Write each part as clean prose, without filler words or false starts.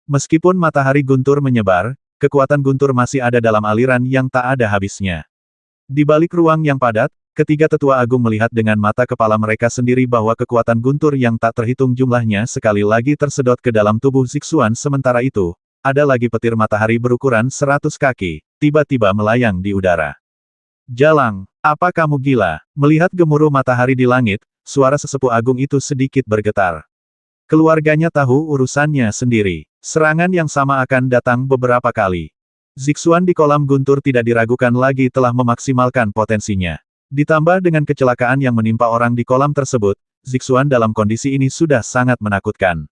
Meskipun matahari guntur menyebar, kekuatan guntur masih ada dalam aliran yang tak ada habisnya. Di balik ruang yang padat, ketiga tetua agung melihat dengan mata kepala mereka sendiri bahwa kekuatan guntur yang tak terhitung jumlahnya sekali lagi tersedot ke dalam tubuh Zixuan. Sementara itu, ada lagi petir matahari berukuran 100 kaki, tiba-tiba melayang di udara. Jalang, apa kamu gila? Melihat gemuruh matahari di langit, suara sesepuh agung itu sedikit bergetar. Keluarganya tahu urusannya sendiri. Serangan yang sama akan datang beberapa kali. Zixuan di kolam guntur tidak diragukan lagi telah memaksimalkan potensinya. Ditambah dengan kecelakaan yang menimpa orang di kolam tersebut, Zixuan dalam kondisi ini sudah sangat menakutkan.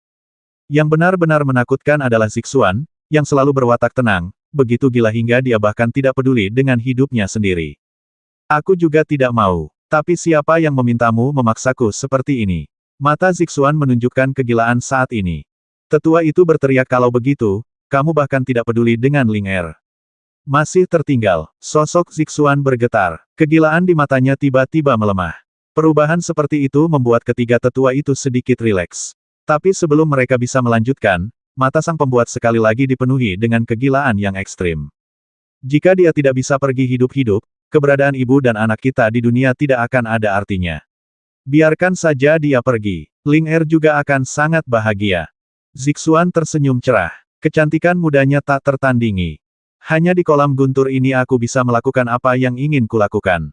Yang benar-benar menakutkan adalah Zixuan, yang selalu berwatak tenang, begitu gila hingga dia bahkan tidak peduli dengan hidupnya sendiri. Aku juga tidak mau. Tapi siapa yang memintamu memaksaku seperti ini? Mata Zixuan menunjukkan kegilaan saat ini. Tetua itu berteriak kalau begitu, kamu bahkan tidak peduli dengan Ling Er. Masih tertinggal, sosok Zixuan bergetar. Kegilaan di matanya tiba-tiba melemah. Perubahan seperti itu membuat ketiga tetua itu sedikit rileks. Tapi sebelum mereka bisa melanjutkan, mata sang pembuat sekali lagi dipenuhi dengan kegilaan yang ekstrim. Jika dia tidak bisa pergi hidup-hidup, keberadaan ibu dan anak kita di dunia tidak akan ada artinya. Biarkan saja dia pergi. Ling Er juga akan sangat bahagia. Zixuan tersenyum cerah. Kecantikan mudanya tak tertandingi. Hanya di kolam guntur ini aku bisa melakukan apa yang ingin kulakukan.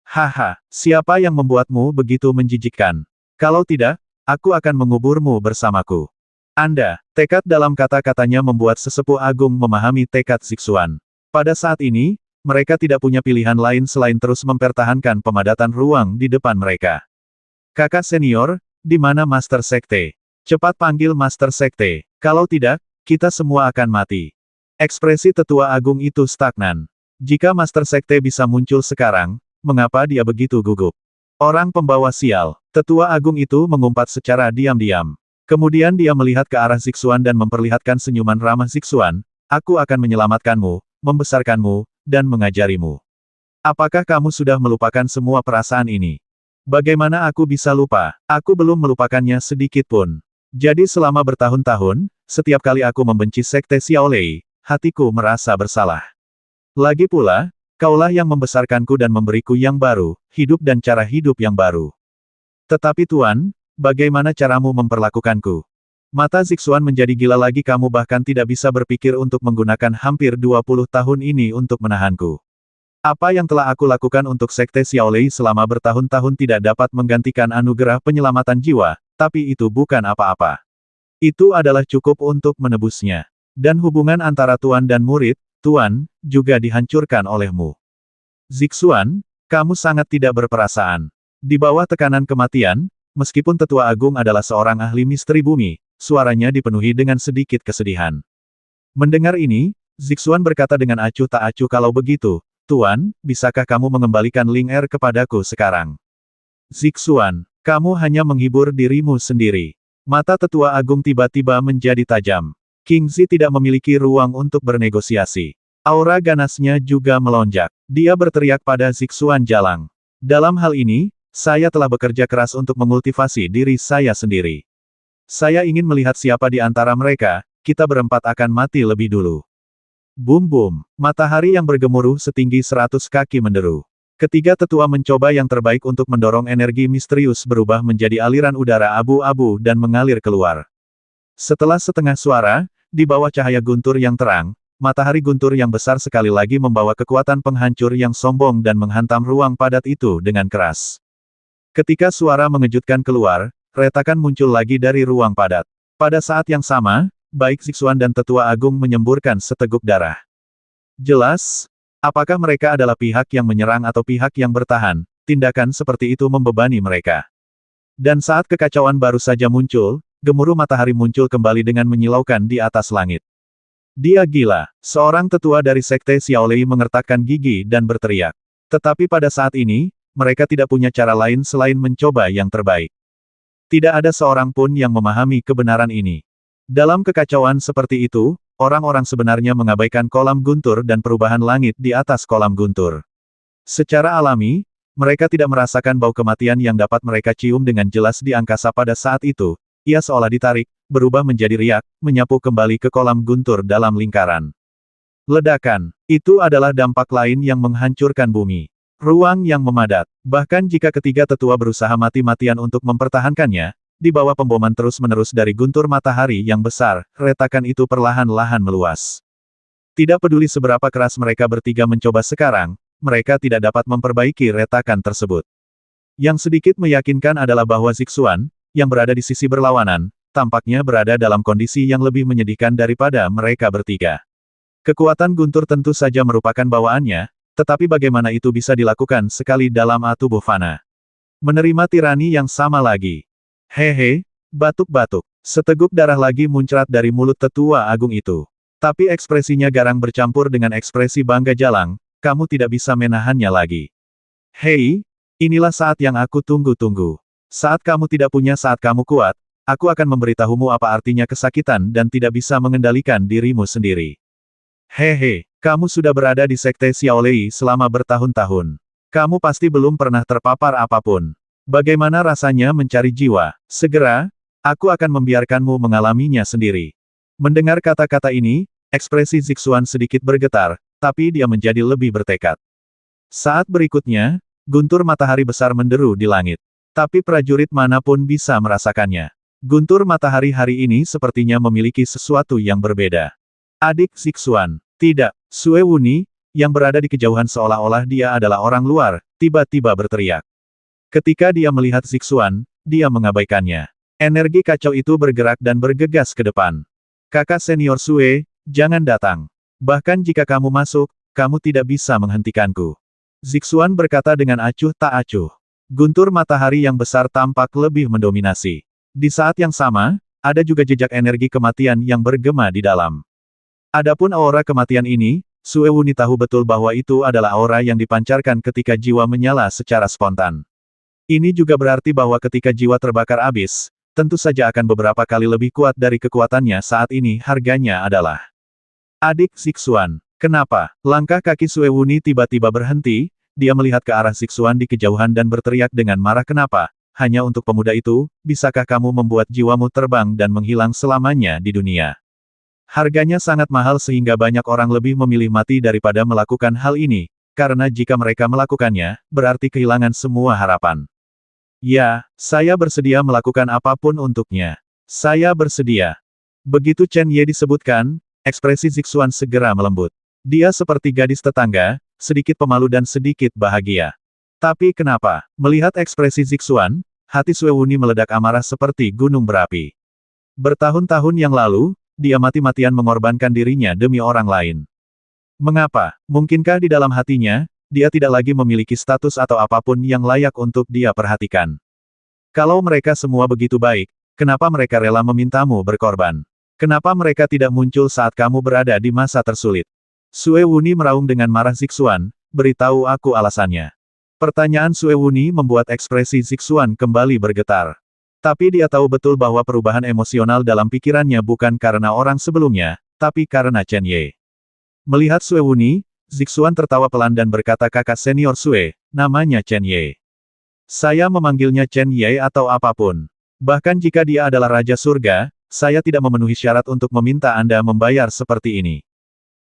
Haha, siapa yang membuatmu begitu menjijikkan? Kalau tidak, aku akan menguburmu bersamaku. Anda, tekad dalam kata-katanya membuat sesepuh agung memahami tekad Zixuan. Pada saat ini, mereka tidak punya pilihan lain selain terus mempertahankan pemadatan ruang di depan mereka. Kakak senior, di mana Master Sekte? Cepat panggil Master Sekte. Kalau tidak, kita semua akan mati. Ekspresi tetua agung itu stagnan. Jika Master Sekte bisa muncul sekarang, mengapa dia begitu gugup? Orang pembawa sial. Tetua agung itu mengumpat secara diam-diam. Kemudian dia melihat ke arah Zixuan dan memperlihatkan senyuman ramah. Zixuan, aku akan menyelamatkanmu, membesarkanmu, dan mengajarimu. Apakah kamu sudah melupakan semua perasaan ini? Bagaimana aku bisa lupa? Aku belum melupakannya sedikit pun. Jadi selama bertahun-tahun, setiap kali aku membenci Sekte Xiaolei, hatiku merasa bersalah. Lagi pula, kaulah yang membesarkanku dan memberiku yang baru, hidup dan cara hidup yang baru. Tetapi Tuan, bagaimana caramu memperlakukanku? Mata Zixuan menjadi gila lagi. Kamu bahkan tidak bisa berpikir untuk menggunakan hampir 20 tahun ini untuk menahanku. Apa yang telah aku lakukan untuk Sekte Xiaolei selama bertahun-tahun tidak dapat menggantikan anugerah penyelamatan jiwa, tapi itu bukan apa-apa. Itu adalah cukup untuk menebusnya. Dan hubungan antara Tuan dan murid, Tuan, juga dihancurkan olehmu. Zixuan, kamu sangat tidak berperasaan. Di bawah tekanan kematian, meskipun Tetua Agung adalah seorang ahli misteri bumi, suaranya dipenuhi dengan sedikit kesedihan. Mendengar ini, Zixuan berkata dengan acuh tak acuh, kalau begitu, Tuan, bisakah kamu mengembalikan Ling Er kepadaku sekarang? Zixuan, kamu hanya menghibur dirimu sendiri. Mata Tetua Agung tiba-tiba menjadi tajam. Kingzi tidak memiliki ruang untuk bernegosiasi. Aura ganasnya juga melonjak. Dia berteriak pada Zixuan Jalang. Dalam hal ini, saya telah bekerja keras untuk mengultivasi diri saya sendiri. Saya ingin melihat siapa di antara mereka, kita berempat akan mati lebih dulu. Bum-bum, matahari yang bergemuruh setinggi 100 kaki menderu. Ketiga tetua mencoba yang terbaik untuk mendorong energi misterius berubah menjadi aliran udara abu-abu dan mengalir keluar. Setelah setengah suara, di bawah cahaya guntur yang terang, matahari guntur yang besar sekali lagi membawa kekuatan penghancur yang sombong dan menghantam ruang padat itu dengan keras. Ketika suara mengejutkan keluar, retakan muncul lagi dari ruang padat. Pada saat yang sama, baik Zixuan dan Tetua Agung menyemburkan seteguk darah. Jelas, apakah mereka adalah pihak yang menyerang atau pihak yang bertahan, tindakan seperti itu membebani mereka. Dan saat kekacauan baru saja muncul, gemuruh matahari muncul kembali dengan menyilaukan di atas langit. Dia gila, seorang tetua dari Sekte Xiaolei mengertakkan gigi dan berteriak. Tetapi pada saat ini, mereka tidak punya cara lain selain mencoba yang terbaik. Tidak ada seorang pun yang memahami kebenaran ini. Dalam kekacauan seperti itu, orang-orang sebenarnya mengabaikan kolam guntur dan perubahan langit di atas kolam guntur. Secara alami, mereka tidak merasakan bau kematian yang dapat mereka cium dengan jelas di angkasa pada saat itu, ia seolah ditarik, berubah menjadi riak, menyapu kembali ke kolam guntur dalam lingkaran. Ledakan. Itu adalah dampak lain yang menghancurkan bumi. Ruang yang memadat. Bahkan jika ketiga tetua berusaha mati-matian untuk mempertahankannya, di bawah pemboman terus-menerus dari guntur matahari yang besar, retakan itu perlahan-lahan meluas. Tidak peduli seberapa keras mereka bertiga mencoba sekarang, mereka tidak dapat memperbaiki retakan tersebut. Yang sedikit meyakinkan adalah bahwa Zixuan, yang berada di sisi berlawanan, tampaknya berada dalam kondisi yang lebih menyedihkan daripada mereka bertiga. Kekuatan guntur tentu saja merupakan bawaannya, tetapi bagaimana itu bisa dilakukan sekali dalam tubuh fana? Menerima tirani yang sama lagi. Hehe, batuk-batuk. Seteguk darah lagi muncrat dari mulut tetua agung itu. Tapi ekspresinya garang bercampur dengan ekspresi bangga jalang, kamu tidak bisa menahannya lagi. Hei, inilah saat yang aku tunggu-tunggu. Saat kamu tidak punya saat kamu kuat, aku akan memberitahumu apa artinya kesakitan dan tidak bisa mengendalikan dirimu sendiri. Hehe, kamu sudah berada di Sekte Xiaolei selama bertahun-tahun. Kamu pasti belum pernah terpapar apapun. Bagaimana rasanya mencari jiwa? Segera, aku akan membiarkanmu mengalaminya sendiri. Mendengar kata-kata ini, ekspresi Zixuan sedikit bergetar, tapi dia menjadi lebih bertekad. Saat berikutnya, guntur matahari besar menderu di langit. Tapi prajurit manapun bisa merasakannya. Guntur matahari hari ini sepertinya memiliki sesuatu yang berbeda. Adik Zixuan, tidak, Sue Wuni, yang berada di kejauhan seolah-olah dia adalah orang luar, tiba-tiba berteriak. Ketika dia melihat Zixuan, dia mengabaikannya. Energi kacau itu bergerak dan bergegas ke depan. Kakak senior Sue, jangan datang. Bahkan jika kamu masuk, kamu tidak bisa menghentikanku. Zixuan berkata dengan acuh tak acuh. Guntur matahari yang besar tampak lebih mendominasi. Di saat yang sama, ada juga jejak energi kematian yang bergema di dalam. Adapun aura kematian ini, Sue Wuni tahu betul bahwa itu adalah aura yang dipancarkan ketika jiwa menyala secara spontan. Ini juga berarti bahwa ketika jiwa terbakar abis, tentu saja akan beberapa kali lebih kuat dari kekuatannya saat ini. Harganya adalah adik Zixuan. Kenapa? Langkah kaki Sue Wuni tiba-tiba berhenti, dia melihat ke arah Zixuan di kejauhan dan berteriak dengan marah. Kenapa? Hanya untuk pemuda itu, bisakah kamu membuat jiwamu terbang dan menghilang selamanya di dunia? Harganya sangat mahal sehingga banyak orang lebih memilih mati daripada melakukan hal ini, karena jika mereka melakukannya, berarti kehilangan semua harapan. Ya, saya bersedia melakukan apapun untuknya. Saya bersedia. Begitu Chen Ye disebutkan, ekspresi Zixuan segera melembut. Dia seperti gadis tetangga, sedikit pemalu dan sedikit bahagia. Tapi kenapa? Melihat ekspresi Zixuan, hati Sue Wuni meledak amarah seperti gunung berapi. Bertahun-tahun yang lalu, dia mati-matian mengorbankan dirinya demi orang lain. Mengapa? Mungkinkah di dalam hatinya, dia tidak lagi memiliki status atau apapun yang layak untuk dia perhatikan? Kalau mereka semua begitu baik, kenapa mereka rela memintamu berkorban? Kenapa mereka tidak muncul saat kamu berada di masa tersulit? Sue Wuni meraung dengan marah. Zixuan, beritahu aku alasannya. Pertanyaan Sue Wuni membuat ekspresi Zixuan kembali bergetar. Tapi dia tahu betul bahwa perubahan emosional dalam pikirannya bukan karena orang sebelumnya, tapi karena Chen Ye. Melihat Sue Wuni, Zixuan tertawa pelan dan berkata, kakak senior Sue, namanya Chen Ye. Saya memanggilnya Chen Ye atau apapun. Bahkan jika dia adalah Raja Surga, saya tidak memenuhi syarat untuk meminta Anda membayar seperti ini.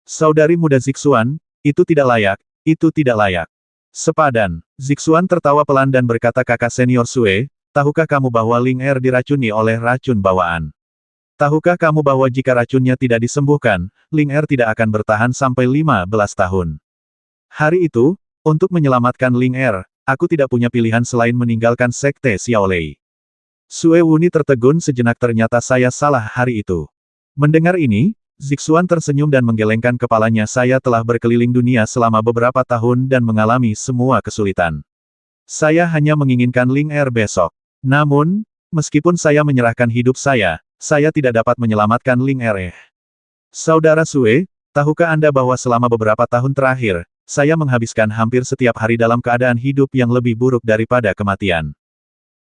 Saudari muda Zixuan, itu tidak layak, itu tidak layak. Sepadan, Zixuan tertawa pelan dan berkata, kakak senior Sue, tahukah kamu bahwa Ling Er diracuni oleh racun bawaan? Tahukah kamu bahwa jika racunnya tidak disembuhkan, Ling Er tidak akan bertahan sampai 15 tahun? Hari itu, untuk menyelamatkan Ling Er, aku tidak punya pilihan selain meninggalkan Sekte Xiaolei. Sue Wuni tertegun sejenak, ternyata saya salah hari itu. Mendengar ini, Zixuan tersenyum dan menggelengkan kepalanya. Saya telah berkeliling dunia selama beberapa tahun dan mengalami semua kesulitan. Saya hanya menginginkan Ling Er besok. Namun, meskipun saya menyerahkan hidup saya tidak dapat menyelamatkan Ling Er. Saudara Sue, tahukah Anda bahwa selama beberapa tahun terakhir, saya menghabiskan hampir setiap hari dalam keadaan hidup yang lebih buruk daripada kematian.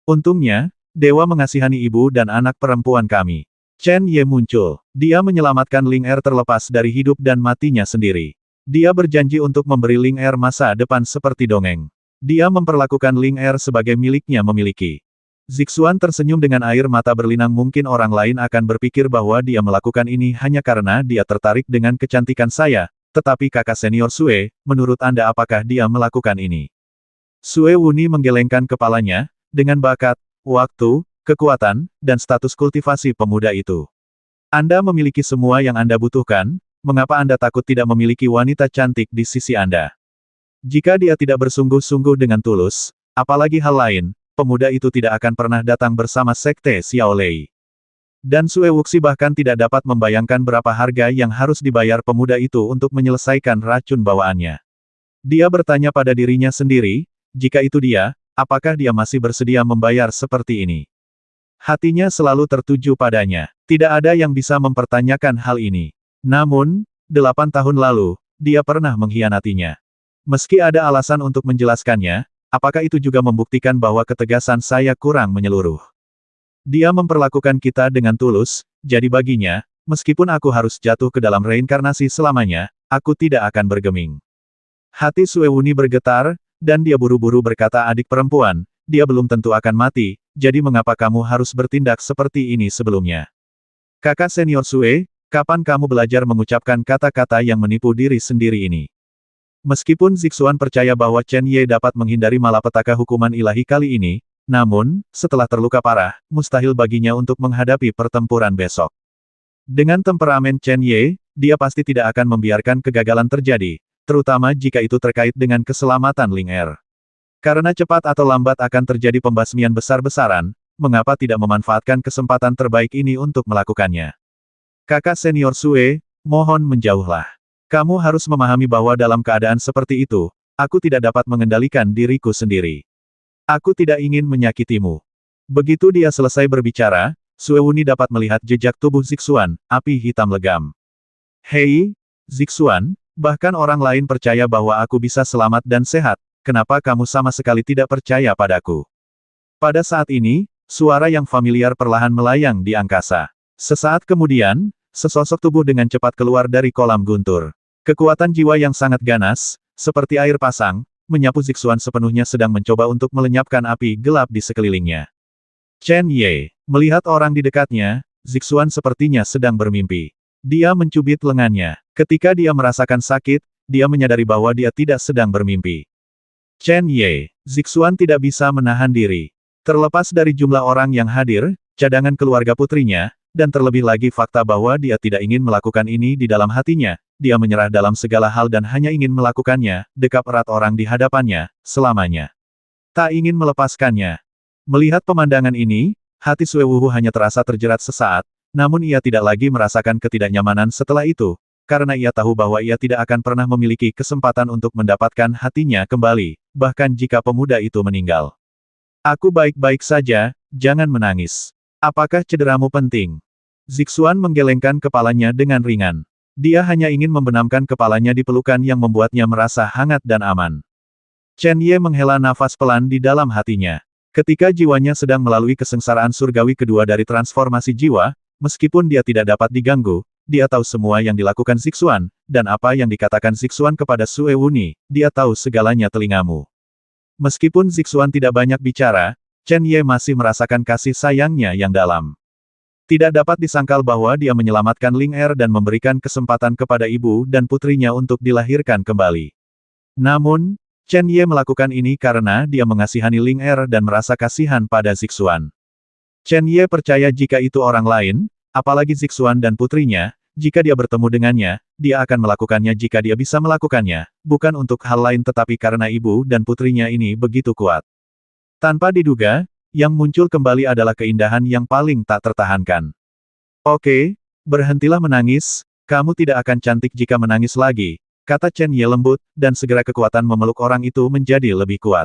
Untungnya, Dewa mengasihani ibu dan anak perempuan kami. Chen Ye muncul. Dia menyelamatkan Ling Er terlepas dari hidup dan matinya sendiri. Dia berjanji untuk memberi Ling Er masa depan seperti dongeng. Dia memperlakukan Ling Er sebagai miliknya memiliki. Zixuan tersenyum dengan air mata berlinang. Mungkin orang lain akan berpikir bahwa dia melakukan ini hanya karena dia tertarik dengan kecantikan saya, tetapi kakak senior Sue, menurut Anda apakah dia melakukan ini? Sue Wuni menggelengkan kepalanya, dengan bakat, waktu, kekuatan, dan status kultivasi pemuda itu. Anda memiliki semua yang Anda butuhkan, mengapa Anda takut tidak memiliki wanita cantik di sisi Anda? Jika dia tidak bersungguh-sungguh dengan tulus, apalagi hal lain, pemuda itu tidak akan pernah datang bersama sekte Xiao Lei. Dan Sue Wuxi bahkan tidak dapat membayangkan berapa harga yang harus dibayar pemuda itu untuk menyelesaikan racun bawaannya. Dia bertanya pada dirinya sendiri, jika itu dia, apakah dia masih bersedia membayar seperti ini? Hatinya selalu tertuju padanya. Tidak ada yang bisa mempertanyakan hal ini. Namun, 8 tahun lalu, dia pernah mengkhianatinya. Meski ada alasan untuk menjelaskannya, apakah itu juga membuktikan bahwa ketegasan saya kurang menyeluruh? Dia memperlakukan kita dengan tulus, jadi baginya, meskipun aku harus jatuh ke dalam reinkarnasi selamanya, aku tidak akan bergeming. Hati Sue Wuni bergetar, dan dia buru-buru berkata, adik perempuan, dia belum tentu akan mati, jadi mengapa kamu harus bertindak seperti ini sebelumnya? Kakak senior Sue, kapan kamu belajar mengucapkan kata-kata yang menipu diri sendiri ini? Meskipun Zixuan percaya bahwa Chen Ye dapat menghindari malapetaka hukuman ilahi kali ini, namun, setelah terluka parah, mustahil baginya untuk menghadapi pertempuran besok. Dengan temperamen Chen Ye, dia pasti tidak akan membiarkan kegagalan terjadi, terutama jika itu terkait dengan keselamatan Ling Er. Karena cepat atau lambat akan terjadi pembasmian besar-besaran, mengapa tidak memanfaatkan kesempatan terbaik ini untuk melakukannya? Kakak senior Sue, mohon menjauhlah. Kamu harus memahami bahwa dalam keadaan seperti itu, aku tidak dapat mengendalikan diriku sendiri. Aku tidak ingin menyakitimu. Begitu dia selesai berbicara, Sue Wuni dapat melihat jejak tubuh Zixuan, api hitam legam. Hei, Zixuan, bahkan orang lain percaya bahwa aku bisa selamat dan sehat, kenapa kamu sama sekali tidak percaya padaku? Pada saat ini, suara yang familiar perlahan melayang di angkasa. Sesaat kemudian, sesosok tubuh dengan cepat keluar dari kolam guntur. Kekuatan jiwa yang sangat ganas, seperti air pasang, menyapu Zixuan sepenuhnya sedang mencoba untuk melenyapkan api gelap di sekelilingnya. Chen Ye, melihat orang di dekatnya, Zixuan sepertinya sedang bermimpi. Dia mencubit lengannya. Ketika dia merasakan sakit, dia menyadari bahwa dia tidak sedang bermimpi. Chen Ye, Zixuan tidak bisa menahan diri. Terlepas dari jumlah orang yang hadir, cadangan keluarga putrinya, dan terlebih lagi fakta bahwa dia tidak ingin melakukan ini di dalam hatinya, dia menyerah dalam segala hal dan hanya ingin melakukannya, dekap erat orang di hadapannya, selamanya. Tak ingin melepaskannya. Melihat pemandangan ini, hati Sue Wuhu hanya terasa terjerat sesaat, namun ia tidak lagi merasakan ketidaknyamanan setelah itu, karena ia tahu bahwa ia tidak akan pernah memiliki kesempatan untuk mendapatkan hatinya kembali, bahkan jika pemuda itu meninggal. Aku baik-baik saja, jangan menangis. Apakah cederamu penting? Zixuan menggelengkan kepalanya dengan ringan. Dia hanya ingin membenamkan kepalanya di pelukan yang membuatnya merasa hangat dan aman. Chen Ye menghela nafas pelan di dalam hatinya. Ketika jiwanya sedang melalui kesengsaraan surgawi kedua dari transformasi jiwa, meskipun dia tidak dapat diganggu, dia tahu semua yang dilakukan Zixuan, dan apa yang dikatakan Zixuan kepada Sue Wuni, dia tahu segalanya telingamu. Meskipun Zixuan tidak banyak bicara, Chen Ye masih merasakan kasih sayangnya yang dalam. Tidak dapat disangkal bahwa dia menyelamatkan Ling Er dan memberikan kesempatan kepada ibu dan putrinya untuk dilahirkan kembali. Namun, Chen Ye melakukan ini karena dia mengasihani Ling Er dan merasa kasihan pada Zixuan. Chen Ye percaya jika itu orang lain, apalagi Zixuan dan putrinya, jika dia bertemu dengannya, dia akan melakukannya jika dia bisa melakukannya, bukan untuk hal lain tetapi karena ibu dan putrinya ini begitu kuat. Tanpa diduga, yang muncul kembali adalah keindahan yang paling tak tertahankan. Oke, berhentilah menangis, kamu tidak akan cantik jika menangis lagi, kata Chen Ye lembut, dan segera kekuatan memeluk orang itu menjadi lebih kuat.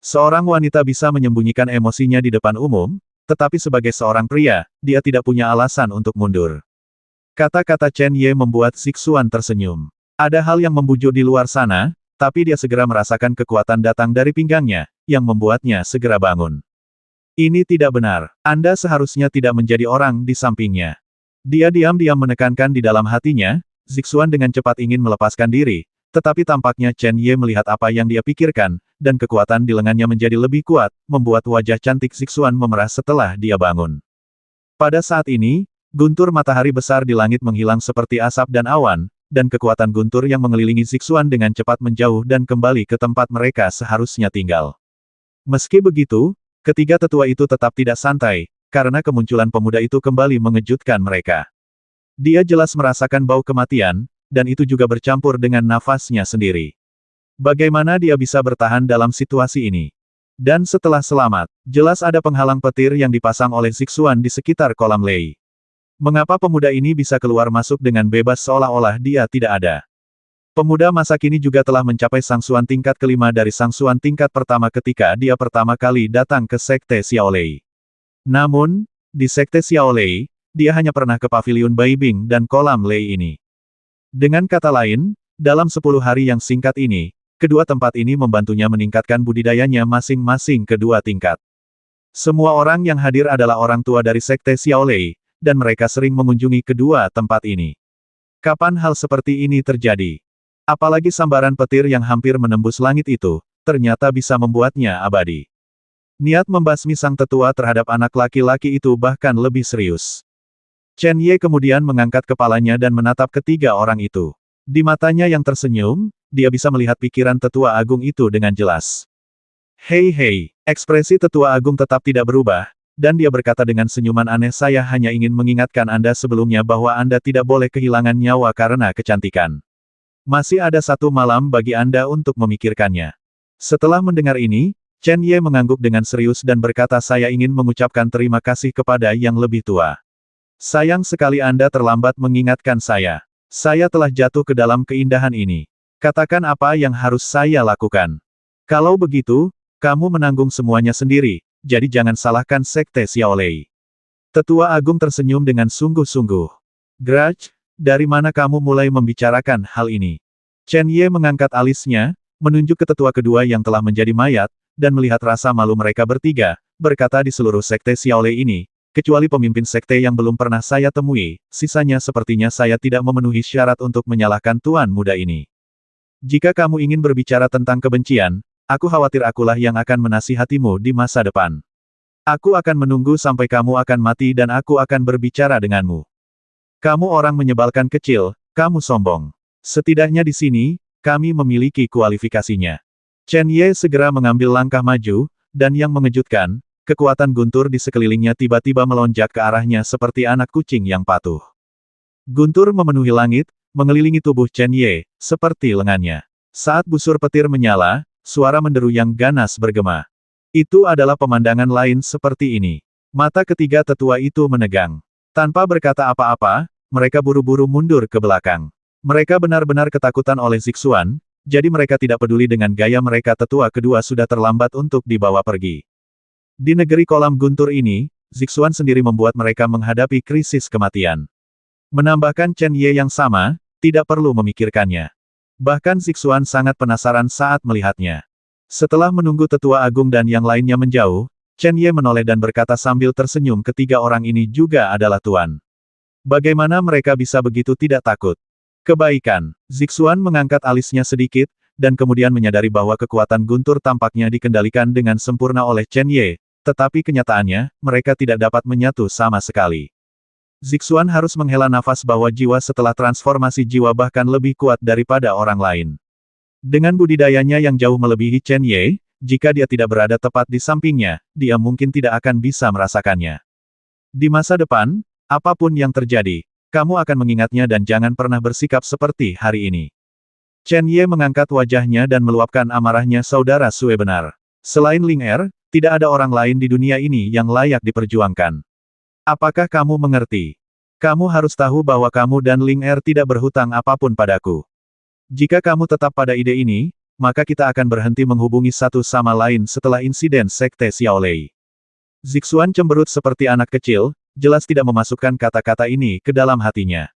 Seorang wanita bisa menyembunyikan emosinya di depan umum, tetapi sebagai seorang pria, dia tidak punya alasan untuk mundur. Kata-kata Chen Ye membuat Zixuan tersenyum. Ada hal yang membujuk di luar sana, tapi dia segera merasakan kekuatan datang dari pinggangnya, yang membuatnya segera bangun. Ini tidak benar. Anda seharusnya tidak menjadi orang di sampingnya. Dia diam-diam menekankan di dalam hatinya, Zixuan dengan cepat ingin melepaskan diri, tetapi tampaknya Chen Ye melihat apa yang dia pikirkan, dan kekuatan di lengannya menjadi lebih kuat, membuat wajah cantik Zixuan memerah setelah dia bangun. Pada saat ini, guntur matahari besar di langit menghilang seperti asap dan awan, dan kekuatan guntur yang mengelilingi Zixuan dengan cepat menjauh dan kembali ke tempat mereka seharusnya tinggal. Meski begitu, ketiga tetua itu tetap tidak santai, karena kemunculan pemuda itu kembali mengejutkan mereka. Dia jelas merasakan bau kematian, dan itu juga bercampur dengan nafasnya sendiri. Bagaimana dia bisa bertahan dalam situasi ini? Dan setelah selamat, jelas ada penghalang petir yang dipasang oleh Zixuan di sekitar kolam Lei. Mengapa pemuda ini bisa keluar masuk dengan bebas seolah-olah dia tidak ada? Pemuda masa kini juga telah mencapai sangsuan tingkat kelima dari sangsuan tingkat pertama ketika dia pertama kali datang ke Sekte Xiaolei. Namun, di Sekte Xiaolei, dia hanya pernah ke paviliun Baibing dan kolam Lei ini. Dengan kata lain, dalam 10 hari yang singkat ini, kedua tempat ini membantunya meningkatkan budidayanya masing-masing kedua tingkat. Semua orang yang hadir adalah orang tua dari Sekte Xiaolei, dan mereka sering mengunjungi kedua tempat ini. Kapan hal seperti ini terjadi? Apalagi sambaran petir yang hampir menembus langit itu, ternyata bisa membuatnya abadi. Niat membasmi sang tetua terhadap anak laki-laki itu bahkan lebih serius. Chen Ye kemudian mengangkat kepalanya dan menatap ketiga orang itu. Di matanya yang tersenyum, dia bisa melihat pikiran tetua agung itu dengan jelas. Hei hei, ekspresi tetua agung tetap tidak berubah, dan dia berkata dengan senyuman aneh, saya hanya ingin mengingatkan Anda sebelumnya bahwa Anda tidak boleh kehilangan nyawa karena kecantikan. Masih ada satu malam bagi Anda untuk memikirkannya. Setelah mendengar ini, Chen Ye mengangguk dengan serius dan berkata, saya ingin mengucapkan terima kasih kepada yang lebih tua. Sayang sekali Anda terlambat mengingatkan saya. Saya telah jatuh ke dalam keindahan ini. Katakan apa yang harus saya lakukan. Kalau begitu, kamu menanggung semuanya sendiri, jadi jangan salahkan Sekte Xiaolei. Tetua Agung tersenyum dengan sungguh-sungguh. Grudge, dari mana kamu mulai membicarakan hal ini? Chen Ye mengangkat alisnya, menunjuk ke tetua kedua yang telah menjadi mayat, dan melihat rasa malu mereka bertiga, berkata di seluruh Sekte Xiaolei ini, kecuali pemimpin sekte yang belum pernah saya temui, sisanya sepertinya saya tidak memenuhi syarat untuk menyalahkan tuan muda ini. Jika kamu ingin berbicara tentang kebencian, aku khawatir akulah yang akan menasihatimu di masa depan. Aku akan menunggu sampai kamu akan mati dan aku akan berbicara denganmu. Kamu orang menyebalkan kecil, kamu sombong. Setidaknya di sini, kami memiliki kualifikasinya. Chen Ye segera mengambil langkah maju, dan yang mengejutkan, kekuatan guntur di sekelilingnya tiba-tiba melonjak ke arahnya seperti anak kucing yang patuh. Guntur memenuhi langit, mengelilingi tubuh Chen Ye, seperti lengannya. Saat busur petir menyala, suara menderu yang ganas bergema. Itu adalah pemandangan lain seperti ini. Mata ketiga tetua itu menegang. Tanpa berkata apa-apa, mereka buru-buru mundur ke belakang. Mereka benar-benar ketakutan oleh Zixuan, jadi mereka tidak peduli dengan gaya mereka. Tetua kedua sudah terlambat untuk dibawa pergi. Di negeri kolam guntur ini, Zixuan sendiri membuat mereka menghadapi krisis kematian. Menambahkan Chen Ye yang sama, tidak perlu memikirkannya. Bahkan Zixuan sangat penasaran saat melihatnya. Setelah menunggu tetua agung dan yang lainnya menjauh, Chen Ye menoleh dan berkata sambil tersenyum, ketiga orang ini juga adalah tuan. Bagaimana mereka bisa begitu tidak takut? Kebaikan. Zixuan mengangkat alisnya sedikit, dan kemudian menyadari bahwa kekuatan guntur tampaknya dikendalikan dengan sempurna oleh Chen Ye, tetapi kenyataannya, mereka tidak dapat menyatu sama sekali. Zixuan harus menghela nafas bahwa jiwa setelah transformasi jiwa bahkan lebih kuat daripada orang lain. Dengan budidayanya yang jauh melebihi Chen Ye, jika dia tidak berada tepat di sampingnya, dia mungkin tidak akan bisa merasakannya. Di masa depan, apapun yang terjadi, kamu akan mengingatnya dan jangan pernah bersikap seperti hari ini. Chen Ye mengangkat wajahnya dan meluapkan amarahnya, saudara Sue benar. Selain Ling Er, tidak ada orang lain di dunia ini yang layak diperjuangkan. Apakah kamu mengerti? Kamu harus tahu bahwa kamu dan Ling Er tidak berhutang apapun padaku. Jika kamu tetap pada ide ini, maka kita akan berhenti menghubungi satu sama lain setelah insiden Sekte Xiaolei. Zixuan cemberut seperti anak kecil, jelas tidak memasukkan kata-kata ini ke dalam hatinya.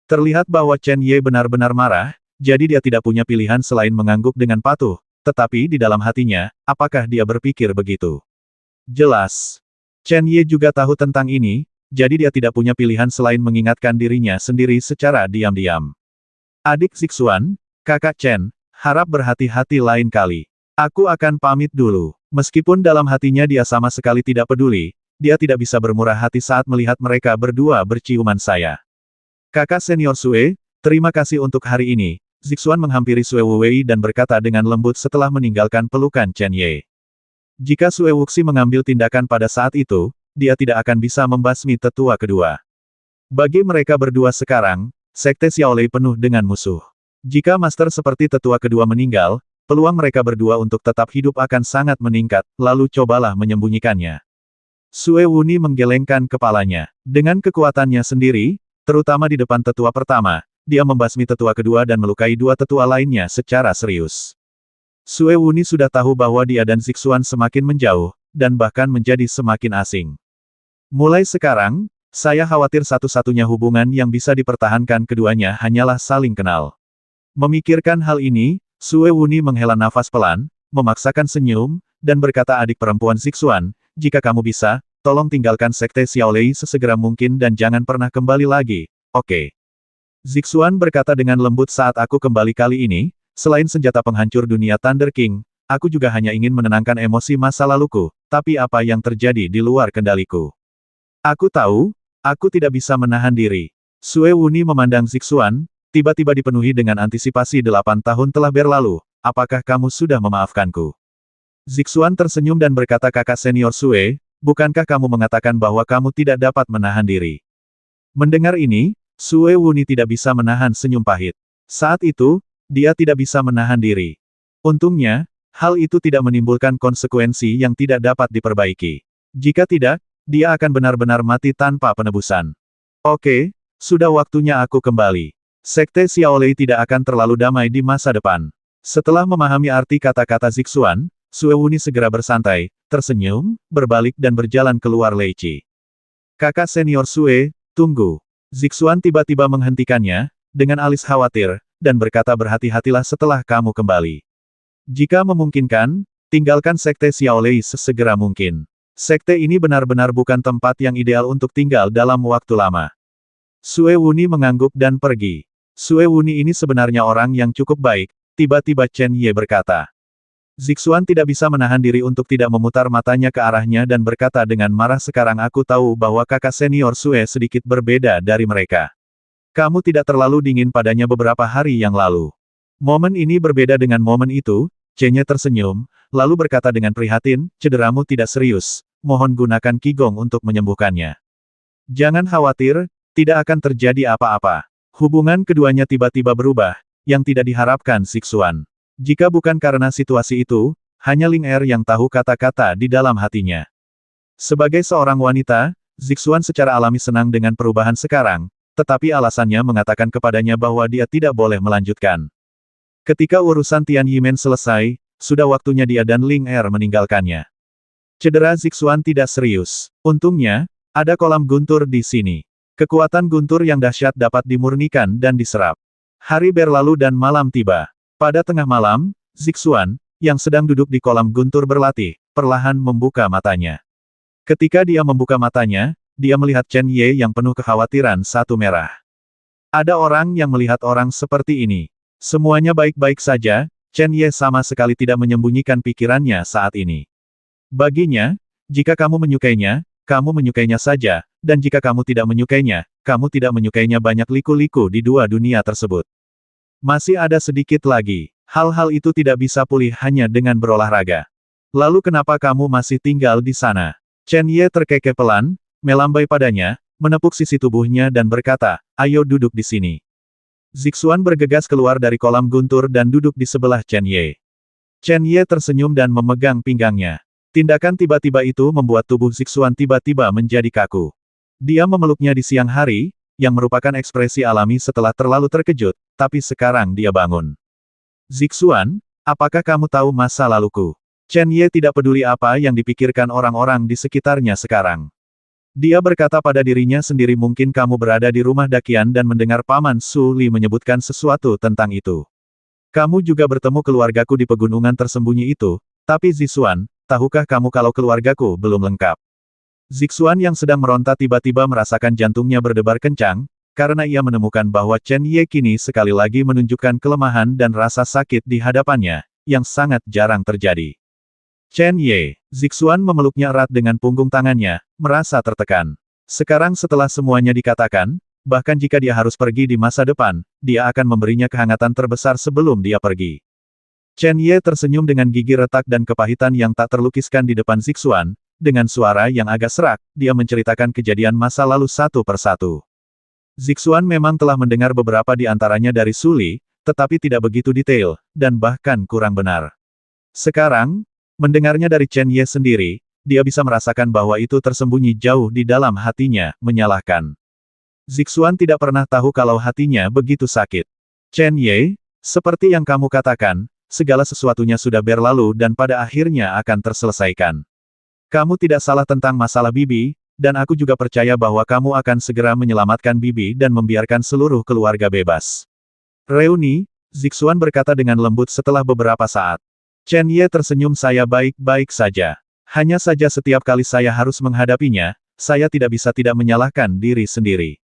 Terlihat bahwa Chen Ye benar-benar marah, jadi dia tidak punya pilihan selain mengangguk dengan patuh, tetapi di dalam hatinya, apakah dia berpikir begitu? Jelas. Chen Ye juga tahu tentang ini, jadi dia tidak punya pilihan selain mengingatkan dirinya sendiri secara diam-diam. Adik Zixuan, kakak Chen, harap berhati-hati lain kali. Aku akan pamit dulu. Meskipun dalam hatinya dia sama sekali tidak peduli, dia tidak bisa bermurah hati saat melihat mereka berdua berciuman saya. Kakak senior Sue, terima kasih untuk hari ini. Zixuan menghampiri Sue Wuwei dan berkata dengan lembut setelah meninggalkan pelukan Chen Ye. Jika Sue Wuxi mengambil tindakan pada saat itu, dia tidak akan bisa membasmi tetua kedua. Bagi mereka berdua sekarang, Sekte Xiaolei penuh dengan musuh. Jika master seperti tetua kedua meninggal, peluang mereka berdua untuk tetap hidup akan sangat meningkat, lalu cobalah menyembunyikannya. Sue Wuni menggelengkan kepalanya. Dengan kekuatannya sendiri, terutama di depan tetua pertama, dia membasmi tetua kedua dan melukai dua tetua lainnya secara serius. Sue Wuni sudah tahu bahwa dia dan Zixuan semakin menjauh, dan bahkan menjadi semakin asing. Mulai sekarang, saya khawatir satu-satunya hubungan yang bisa dipertahankan keduanya hanyalah saling kenal. Memikirkan hal ini, Sue Wuni menghela nafas pelan, memaksakan senyum, dan berkata adik perempuan Zixuan, jika kamu bisa, tolong tinggalkan Sekte Xiaolei sesegera mungkin dan jangan pernah kembali lagi, oke? Zixuan berkata dengan lembut saat aku kembali kali ini, selain senjata penghancur dunia Thunder King, aku juga hanya ingin menenangkan emosi masa laluku, tapi apa yang terjadi di luar kendaliku. Aku tahu, aku tidak bisa menahan diri. Sue Wuni memandang Zixuan, tiba-tiba dipenuhi dengan antisipasi 8 tahun telah berlalu, apakah kamu sudah memaafkanku? Zixuan tersenyum dan berkata kakak senior Sue, bukankah kamu mengatakan bahwa kamu tidak dapat menahan diri? Mendengar ini, Sue Wuni tidak bisa menahan senyum pahit. Saat itu, dia tidak bisa menahan diri. Untungnya, hal itu tidak menimbulkan konsekuensi yang tidak dapat diperbaiki. Jika tidak, dia akan benar-benar mati tanpa penebusan. Oke, sudah waktunya aku kembali. Sekte Xiaolei tidak akan terlalu damai di masa depan. Setelah memahami arti kata-kata Zixuan, Sue Wuni segera bersantai, tersenyum, berbalik dan berjalan keluar Leici. Kakak senior Sue, tunggu. Zixuan tiba-tiba menghentikannya, dengan alis khawatir, dan berkata berhati-hatilah setelah kamu kembali. Jika memungkinkan, tinggalkan Sekte Xiaolei sesegera mungkin. Sekte ini benar-benar bukan tempat yang ideal untuk tinggal dalam waktu lama. Sue Wuni mengangguk dan pergi. Sue Wuni ini sebenarnya orang yang cukup baik, tiba-tiba Chen Ye berkata. Zixuan tidak bisa menahan diri untuk tidak memutar matanya ke arahnya dan berkata dengan marah sekarang aku tahu bahwa kakak senior Sue sedikit berbeda dari mereka. Kamu tidak terlalu dingin padanya beberapa hari yang lalu. Momen ini berbeda dengan momen itu, Chen Ye tersenyum, lalu berkata dengan prihatin, cederamu tidak serius, mohon gunakan Qigong untuk menyembuhkannya. Jangan khawatir, tidak akan terjadi apa-apa. Hubungan keduanya tiba-tiba berubah, yang tidak diharapkan Zixuan. Jika bukan karena situasi itu, hanya Ling Er yang tahu kata-kata di dalam hatinya. Sebagai seorang wanita, Zixuan secara alami senang dengan perubahan sekarang, tetapi alasannya mengatakan kepadanya bahwa dia tidak boleh melanjutkan. Ketika urusan Tian Yimen selesai, sudah waktunya dia dan Ling Er meninggalkannya. Cedera Zixuan tidak serius. Untungnya, ada kolam guntur di sini. Kekuatan guntur yang dahsyat dapat dimurnikan dan diserap. Hari berlalu dan malam tiba. Pada tengah malam, Zixuan, yang sedang duduk di kolam guntur berlatih, perlahan membuka matanya. Ketika dia membuka matanya, dia melihat Chen Ye yang penuh kekhawatiran satu merah. Ada orang yang melihat orang seperti ini. Semuanya baik-baik saja, Chen Ye sama sekali tidak menyembunyikan pikirannya saat ini. Baginya, jika kamu menyukainya saja, dan jika kamu tidak menyukainya banyak liku-liku di dua dunia tersebut. Masih ada sedikit lagi. Hal-hal itu tidak bisa pulih hanya dengan berolahraga. Lalu kenapa kamu masih tinggal di sana? Chen Ye terkekeh pelan, melambai padanya, menepuk sisi tubuhnya dan berkata, ayo duduk di sini. Zixuan bergegas keluar dari kolam guntur dan duduk di sebelah Chen Ye. Chen Ye tersenyum dan memegang pinggangnya. Tindakan tiba-tiba itu membuat tubuh Zixuan tiba-tiba menjadi kaku. Dia memeluknya di siang hari, yang merupakan ekspresi alami setelah terlalu terkejut, tapi sekarang dia bangun. Zixuan, apakah kamu tahu masa laluku? Chen Ye tidak peduli apa yang dipikirkan orang-orang di sekitarnya sekarang. Dia berkata pada dirinya sendiri mungkin kamu berada di rumah Dakian dan mendengar Paman Su Li menyebutkan sesuatu tentang itu. Kamu juga bertemu keluargaku di pegunungan tersembunyi itu, tapi Zixuan, tahukah kamu kalau keluargaku belum lengkap? Zixuan yang sedang meronta tiba-tiba merasakan jantungnya berdebar kencang, karena ia menemukan bahwa Chen Ye kini sekali lagi menunjukkan kelemahan dan rasa sakit di hadapannya. yang sangat jarang terjadi. Chen Ye, Zixuan memeluknya erat dengan punggung tangannya, merasa tertekan. Sekarang setelah semuanya dikatakan, bahkan jika dia harus pergi di masa depan, dia akan memberinya kehangatan terbesar sebelum dia pergi. Chen Ye tersenyum dengan gigi retak dan kepahitan yang tak terlukiskan di depan Zixuan. Dengan suara yang agak serak, dia menceritakan kejadian masa lalu satu persatu. Zixuan memang telah mendengar beberapa di antaranya dari Su Li, tetapi tidak begitu detail, dan bahkan kurang benar. Sekarang, mendengarnya dari Chen Ye sendiri, dia bisa merasakan bahwa itu tersembunyi jauh di dalam hatinya, menyalahkan. Zixuan tidak pernah tahu kalau hatinya begitu sakit. Chen Ye, seperti yang kamu katakan, segala sesuatunya sudah berlalu dan pada akhirnya akan terselesaikan. Kamu tidak salah tentang masalah Bibi, dan aku juga percaya bahwa kamu akan segera menyelamatkan Bibi dan membiarkan seluruh keluarga bebas. Reuni, Zixuan berkata dengan lembut setelah beberapa saat. Chen Ye tersenyum, saya baik-baik saja. Hanya saja setiap kali saya harus menghadapinya, saya tidak bisa tidak menyalahkan diri sendiri.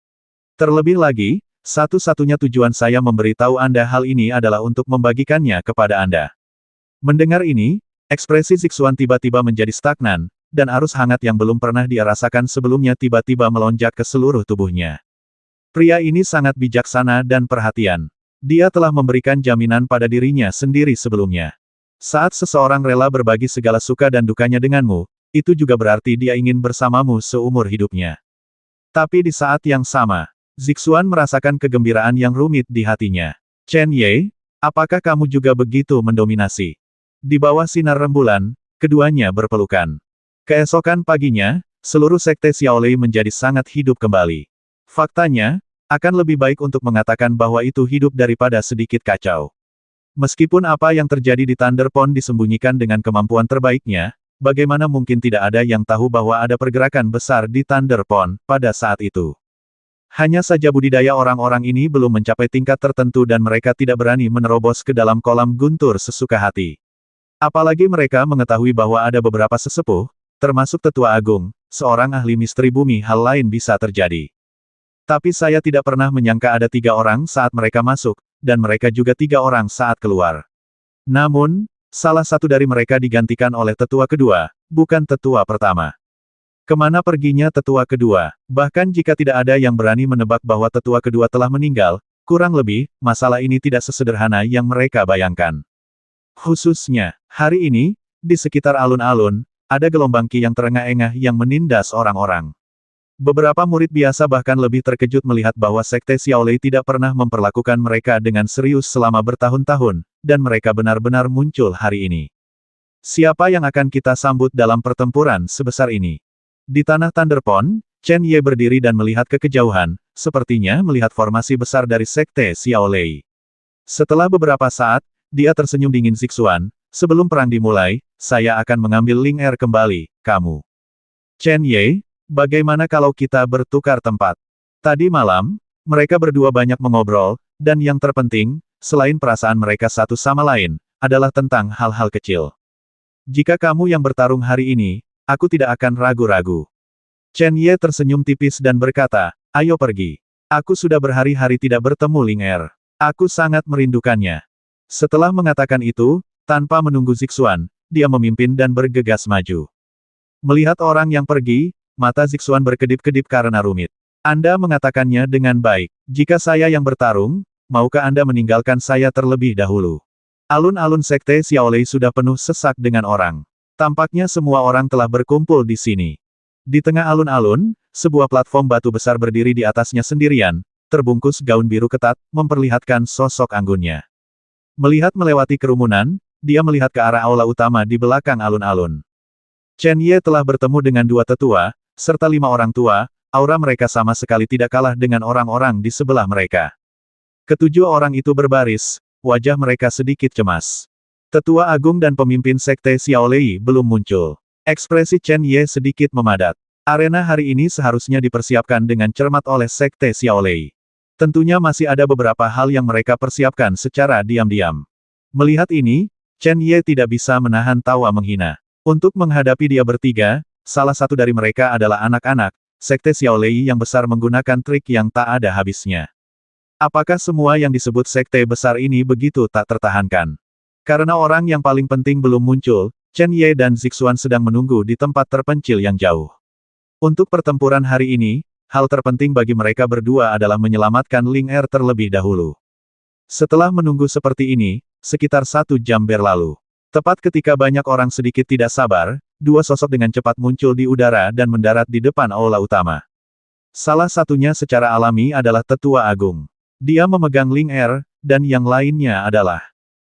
Terlebih lagi, satu-satunya tujuan saya memberitahu Anda hal ini adalah untuk membagikannya kepada Anda. Mendengar ini, ekspresi Zixuan tiba-tiba menjadi stagnan, dan arus hangat yang belum pernah dia rasakan sebelumnya tiba-tiba melonjak ke seluruh tubuhnya. Pria ini sangat bijaksana dan perhatian. Dia telah memberikan jaminan pada dirinya sendiri sebelumnya. Saat seseorang rela berbagi segala suka dan dukanya denganmu, itu juga berarti dia ingin bersamamu seumur hidupnya. Tapi di saat yang sama, Zixuan merasakan kegembiraan yang rumit di hatinya. Chen Ye, apakah kamu juga begitu mendominasi? Di bawah sinar rembulan, keduanya berpelukan. Keesokan paginya, seluruh sekte Xiaolei menjadi sangat hidup kembali. Faktanya, akan lebih baik untuk mengatakan bahwa itu hidup daripada sedikit kacau. Meskipun apa yang terjadi di Thunder Pond disembunyikan dengan kemampuan terbaiknya, bagaimana mungkin tidak ada yang tahu bahwa ada pergerakan besar di Thunder Pond pada saat itu. Hanya saja budidaya orang-orang ini belum mencapai tingkat tertentu dan mereka tidak berani menerobos ke dalam kolam guntur sesuka hati. Apalagi mereka mengetahui bahwa ada beberapa sesepuh, termasuk Tetua Agung, seorang ahli misteri bumi, hal lain bisa terjadi. Tapi saya tidak pernah menyangka ada 3 orang saat mereka masuk, dan mereka juga 3 orang saat keluar. Namun, salah satu dari mereka digantikan oleh tetua kedua, bukan tetua pertama. Kemana perginya tetua kedua? Bahkan jika tidak ada yang berani menebak bahwa tetua kedua telah meninggal, kurang lebih, masalah ini tidak sesederhana yang mereka bayangkan. Khususnya, hari ini, di sekitar alun-alun, ada gelombang ki yang terengah-engah yang menindas orang-orang. Beberapa murid biasa bahkan lebih terkejut melihat bahwa Sekte Xiaolei tidak pernah memperlakukan mereka dengan serius selama bertahun-tahun, dan mereka benar-benar muncul hari ini. Siapa yang akan kita sambut dalam pertempuran sebesar ini? Di tanah Thunder Pond, Chen Ye berdiri dan melihat ke kejauhan, sepertinya melihat formasi besar dari Sekte Xiaolei. Setelah beberapa saat, dia tersenyum dingin. Zixuan, sebelum perang dimulai, saya akan mengambil Ling Er kembali, kamu. Chen Ye, bagaimana kalau kita bertukar tempat? Tadi malam, mereka berdua banyak mengobrol, dan yang terpenting, selain perasaan mereka satu sama lain, adalah tentang hal-hal kecil. Jika kamu yang bertarung hari ini, aku tidak akan ragu-ragu. Chen Ye tersenyum tipis dan berkata, ayo pergi. Aku sudah berhari-hari tidak bertemu Ling Er. Aku sangat merindukannya. Setelah mengatakan itu, tanpa menunggu Zixuan, dia memimpin dan bergegas maju. Melihat orang yang pergi, mata Zixuan berkedip-kedip karena rumit. Anda mengatakannya dengan baik. Jika saya yang bertarung, maukah Anda meninggalkan saya terlebih dahulu? Alun-alun Sekte Xiaolei sudah penuh sesak dengan orang. Tampaknya semua orang telah berkumpul di sini. Di tengah alun-alun, sebuah platform batu besar berdiri di atasnya sendirian, terbungkus gaun biru ketat, memperlihatkan sosok anggunnya. Melihat melewati kerumunan, dia melihat ke arah aula utama di belakang alun-alun. Chen Ye telah bertemu dengan 2 tetua, serta 5 orang tua, aura mereka sama sekali tidak kalah dengan orang-orang di sebelah mereka. Ketujuh orang itu berbaris, wajah mereka sedikit cemas. Tetua Agung dan pemimpin Sekte Xiaolei belum muncul. Ekspresi Chen Ye sedikit memadat. Arena hari ini seharusnya dipersiapkan dengan cermat oleh Sekte Xiaolei. Tentunya masih ada beberapa hal yang mereka persiapkan secara diam-diam. Melihat ini, Chen Ye tidak bisa menahan tawa menghina. Untuk menghadapi dia bertiga, salah satu dari mereka adalah anak-anak, Sekte Xiaolei yang besar menggunakan trik yang tak ada habisnya. Apakah semua yang disebut sekte besar ini begitu tak tertahankan? Karena orang yang paling penting belum muncul, Chen Ye dan Zixuan sedang menunggu di tempat terpencil yang jauh. Untuk pertempuran hari ini, hal terpenting bagi mereka berdua adalah menyelamatkan Ling Er terlebih dahulu. Setelah menunggu seperti ini, sekitar 1 jam berlalu. Tepat ketika banyak orang sedikit tidak sabar, dua sosok dengan cepat muncul di udara dan mendarat di depan aula utama. Salah satunya secara alami adalah Tetua Agung. Dia memegang Ling Er, dan yang lainnya adalah...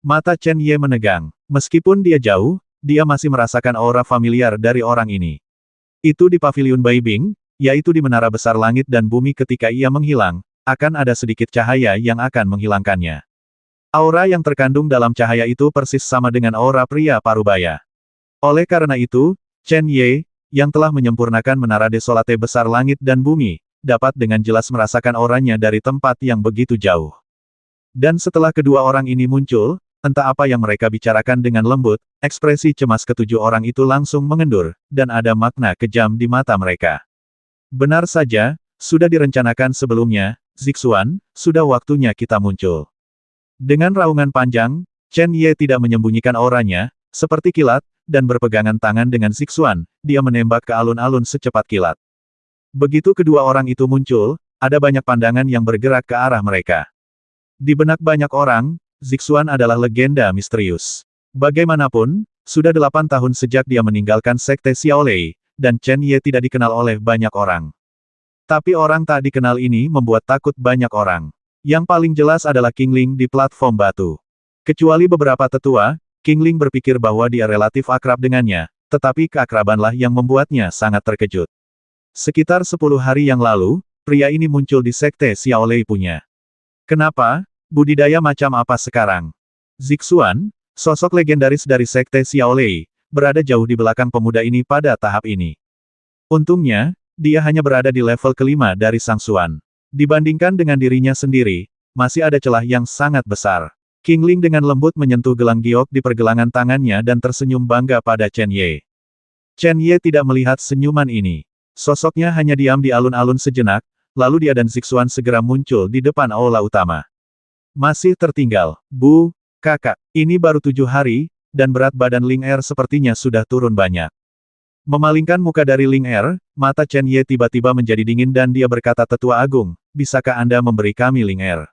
Mata Chen Ye menegang. Meskipun dia jauh, dia masih merasakan aura familiar dari orang ini. Itu di Paviliun Baibing, yaitu di Menara Besar Langit dan Bumi ketika ia menghilang, akan ada sedikit cahaya yang akan menghilangkannya. Aura yang terkandung dalam cahaya itu persis sama dengan aura pria parubaya. Oleh karena itu, Chen Ye, yang telah menyempurnakan Menara Desolate Besar Langit dan Bumi, dapat dengan jelas merasakan auranya dari tempat yang begitu jauh. Dan setelah kedua orang ini muncul, entah apa yang mereka bicarakan dengan lembut, ekspresi cemas ketujuh orang itu langsung mengendur, dan ada makna kejam di mata mereka. Benar saja, sudah direncanakan sebelumnya, Zixuan, sudah waktunya kita muncul. Dengan raungan panjang, Chen Ye tidak menyembunyikan auranya, seperti kilat, dan berpegangan tangan dengan Zixuan, dia menembak ke alun-alun secepat kilat. Begitu kedua orang itu muncul, ada banyak pandangan yang bergerak ke arah mereka. Di benak banyak orang, Zixuan adalah legenda misterius. Bagaimanapun, sudah 8 tahun sejak dia meninggalkan Sekte Xiaolei, dan Chen Ye tidak dikenal oleh banyak orang. Tapi orang tak dikenal ini membuat takut banyak orang. Yang paling jelas adalah King Ling di platform batu. Kecuali beberapa tetua, King Ling berpikir bahwa dia relatif akrab dengannya, tetapi keakrabanlah yang membuatnya sangat terkejut. Sekitar 10 hari yang lalu, pria ini muncul di Sekte Xiaolei punya. Kenapa? Budidaya macam apa sekarang? Zixuan, sosok legendaris dari Sekte Xiaolei, berada jauh di belakang pemuda ini pada tahap ini. Untungnya, dia hanya berada di level kelima dari Sang Xuan. Dibandingkan dengan dirinya sendiri, masih ada celah yang sangat besar. King Ling dengan lembut menyentuh gelang giok di pergelangan tangannya dan tersenyum bangga pada Chen Ye. Chen Ye tidak melihat senyuman ini. Sosoknya hanya diam di alun-alun sejenak, lalu dia dan Zixuan segera muncul di depan aula utama. Masih tertinggal, Bu, kakak, ini baru 7 hari, dan berat badan Ling Er sepertinya sudah turun banyak. Memalingkan muka dari Ling Er, mata Chen Ye tiba-tiba menjadi dingin dan dia berkata, Tetua Agung, bisakah Anda memberi kami Ling Er?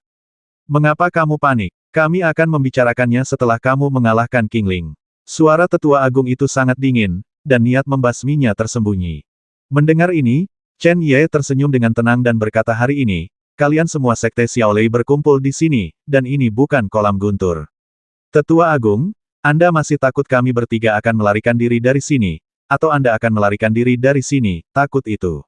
Mengapa kamu panik? Kami akan membicarakannya setelah kamu mengalahkan King Ling. Suara Tetua Agung itu sangat dingin, dan niat membasminya tersembunyi. Mendengar ini, Chen Ye tersenyum dengan tenang dan berkata, hari ini, kalian semua Sekte Xiaolei berkumpul di sini, dan ini bukan kolam guntur. Tetua Agung, Anda masih takut kami bertiga akan melarikan diri dari sini, atau Anda akan melarikan diri dari sini, takut itu.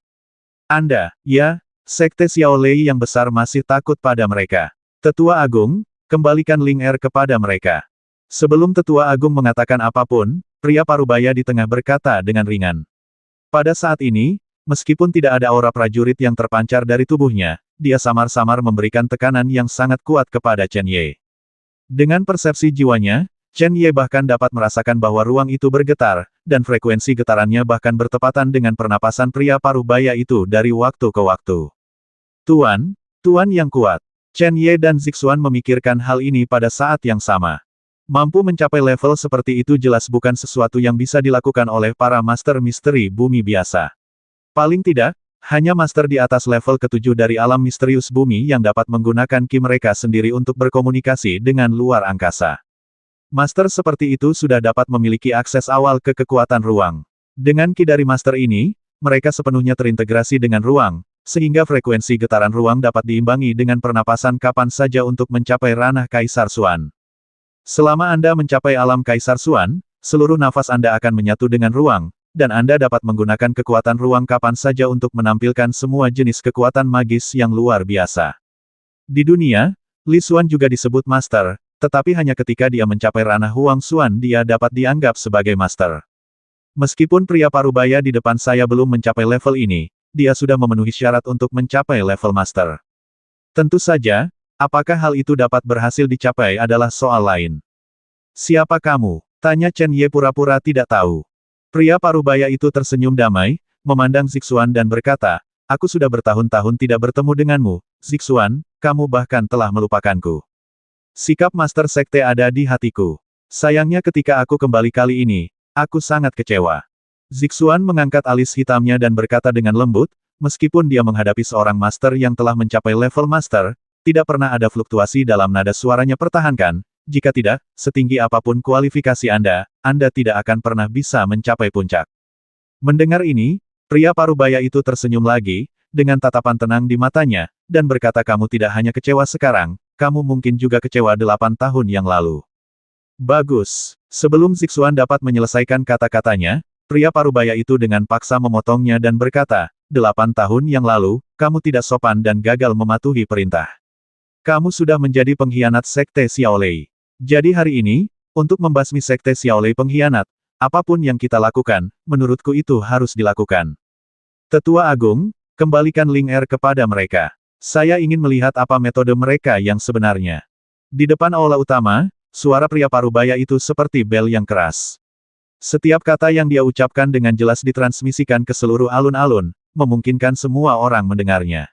Anda, ya, Sekte Xiaolei yang besar masih takut pada mereka. Tetua Agung, kembalikan Ling Er kepada mereka. Sebelum Tetua Agung mengatakan apapun, pria parubaya di tengah berkata dengan ringan. Pada saat ini, meskipun tidak ada aura prajurit yang terpancar dari tubuhnya, dia samar-samar memberikan tekanan yang sangat kuat kepada Chen Ye. Dengan persepsi jiwanya, Chen Ye bahkan dapat merasakan bahwa ruang itu bergetar, dan frekuensi getarannya bahkan bertepatan dengan pernapasan pria parubaya itu dari waktu ke waktu. Tuan yang kuat. Chen Ye dan Zixuan memikirkan hal ini pada saat yang sama. Mampu mencapai level seperti itu jelas bukan sesuatu yang bisa dilakukan oleh para master misteri bumi biasa. Paling tidak, hanya master di atas level ke-7 dari alam misterius bumi yang dapat menggunakan ki mereka sendiri untuk berkomunikasi dengan luar angkasa. Master seperti itu sudah dapat memiliki akses awal ke kekuatan ruang. Dengan ki dari master ini, mereka sepenuhnya terintegrasi dengan ruang, sehingga frekuensi getaran ruang dapat diimbangi dengan pernapasan kapan saja untuk mencapai ranah Kaisar Xuan. Selama Anda mencapai alam Kaisar Xuan, seluruh nafas Anda akan menyatu dengan ruang, dan Anda dapat menggunakan kekuatan ruang kapan saja untuk menampilkan semua jenis kekuatan magis yang luar biasa. Di dunia, Li Xuan juga disebut master, tetapi hanya ketika dia mencapai ranah Huang Xuan dia dapat dianggap sebagai master. Meskipun pria parubaya di depan saya belum mencapai level ini, dia sudah memenuhi syarat untuk mencapai level master. Tentu saja, apakah hal itu dapat berhasil dicapai adalah soal lain. Siapa kamu? Tanya Chen Ye pura-pura tidak tahu. Pria parubaya itu tersenyum damai, memandang Zixuan dan berkata, aku sudah bertahun-tahun tidak bertemu denganmu, Zixuan, kamu bahkan telah melupakanku. Sikap Master Sekte ada di hatiku. Sayangnya ketika aku kembali kali ini, aku sangat kecewa. Zixuan mengangkat alis hitamnya dan berkata dengan lembut, meskipun dia menghadapi seorang master yang telah mencapai level master, tidak pernah ada fluktuasi dalam nada suaranya. Pertahankan, jika tidak, setinggi apapun kualifikasi Anda tidak akan pernah bisa mencapai puncak. Mendengar ini, pria parubaya itu tersenyum lagi, dengan tatapan tenang di matanya, dan berkata, kamu tidak hanya kecewa sekarang, kamu mungkin juga kecewa 8 tahun yang lalu. Bagus. Sebelum Zixuan dapat menyelesaikan kata-katanya, pria parubaya itu dengan paksa memotongnya dan berkata, 8 tahun yang lalu, kamu tidak sopan dan gagal mematuhi perintah. Kamu sudah menjadi pengkhianat Sekte Xiaolei. Jadi hari ini, untuk membasmi Sekte Xiaolei pengkhianat, apapun yang kita lakukan, menurutku itu harus dilakukan. Tetua Agung, kembalikan Ling Er kepada mereka. Saya ingin melihat apa metode mereka yang sebenarnya. Di depan aula utama, suara pria parubaya itu seperti bel yang keras. Setiap kata yang dia ucapkan dengan jelas ditransmisikan ke seluruh alun-alun, memungkinkan semua orang mendengarnya.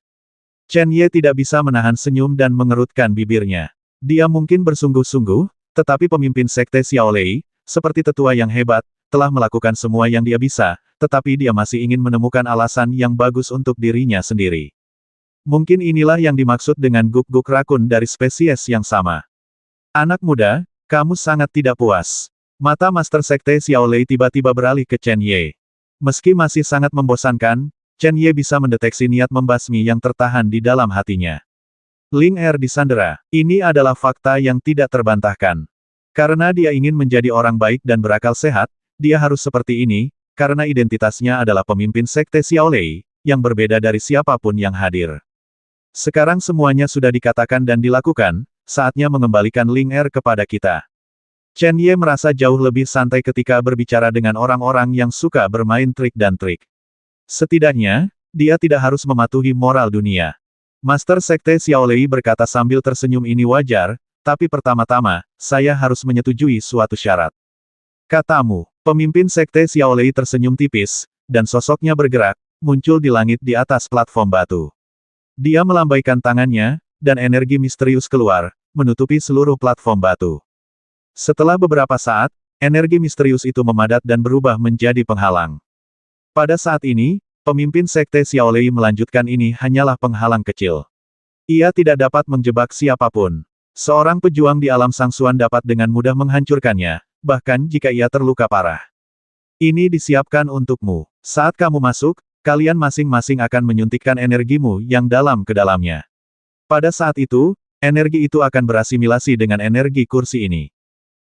Chen Ye tidak bisa menahan senyum dan mengerutkan bibirnya. Dia mungkin bersungguh-sungguh, tetapi pemimpin Sekte Xiaolei, seperti tetua yang hebat, telah melakukan semua yang dia bisa, tetapi dia masih ingin menemukan alasan yang bagus untuk dirinya sendiri. Mungkin inilah yang dimaksud dengan guk-guk rakun dari spesies yang sama. Anak muda, kamu sangat tidak puas. Mata Master Sekte Xiaolei tiba-tiba beralih ke Chen Ye. Meski masih sangat membosankan, Chen Ye bisa mendeteksi niat membasmi yang tertahan di dalam hatinya. Ling Er disandera. Ini adalah fakta yang tidak terbantahkan. Karena dia ingin menjadi orang baik dan berakal sehat, dia harus seperti ini, karena identitasnya adalah pemimpin Sekte Xiaolei, yang berbeda dari siapapun yang hadir. Sekarang semuanya sudah dikatakan dan dilakukan, saatnya mengembalikan Ling Er kepada kita. Chen Ye merasa jauh lebih santai ketika berbicara dengan orang-orang yang suka bermain trik dan trik. Setidaknya, dia tidak harus mematuhi moral dunia. Master Sekte Xiaolei berkata sambil tersenyum, ini wajar, tapi pertama-tama, saya harus menyetujui suatu syarat. Katamu, pemimpin Sekte Xiaolei tersenyum tipis, dan sosoknya bergerak, muncul di langit di atas platform batu. Dia melambaikan tangannya, dan energi misterius keluar, menutupi seluruh platform batu. Setelah beberapa saat, energi misterius itu memadat dan berubah menjadi penghalang. Pada saat ini, pemimpin Sekte Xiaolei melanjutkan, ini hanyalah penghalang kecil. Ia tidak dapat menjebak siapapun. Seorang pejuang di alam Sangsuan dapat dengan mudah menghancurkannya, bahkan jika ia terluka parah. Ini disiapkan untukmu. Saat kamu masuk, kalian masing-masing akan menyuntikkan energimu yang dalam ke dalamnya. Pada saat itu, energi itu akan berasimilasi dengan energi kursi ini.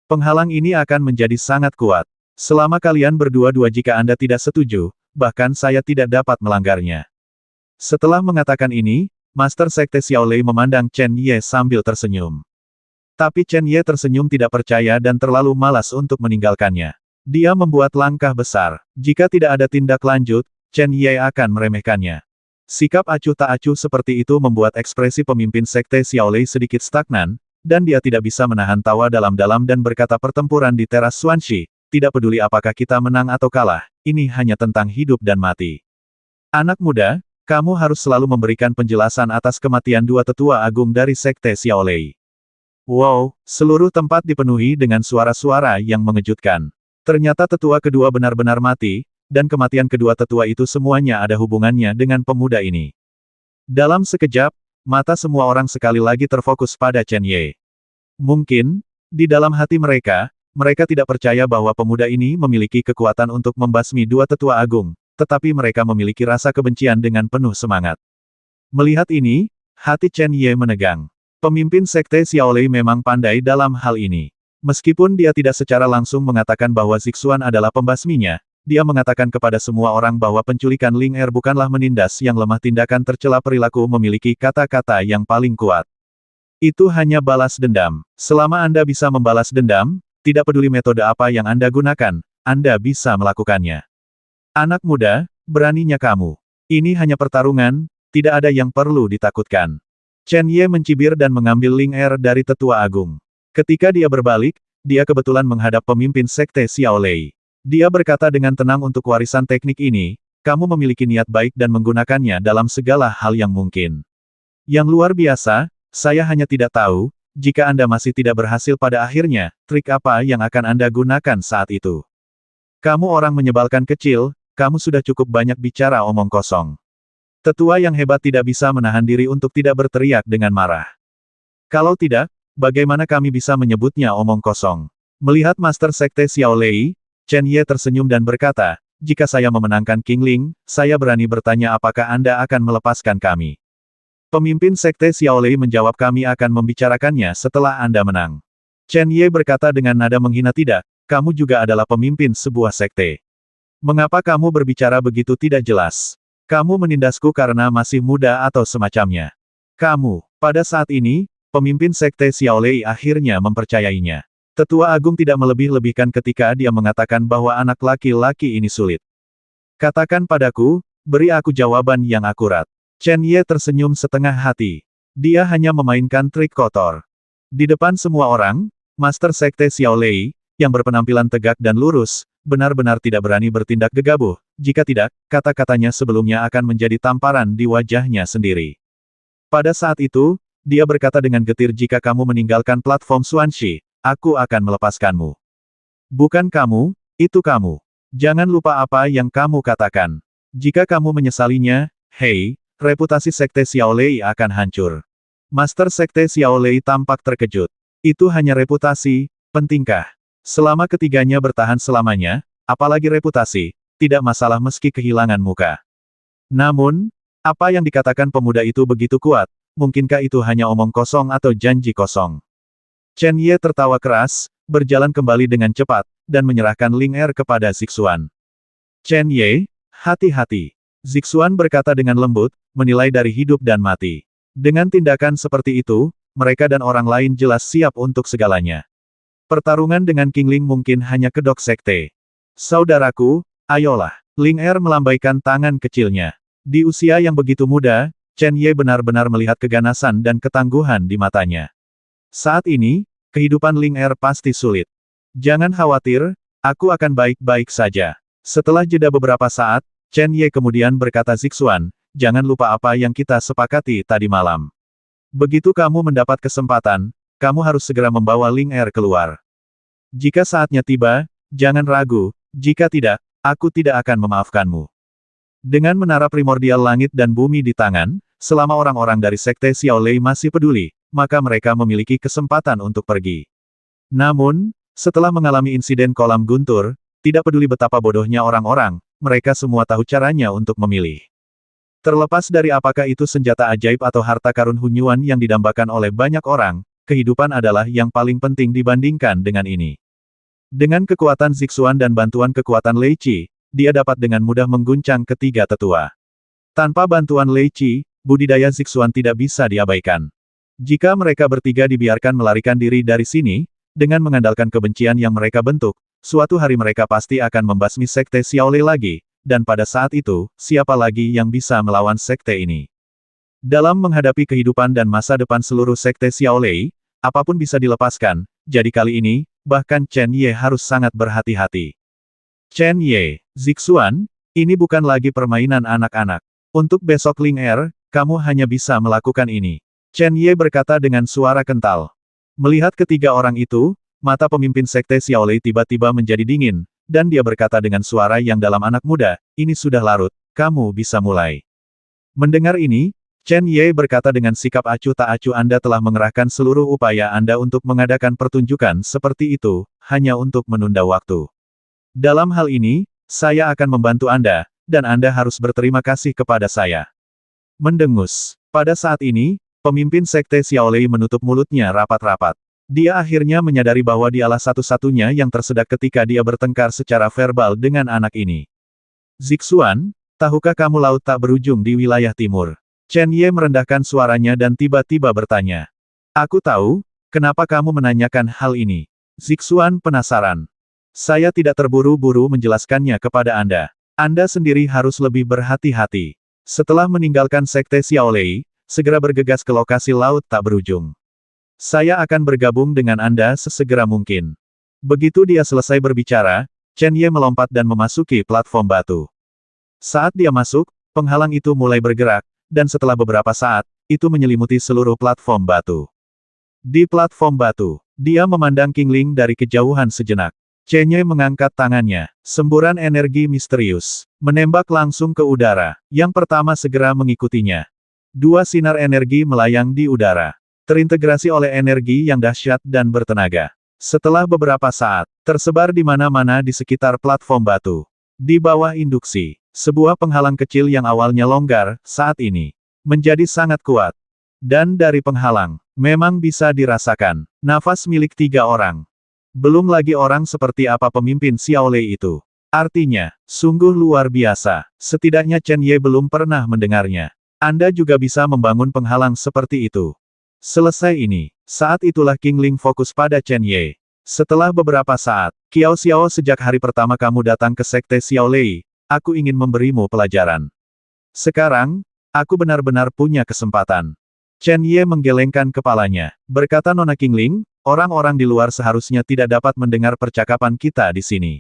Penghalang ini akan menjadi sangat kuat. Selama kalian berdua-dua, jika Anda tidak setuju, bahkan saya tidak dapat melanggarnya. Setelah mengatakan ini, Master Sekte Xiaolei memandang Chen Ye sambil tersenyum. Tapi Chen Ye tersenyum tidak percaya dan terlalu malas untuk meninggalkannya. Dia membuat langkah besar. Jika tidak ada tindak lanjut, Chen Ye akan meremehkannya. Sikap acuh tak acuh seperti itu membuat ekspresi pemimpin Sekte Xiaolei sedikit stagnan, dan dia tidak bisa menahan tawa dalam-dalam dan berkata, pertempuran di teras Xuanxi, tidak peduli apakah kita menang atau kalah, ini hanya tentang hidup dan mati. Anak muda, kamu harus selalu memberikan penjelasan atas kematian dua tetua agung dari Sekte Xiaolei. Wow, seluruh tempat dipenuhi dengan suara-suara yang mengejutkan. Ternyata tetua kedua benar-benar mati, dan kematian kedua tetua itu semuanya ada hubungannya dengan pemuda ini. Dalam sekejap, mata semua orang sekali lagi terfokus pada Chen Ye. Mungkin, di dalam hati mereka tidak percaya bahwa pemuda ini memiliki kekuatan untuk membasmi dua tetua agung, tetapi mereka memiliki rasa kebencian dengan penuh semangat. Melihat ini, hati Chen Ye menegang. Pemimpin Sekte Xiaolei memang pandai dalam hal ini. Meskipun dia tidak secara langsung mengatakan bahwa Zixuan adalah pembasminya, dia mengatakan kepada semua orang bahwa penculikan Ling Er bukanlah menindas yang lemah, tindakan tercela perilaku memiliki kata-kata yang paling kuat. Itu hanya balas dendam. Selama Anda bisa membalas dendam, tidak peduli metode apa yang Anda gunakan, Anda bisa melakukannya. Anak muda, beraninya kamu. Ini hanya pertarungan, tidak ada yang perlu ditakutkan. Chen Ye mencibir dan mengambil Ling Er dari tetua agung. Ketika dia berbalik, dia kebetulan menghadap pemimpin Sekte Xiaolei. Dia berkata dengan tenang, untuk warisan teknik ini, kamu memiliki niat baik dan menggunakannya dalam segala hal yang mungkin. Yang luar biasa, saya hanya tidak tahu, jika Anda masih tidak berhasil pada akhirnya, trik apa yang akan Anda gunakan saat itu? Kamu orang menyebalkan kecil, kamu sudah cukup banyak bicara omong kosong. Tetua yang hebat tidak bisa menahan diri untuk tidak berteriak dengan marah. Kalau tidak, bagaimana kami bisa menyebutnya omong kosong? Melihat Master Sekte Xiao Lei, Chen Ye tersenyum dan berkata, jika saya memenangkan King Ling, saya berani bertanya apakah Anda akan melepaskan kami. Pemimpin Sekte Xiao Lei menjawab kami akan membicarakannya setelah Anda menang. Chen Ye berkata dengan nada menghina tidak, kamu juga adalah pemimpin sebuah sekte. Mengapa kamu berbicara begitu tidak jelas? Kamu menindasku karena masih muda atau semacamnya. Kamu, pada saat ini, pemimpin Sekte Xiao Lei akhirnya mempercayainya. Tetua Agung tidak melebih-lebihkan ketika dia mengatakan bahwa anak laki-laki ini sulit. Katakan padaku, beri aku jawaban yang akurat. Chen Ye tersenyum setengah hati. Dia hanya memainkan trik kotor. Di depan semua orang, Master Sekte Xiao Lei, yang berpenampilan tegak dan lurus, benar-benar tidak berani bertindak gegabah, jika tidak, kata-katanya sebelumnya akan menjadi tamparan di wajahnya sendiri. Pada saat itu, dia berkata dengan getir jika kamu meninggalkan platform Xuanxi, aku akan melepaskanmu. Bukan kamu, itu kamu. Jangan lupa apa yang kamu katakan. Jika kamu menyesalinya, hei, reputasi Sekte Xiao Lei akan hancur. Master Sekte Xiao Lei tampak terkejut. Itu hanya reputasi, pentingkah? Selama ketiganya bertahan selamanya, apalagi reputasi, tidak masalah meski kehilangan muka. Namun, apa yang dikatakan pemuda itu begitu kuat, mungkinkah itu hanya omong kosong atau janji kosong? Chen Ye tertawa keras, berjalan kembali dengan cepat, dan menyerahkan Ling Er kepada Zixuan. Chen Ye, hati-hati. Zixuan berkata dengan lembut, menilai dari hidup dan mati. Dengan tindakan seperti itu, mereka dan orang lain jelas siap untuk segalanya. Pertarungan dengan King Ling mungkin hanya kedok sekte. Saudaraku, ayolah. Ling Er melambaikan tangan kecilnya. Di usia yang begitu muda, Chen Ye benar-benar melihat keganasan dan ketangguhan di matanya. Saat ini, kehidupan Ling Er pasti sulit. Jangan khawatir, aku akan baik-baik saja. Setelah jeda beberapa saat, Chen Ye kemudian berkata Zixuan, jangan lupa apa yang kita sepakati tadi malam. Begitu kamu mendapat kesempatan, kamu harus segera membawa Ling Er keluar. Jika saatnya tiba, jangan ragu, jika tidak, aku tidak akan memaafkanmu. Dengan menara primordial langit dan bumi di tangan, selama orang-orang dari Sekte Xiao Lei masih peduli, maka mereka memiliki kesempatan untuk pergi. Namun, setelah mengalami insiden kolam guntur, tidak peduli betapa bodohnya orang-orang, mereka semua tahu caranya untuk memilih. Terlepas dari apakah itu senjata ajaib atau harta karun Hunyuan yang didambakan oleh banyak orang, kehidupan adalah yang paling penting dibandingkan dengan ini. Dengan kekuatan Zixuan dan bantuan kekuatan Lei Qi, dia dapat dengan mudah mengguncang ketiga tetua. Tanpa bantuan Lei Qi, budidaya Zixuan tidak bisa diabaikan. Jika mereka bertiga dibiarkan melarikan diri dari sini, dengan mengandalkan kebencian yang mereka bentuk, suatu hari mereka pasti akan membasmi Sekte Xiao Lei lagi, dan pada saat itu, siapa lagi yang bisa melawan sekte ini? Dalam menghadapi kehidupan dan masa depan seluruh Sekte Xiao Lei, apapun bisa dilepaskan, jadi kali ini, bahkan Chen Ye harus sangat berhati-hati. Chen Ye, Zixuan, ini bukan lagi permainan anak-anak. Untuk besok Ling Er, kamu hanya bisa melakukan ini. Chen Ye berkata dengan suara kental. Melihat ketiga orang itu, mata pemimpin Sekte Xiao Lei tiba-tiba menjadi dingin, dan dia berkata dengan suara yang dalam anak muda, ini sudah larut, kamu bisa mulai. Mendengar ini, Chen Ye berkata dengan sikap acuh tak acuh Anda telah mengerahkan seluruh upaya Anda untuk mengadakan pertunjukan seperti itu, hanya untuk menunda waktu. Dalam hal ini, saya akan membantu Anda, dan Anda harus berterima kasih kepada saya. Mendengus. Pada saat ini, pemimpin Sekte Xiao Lei menutup mulutnya rapat-rapat. Dia akhirnya menyadari bahwa dialah satu-satunya yang tersedak ketika dia bertengkar secara verbal dengan anak ini. Zixuan, tahukah kamu laut tak berujung di wilayah timur? Chen Ye merendahkan suaranya dan tiba-tiba bertanya. Aku tahu, kenapa kamu menanyakan hal ini. Zixuan penasaran. Saya tidak terburu-buru menjelaskannya kepada Anda. Anda sendiri harus lebih berhati-hati. Setelah meninggalkan Sekte Xiao Lei, segera bergegas ke lokasi laut tak berujung. Saya akan bergabung dengan Anda sesegera mungkin. Begitu dia selesai berbicara, Chen Ye melompat dan memasuki platform batu. Saat dia masuk, penghalang itu mulai bergerak, dan setelah beberapa saat, itu menyelimuti seluruh platform batu. Di platform batu, dia memandang Qingling dari kejauhan sejenak. Chen Ye mengangkat tangannya, semburan energi misterius, menembak langsung ke udara, yang pertama segera mengikutinya. Dua sinar energi melayang di udara, terintegrasi oleh energi yang dahsyat dan bertenaga. Setelah beberapa saat, tersebar di mana-mana di sekitar platform batu. Di bawah induksi, sebuah penghalang kecil yang awalnya longgar, saat ini menjadi sangat kuat. Dan dari penghalang, memang bisa dirasakan nafas milik 3 orang. Belum lagi orang seperti apa pemimpin Xiao Lei itu. Artinya, sungguh luar biasa. Setidaknya Chen Ye belum pernah mendengarnya. Anda juga bisa membangun penghalang seperti itu. Selesai ini, saat itulah Qingling fokus pada Chen Ye. Setelah beberapa saat, Qiao Xiao, sejak hari pertama kamu datang ke Sekte Xiao Lei, aku ingin memberimu pelajaran. Sekarang, aku benar-benar punya kesempatan. Chen Ye menggelengkan kepalanya, berkata Nona Qingling, orang-orang di luar seharusnya tidak dapat mendengar percakapan kita di sini.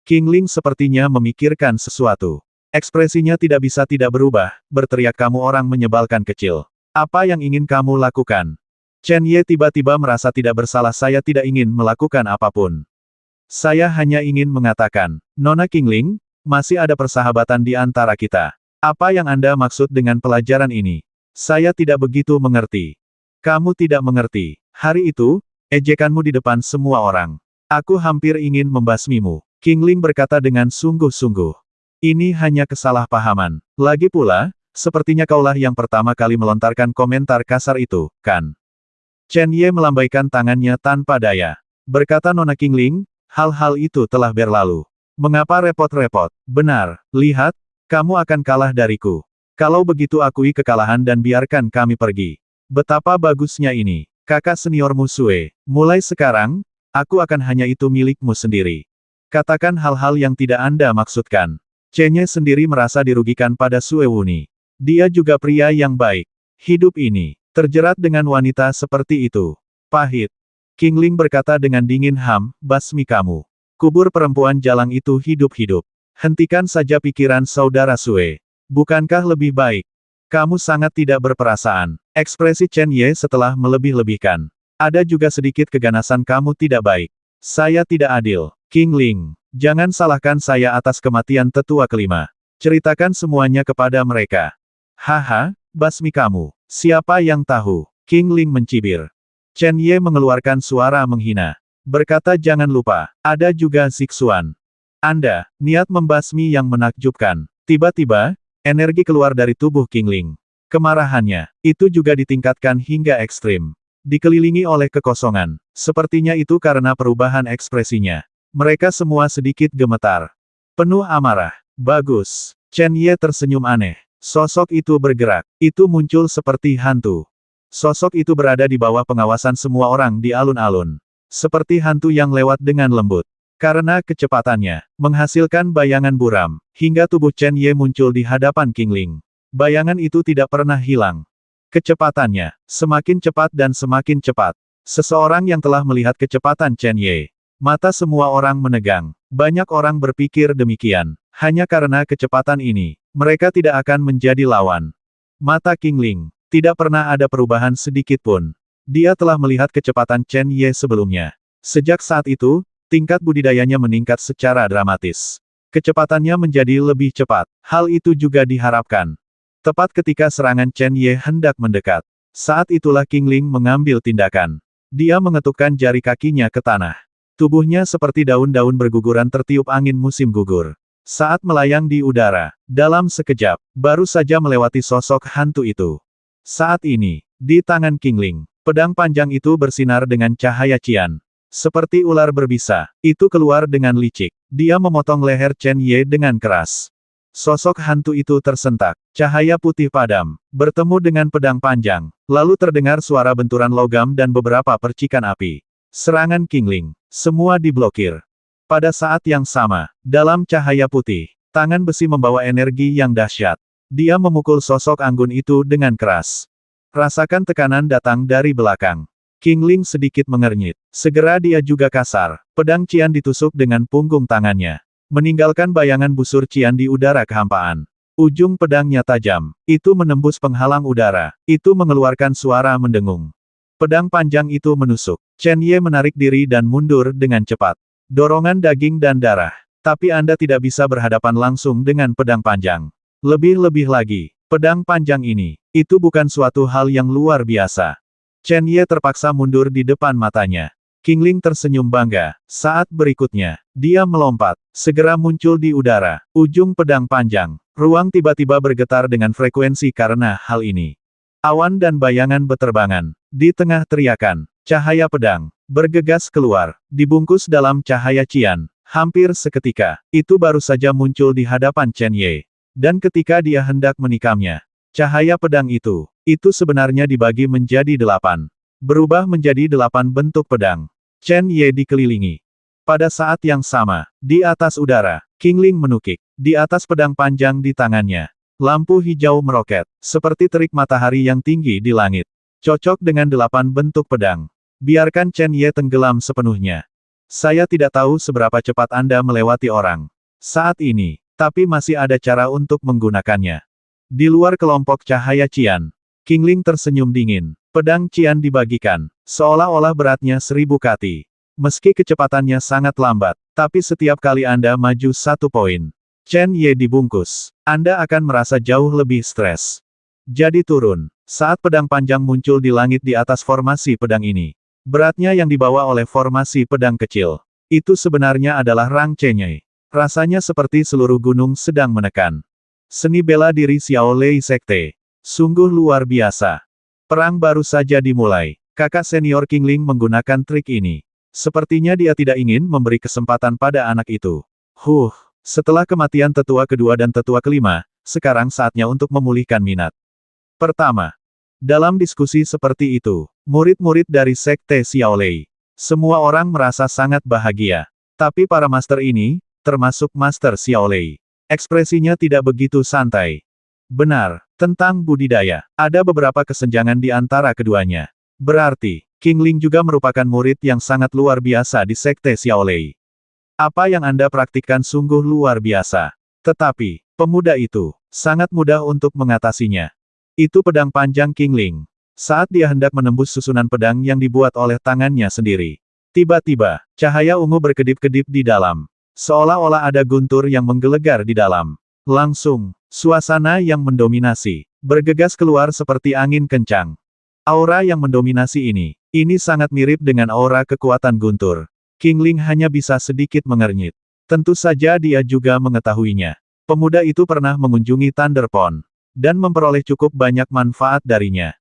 Qingling sepertinya memikirkan sesuatu. Ekspresinya tidak bisa tidak berubah, berteriak kamu orang menyebalkan kecil. Apa yang ingin kamu lakukan? Chen Ye tiba-tiba merasa tidak bersalah, saya tidak ingin melakukan apapun. Saya hanya ingin mengatakan, Nona Qingling, masih ada persahabatan di antara kita. Apa yang Anda maksud dengan pelajaran ini? Saya tidak begitu mengerti. Kamu tidak mengerti. Hari itu, ejekanmu di depan semua orang. Aku hampir ingin membasmimu. Qingling berkata dengan sungguh-sungguh. Ini hanya kesalahpahaman. Lagi pula, sepertinya kaulah yang pertama kali melontarkan komentar kasar itu, kan? Chen Ye melambaikan tangannya tanpa daya. Berkata Nona Qingling, hal-hal itu telah berlalu. Mengapa repot-repot? Benar, lihat, kamu akan kalah dariku. Kalau begitu akui kekalahan dan biarkan kami pergi. Betapa bagusnya ini, kakak seniormu Sue. Mulai sekarang, aku akan hanya itu milikmu sendiri. Katakan hal-hal yang tidak Anda maksudkan. Chen Ye sendiri merasa dirugikan pada Sue Wuni. Dia juga pria yang baik. Hidup ini, terjerat dengan wanita seperti itu. Pahit. Qingling berkata dengan dingin, basmi kamu. Kubur perempuan jalang itu hidup-hidup. Hentikan saja pikiran saudara Sue. Bukankah lebih baik? Kamu sangat tidak berperasaan. Ekspresi Chen Ye setelah melebih-lebihkan. Ada juga sedikit keganasan, kamu tidak baik. Saya tidak adil. Qingling, jangan salahkan saya atas kematian tetua kelima. Ceritakan semuanya kepada mereka. Haha, basmi kamu. Siapa yang tahu? Qingling mencibir. Chen Ye mengeluarkan suara menghina. Berkata jangan lupa, ada juga Zixuan. Anda, niat membasmi yang menakjubkan. Tiba-tiba, energi keluar dari tubuh Qingling. Kemarahannya, itu juga ditingkatkan hingga ekstrim. Dikelilingi oleh kekosongan. Sepertinya itu karena perubahan ekspresinya. Mereka semua sedikit gemetar. Penuh amarah. Bagus. Chen Ye tersenyum aneh. Sosok itu bergerak. Itu muncul seperti hantu. Sosok itu berada di bawah pengawasan semua orang di alun-alun. Seperti hantu yang lewat dengan lembut. Karena kecepatannya, menghasilkan bayangan buram, hingga tubuh Chen Ye muncul di hadapan Qingling. Bayangan itu tidak pernah hilang. Kecepatannya, semakin cepat dan semakin cepat. Seseorang yang telah melihat kecepatan Chen Ye. Mata semua orang menegang. Banyak orang berpikir demikian. Hanya karena kecepatan ini, mereka tidak akan menjadi lawan. Mata Qingling, tidak pernah ada perubahan sedikit pun. Dia telah melihat kecepatan Chen Ye sebelumnya. Sejak saat itu, tingkat budidayanya meningkat secara dramatis. Kecepatannya menjadi lebih cepat. Hal itu juga diharapkan. Tepat ketika serangan Chen Ye hendak mendekat. Saat itulah Qingling mengambil tindakan. Dia mengetukkan jari kakinya ke tanah. Tubuhnya seperti daun-daun berguguran tertiup angin musim gugur. Saat melayang di udara, dalam sekejap, baru saja melewati sosok hantu itu. Saat ini, di tangan Qingling, pedang panjang itu bersinar dengan cahaya cian. Seperti ular berbisa, itu keluar dengan licik. Dia memotong leher Chen Ye dengan keras. Sosok hantu itu tersentak. Cahaya putih padam, bertemu dengan pedang panjang. Lalu terdengar suara benturan logam dan beberapa percikan api. Serangan Qingling, semua diblokir. Pada saat yang sama, dalam cahaya putih, tangan besi membawa energi yang dahsyat. Dia memukul sosok anggun itu dengan keras. Rasakan tekanan datang dari belakang. Qingling sedikit mengernyit. Segera dia juga kasar. Pedang Cian ditusuk dengan punggung tangannya. Meninggalkan bayangan busur Cian di udara kehampaan. Ujung pedangnya tajam. Itu menembus penghalang udara. Itu mengeluarkan suara mendengung. Pedang panjang itu menusuk. Chen Ye menarik diri dan mundur dengan cepat. Dorongan daging dan darah. Tapi Anda tidak bisa berhadapan langsung dengan pedang panjang. Lebih-lebih lagi, pedang panjang ini, itu bukan suatu hal yang luar biasa. Chen Ye terpaksa mundur di depan matanya. Qingling tersenyum bangga. Saat berikutnya, dia melompat, segera muncul di udara, ujung pedang panjang. Ruang tiba-tiba bergetar dengan frekuensi karena hal ini. Awan dan bayangan beterbangan. Di tengah teriakan, cahaya pedang bergegas keluar, dibungkus dalam cahaya cian. Hampir seketika, itu baru saja muncul di hadapan Chen Ye. Dan ketika dia hendak menikamnya, cahaya pedang itu sebenarnya dibagi menjadi 8. Berubah menjadi 8 bentuk pedang. Chen Ye dikelilingi. Pada saat yang sama, di atas udara, Qingling menukik. Di atas pedang panjang di tangannya, lampu hijau meroket, seperti terik matahari yang tinggi di langit. Cocok dengan 8 bentuk pedang. Biarkan Chen Ye tenggelam sepenuhnya. Saya tidak tahu seberapa cepat Anda melewati orang saat ini, tapi masih ada cara untuk menggunakannya. Di luar kelompok cahaya Cian, Qingling tersenyum dingin. Pedang Cian dibagikan, seolah-olah beratnya 1000 kati. Meski kecepatannya sangat lambat, tapi setiap kali Anda maju 1 poin, Chen Ye dibungkus, Anda akan merasa jauh lebih stres. Jadi turun, saat pedang panjang muncul di langit di atas formasi pedang ini. Beratnya yang dibawa oleh formasi pedang kecil. Itu sebenarnya adalah Rang Chen Ye. Rasanya seperti seluruh gunung sedang menekan. Seni bela diri Xiao Lei Sekte. Sungguh luar biasa. Perang baru saja dimulai. Kakak senior Qingling menggunakan trik ini. Sepertinya dia tidak ingin memberi kesempatan pada anak itu. Setelah kematian tetua kedua dan tetua kelima, sekarang saatnya untuk memulihkan minat. Pertama, dalam diskusi seperti itu, murid-murid dari Sekte Xiao Lei, semua orang merasa sangat bahagia. Tapi para master ini, termasuk Master Xiao Lei, ekspresinya tidak begitu santai. Benar, tentang budidaya, ada beberapa kesenjangan di antara keduanya. Berarti, Qingling juga merupakan murid yang sangat luar biasa di Sekte Xiao Lei. Apa yang Anda praktikkan sungguh luar biasa. Tetapi, pemuda itu, sangat mudah untuk mengatasinya. Itu pedang panjang Qingling. Saat dia hendak menembus susunan pedang yang dibuat oleh tangannya sendiri. Tiba-tiba, cahaya ungu berkedip-kedip di dalam. Seolah-olah ada guntur yang menggelegar di dalam. Langsung, suasana yang mendominasi, bergegas keluar seperti angin kencang. Aura yang mendominasi ini sangat mirip dengan aura kekuatan guntur. Qingling hanya bisa sedikit mengernyit. Tentu saja dia juga mengetahuinya. Pemuda itu pernah mengunjungi Thunder Pond, dan memperoleh cukup banyak manfaat darinya.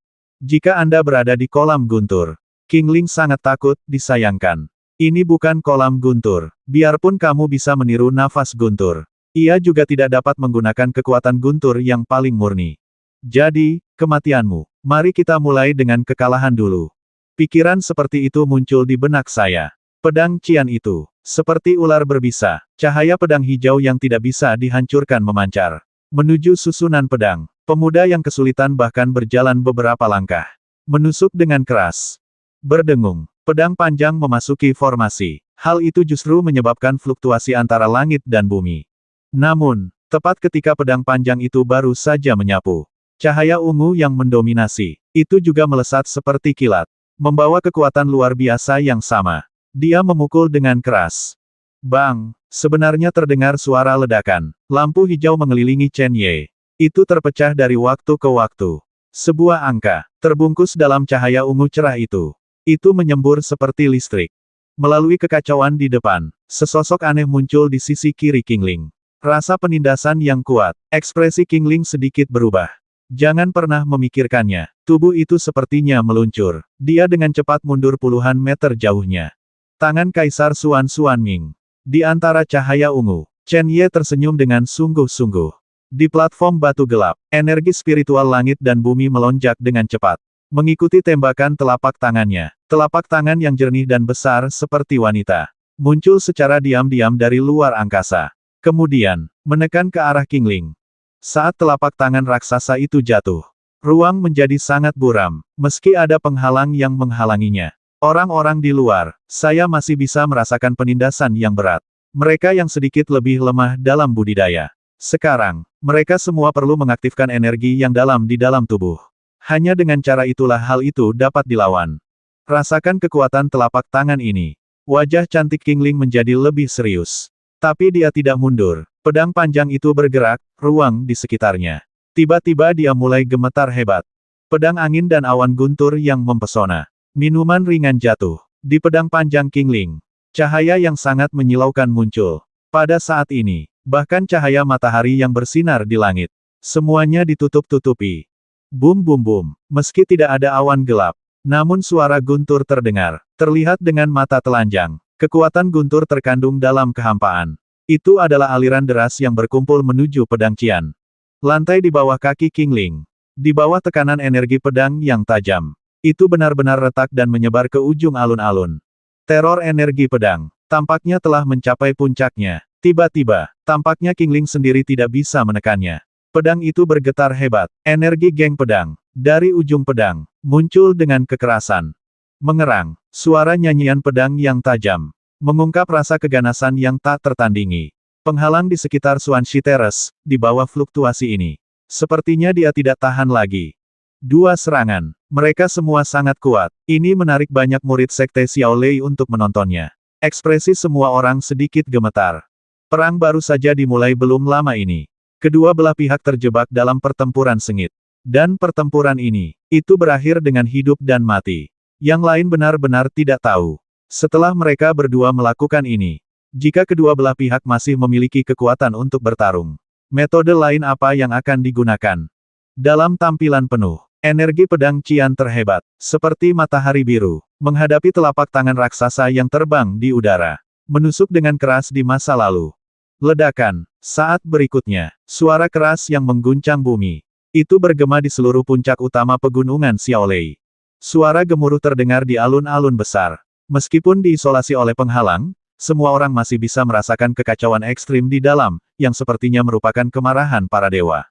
Jika Anda berada di kolam guntur, Qingling sangat takut, disayangkan. Ini bukan kolam guntur, biarpun kamu bisa meniru nafas guntur. Ia juga tidak dapat menggunakan kekuatan guntur yang paling murni. Jadi, kematianmu. Mari kita mulai dengan kekalahan dulu. Pikiran seperti itu muncul di benak saya. Pedang Cian itu, seperti ular berbisa, cahaya pedang hijau yang tidak bisa dihancurkan memancar. Menuju susunan pedang, pemuda yang kesulitan bahkan berjalan beberapa langkah. Menusuk dengan keras. Berdengung, pedang panjang memasuki formasi. Hal itu justru menyebabkan fluktuasi antara langit dan bumi. Namun, tepat ketika pedang panjang itu baru saja menyapu, cahaya ungu yang mendominasi, itu juga melesat seperti kilat. Membawa kekuatan luar biasa yang sama. Dia memukul dengan keras. Bang! Sebenarnya terdengar suara ledakan. Lampu hijau mengelilingi Chen Ye. Itu terpecah dari waktu ke waktu. Sebuah angka, terbungkus dalam cahaya ungu cerah itu. Itu menyembur seperti listrik. Melalui kekacauan di depan, sesosok aneh muncul di sisi kiri Qingling. Rasa penindasan yang kuat, ekspresi Qingling sedikit berubah. Jangan pernah memikirkannya. Tubuh itu sepertinya meluncur. Dia dengan cepat mundur puluhan meter jauhnya. Tangan Kaisar Xuan Xuanming. Di antara cahaya ungu, Chen Ye tersenyum dengan sungguh-sungguh. Di platform batu gelap, energi spiritual langit dan bumi melonjak dengan cepat. Mengikuti tembakan telapak tangannya. Telapak tangan yang jernih dan besar seperti wanita. Muncul secara diam-diam dari luar angkasa. Kemudian, menekan ke arah Qingling. Saat telapak tangan raksasa itu jatuh, ruang menjadi sangat buram, meski ada penghalang yang menghalanginya. Orang-orang di luar, saya masih bisa merasakan penindasan yang berat. Mereka yang sedikit lebih lemah dalam budidaya. Sekarang, mereka semua perlu mengaktifkan energi yang dalam di dalam tubuh. Hanya dengan cara itulah hal itu dapat dilawan. Rasakan kekuatan telapak tangan ini. Wajah cantik Qingling menjadi lebih serius. Tapi dia tidak mundur. Pedang panjang itu bergerak, ruang di sekitarnya. Tiba-tiba dia mulai gemetar hebat. Pedang angin dan awan guntur yang mempesona. Minuman ringan jatuh. Di pedang panjang Qingling. Cahaya yang sangat menyilaukan muncul. Pada saat ini, bahkan cahaya matahari yang bersinar di langit. Semuanya ditutup-tutupi. Bum bum bum. Meski tidak ada awan gelap, namun suara guntur terdengar. Terlihat dengan mata telanjang. Kekuatan guntur terkandung dalam kehampaan. Itu adalah aliran deras yang berkumpul menuju pedang Qian. Lantai di bawah kaki Qingling. Di bawah tekanan energi pedang yang tajam. Itu benar-benar retak dan menyebar ke ujung alun-alun. Teror energi pedang. Tampaknya telah mencapai puncaknya. Tiba-tiba, tampaknya Qingling sendiri tidak bisa menekannya. Pedang itu bergetar hebat. Energi geng pedang. Dari ujung pedang, muncul dengan kekerasan. Mengerang. Suara nyanyian pedang yang tajam. Mengungkap rasa keganasan yang tak tertandingi. Penghalang di sekitar Xuanxi Terrace, di bawah fluktuasi ini. Sepertinya dia tidak tahan lagi. Dua serangan. Mereka semua sangat kuat. Ini menarik banyak murid Sekte Xiao Lei untuk menontonnya. Ekspresi semua orang sedikit gemetar. Perang baru saja dimulai belum lama ini. Kedua belah pihak terjebak dalam pertempuran sengit. Dan pertempuran ini, itu berakhir dengan hidup dan mati. Yang lain benar-benar tidak tahu. Setelah mereka berdua melakukan ini, jika kedua belah pihak masih memiliki kekuatan untuk bertarung, metode lain apa yang akan digunakan? Dalam tampilan penuh, energi pedang Qian terhebat, seperti matahari biru, menghadapi telapak tangan raksasa yang terbang di udara, menusuk dengan keras di masa lalu. Ledakan. Saat berikutnya, suara keras yang mengguncang bumi. Itu bergema di seluruh puncak utama pegunungan Xiaolei. Suara gemuruh terdengar di alun-alun besar. Meskipun diisolasi oleh penghalang, semua orang masih bisa merasakan kekacauan ekstrim di dalam, yang sepertinya merupakan kemarahan para dewa.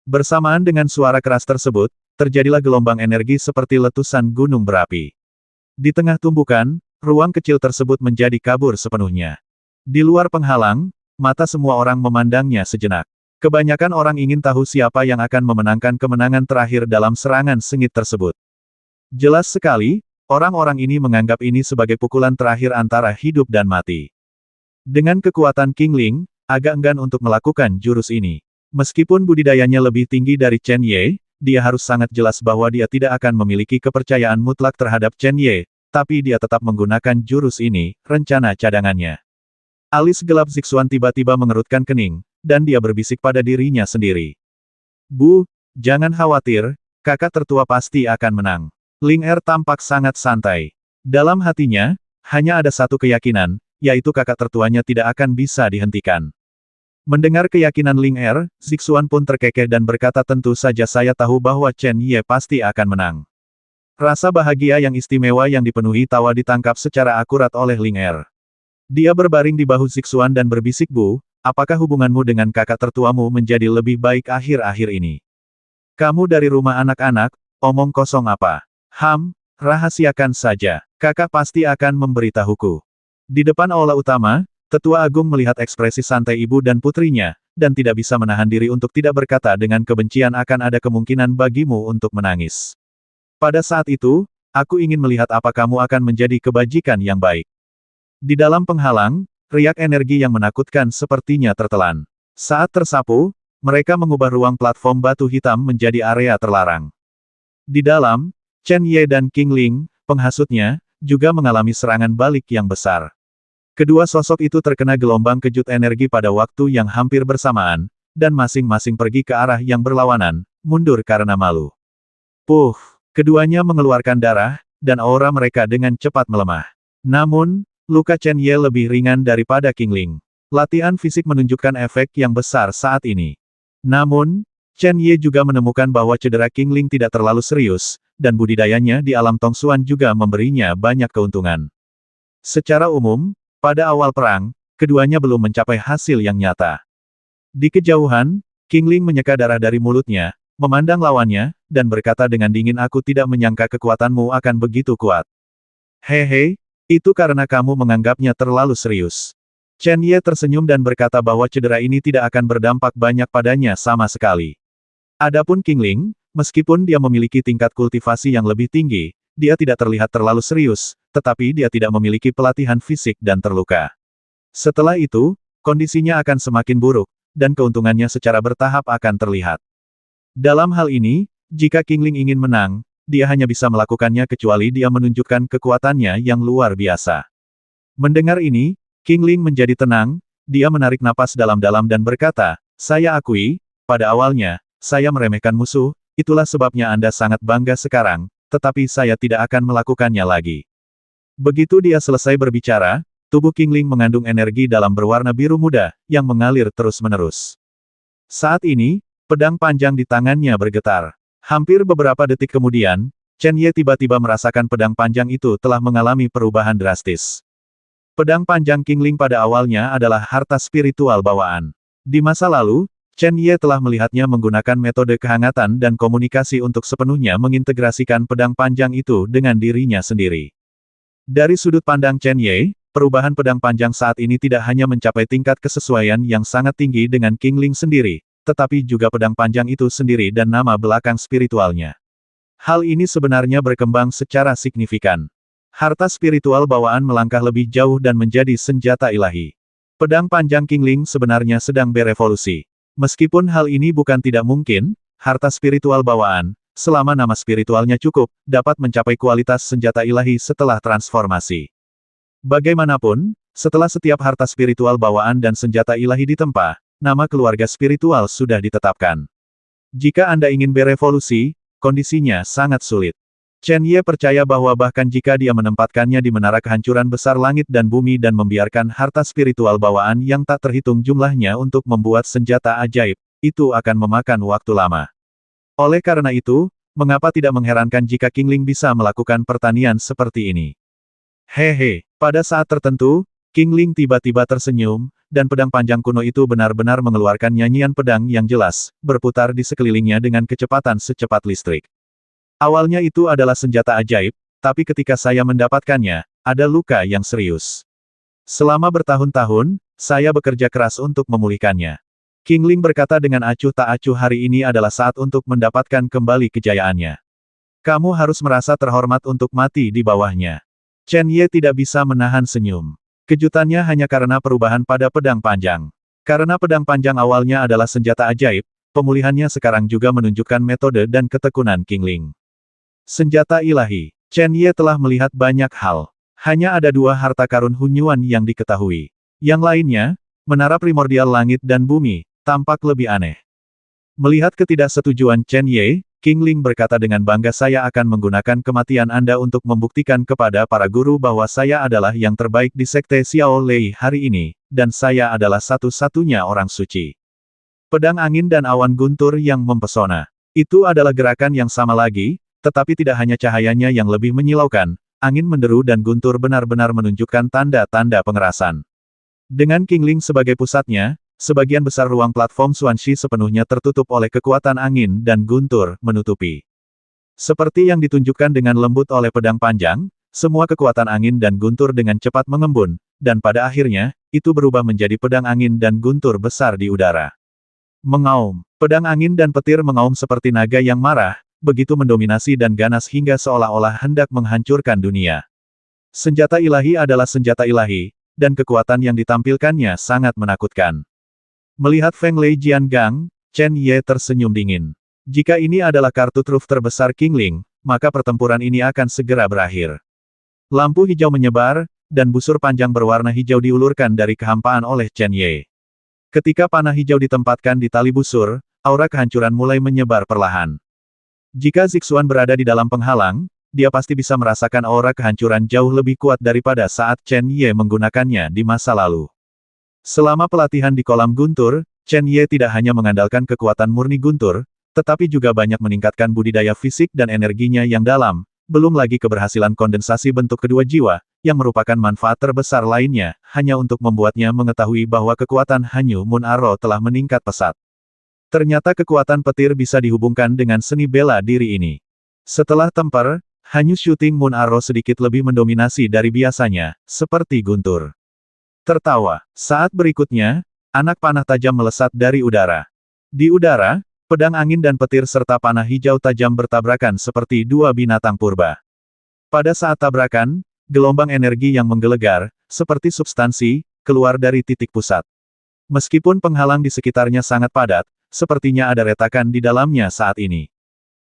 Bersamaan dengan suara keras tersebut, terjadilah gelombang energi seperti letusan gunung berapi. Di tengah tumbukan, ruang kecil tersebut menjadi kabur sepenuhnya. Di luar penghalang, mata semua orang memandangnya sejenak. Kebanyakan orang ingin tahu siapa yang akan memenangkan kemenangan terakhir dalam serangan sengit tersebut. Jelas sekali, orang-orang ini menganggap ini sebagai pukulan terakhir antara hidup dan mati. Dengan kekuatan Qingling, agak enggan untuk melakukan jurus ini. Meskipun budidayanya lebih tinggi dari Chen Ye, dia harus sangat jelas bahwa dia tidak akan memiliki kepercayaan mutlak terhadap Chen Ye, tapi dia tetap menggunakan jurus ini, rencana cadangannya. Alis gelap Zixuan tiba-tiba mengerutkan kening, dan dia berbisik pada dirinya sendiri. Bu, jangan khawatir, kakak tertua pasti akan menang. Ling Er tampak sangat santai. Dalam hatinya, hanya ada satu keyakinan, yaitu kakak tertuanya tidak akan bisa dihentikan. Mendengar keyakinan Ling Er, Zixuan pun terkekeh dan berkata tentu saja saya tahu bahwa Chen Ye pasti akan menang. Rasa bahagia yang istimewa yang dipenuhi tawa ditangkap secara akurat oleh Ling Er. Dia berbaring di bahu Zixuan dan berbisik Bu, apakah hubunganmu dengan kakak tertuamu menjadi lebih baik akhir-akhir ini? Kamu dari rumah anak-anak, omong kosong apa? Rahasiakan saja. Kakak pasti akan memberitahuku. Di depan aula utama, Tetua Agung melihat ekspresi santai ibu dan putrinya, dan tidak bisa menahan diri untuk tidak berkata dengan kebencian akan ada kemungkinan bagimu untuk menangis. Pada saat itu, aku ingin melihat apa kamu akan menjadi kebajikan yang baik. Di dalam penghalang, riak energi yang menakutkan sepertinya tertelan. Saat tersapu, mereka mengubah ruang platform batu hitam menjadi area terlarang. Di dalam, Chen Ye dan Qingling, penghasutnya, juga mengalami serangan balik yang besar. Kedua sosok itu terkena gelombang kejut energi pada waktu yang hampir bersamaan, dan masing-masing pergi ke arah yang berlawanan, mundur karena malu. Keduanya mengeluarkan darah, dan aura mereka dengan cepat melemah. Namun, luka Chen Ye lebih ringan daripada Qingling. Latihan fisik menunjukkan efek yang besar saat ini. Namun, Chen Ye juga menemukan bahwa cedera Qingling tidak terlalu serius, dan budidayanya di alam Tongxuan juga memberinya banyak keuntungan. Secara umum, pada awal perang, keduanya belum mencapai hasil yang nyata. Di kejauhan, Qingling menyeka darah dari mulutnya, memandang lawannya, dan berkata dengan dingin aku tidak menyangka kekuatanmu akan begitu kuat. Hehe, itu karena kamu menganggapnya terlalu serius. Chen Ye tersenyum dan berkata bahwa cedera ini tidak akan berdampak banyak padanya sama sekali. Adapun Qingling, meskipun dia memiliki tingkat kultivasi yang lebih tinggi, dia tidak terlihat terlalu serius, tetapi dia tidak memiliki pelatihan fisik dan terluka. Setelah itu, kondisinya akan semakin buruk, dan keuntungannya secara bertahap akan terlihat. Dalam hal ini, jika Qingling ingin menang, dia hanya bisa melakukannya kecuali dia menunjukkan kekuatannya yang luar biasa. Mendengar ini, Qingling menjadi tenang, dia menarik napas dalam-dalam dan berkata, "Saya akui, pada awalnya, saya meremehkan musuh, itulah sebabnya Anda sangat bangga sekarang, tetapi saya tidak akan melakukannya lagi." Begitu dia selesai berbicara, tubuh Qingling mengandung energi dalam berwarna biru muda, yang mengalir terus-menerus. Saat ini, pedang panjang di tangannya bergetar. Hampir beberapa detik kemudian, Chen Ye tiba-tiba merasakan pedang panjang itu telah mengalami perubahan drastis. Pedang panjang Qingling pada awalnya adalah harta spiritual bawaan. Di masa lalu, Chen Ye telah melihatnya menggunakan metode kehangatan dan komunikasi untuk sepenuhnya mengintegrasikan pedang panjang itu dengan dirinya sendiri. Dari sudut pandang Chen Ye, perubahan pedang panjang saat ini tidak hanya mencapai tingkat kesesuaian yang sangat tinggi dengan Qingling sendiri, tetapi juga pedang panjang itu sendiri dan nama belakang spiritualnya. Hal ini sebenarnya berkembang secara signifikan. Harta spiritual bawaan melangkah lebih jauh dan menjadi senjata ilahi. Pedang panjang Qingling sebenarnya sedang berevolusi. Meskipun hal ini bukan tidak mungkin, harta spiritual bawaan, selama nama spiritualnya cukup, dapat mencapai kualitas senjata ilahi setelah transformasi. Bagaimanapun, setelah setiap harta spiritual bawaan dan senjata ilahi ditempa, nama keluarga spiritual sudah ditetapkan. Jika Anda ingin berevolusi, kondisinya sangat sulit. Chen Ye percaya bahwa bahkan jika dia menempatkannya di menara kehancuran besar langit dan bumi dan membiarkan harta spiritual bawaan yang tak terhitung jumlahnya untuk membuat senjata ajaib, itu akan memakan waktu lama. Oleh karena itu, mengapa tidak mengherankan jika Qingling bisa melakukan pertanian seperti ini? Hehe, pada saat tertentu, Qingling tiba-tiba tersenyum, dan pedang panjang kuno itu benar-benar mengeluarkan nyanyian pedang yang jelas, berputar di sekelilingnya dengan kecepatan secepat listrik. Awalnya itu adalah senjata ajaib, tapi ketika saya mendapatkannya, ada luka yang serius. Selama bertahun-tahun, saya bekerja keras untuk memulihkannya. Qingling berkata dengan acuh tak acuh, hari ini adalah saat untuk mendapatkan kembali kejayaannya. Kamu harus merasa terhormat untuk mati di bawahnya. Chen Ye tidak bisa menahan senyum. Kejutannya hanya karena perubahan pada pedang panjang. Karena pedang panjang awalnya adalah senjata ajaib, pemulihannya sekarang juga menunjukkan metode dan ketekunan Qingling. Senjata ilahi. Chen Ye telah melihat banyak hal. Hanya ada dua harta karun Hunyuan yang diketahui. Yang lainnya, menara primordial langit dan bumi, tampak lebih aneh. Melihat ketidaksetujuan Chen Ye, Qingling berkata dengan bangga, saya akan menggunakan kematian Anda untuk membuktikan kepada para guru bahwa saya adalah yang terbaik di Sekte Xiao Lei hari ini, dan saya adalah satu-satunya orang suci. Pedang angin dan awan guntur yang mempesona. Itu adalah gerakan yang sama lagi, tetapi tidak hanya cahayanya yang lebih menyilaukan, angin menderu dan guntur benar-benar menunjukkan tanda-tanda pengerasan. Dengan Qingling sebagai pusatnya, sebagian besar ruang platform Xuanxi sepenuhnya tertutup oleh kekuatan angin dan guntur menutupi. Seperti yang ditunjukkan dengan lembut oleh pedang panjang, semua kekuatan angin dan guntur dengan cepat mengembun, dan pada akhirnya, itu berubah menjadi pedang angin dan guntur besar di udara. Mengaum, pedang angin dan petir mengaum seperti naga yang marah, begitu mendominasi dan ganas hingga seolah-olah hendak menghancurkan dunia. Senjata ilahi adalah senjata ilahi, dan kekuatan yang ditampilkannya sangat menakutkan. Melihat Feng Lei Jiangang, Chen Ye tersenyum dingin. Jika ini adalah kartu truf terbesar Qingling, maka pertempuran ini akan segera berakhir. Lampu hijau menyebar, dan busur panjang berwarna hijau diulurkan dari kehampaan oleh Chen Ye. Ketika panah hijau ditempatkan di tali busur, aura kehancuran mulai menyebar perlahan. Jika Zixuan berada di dalam penghalang, dia pasti bisa merasakan aura kehancuran jauh lebih kuat daripada saat Chen Ye menggunakannya di masa lalu. Selama pelatihan di kolam guntur, Chen Ye tidak hanya mengandalkan kekuatan murni guntur, tetapi juga banyak meningkatkan budidaya fisik dan energinya yang dalam, belum lagi keberhasilan kondensasi bentuk kedua jiwa, yang merupakan manfaat terbesar lainnya, hanya untuk membuatnya mengetahui bahwa kekuatan Hanyu Moon Arrow telah meningkat pesat. Ternyata kekuatan petir bisa dihubungkan dengan seni bela diri ini. Setelah tempur, Hanyu Shooting Moon Arrow sedikit lebih mendominasi dari biasanya, seperti guntur. Tertawa. Saat berikutnya, anak panah tajam melesat dari udara. Di udara, pedang angin dan petir serta panah hijau tajam bertabrakan seperti dua binatang purba. Pada saat tabrakan, gelombang energi yang menggelegar, seperti substansi, keluar dari titik pusat. Meskipun penghalang di sekitarnya sangat padat, sepertinya ada retakan di dalamnya saat ini.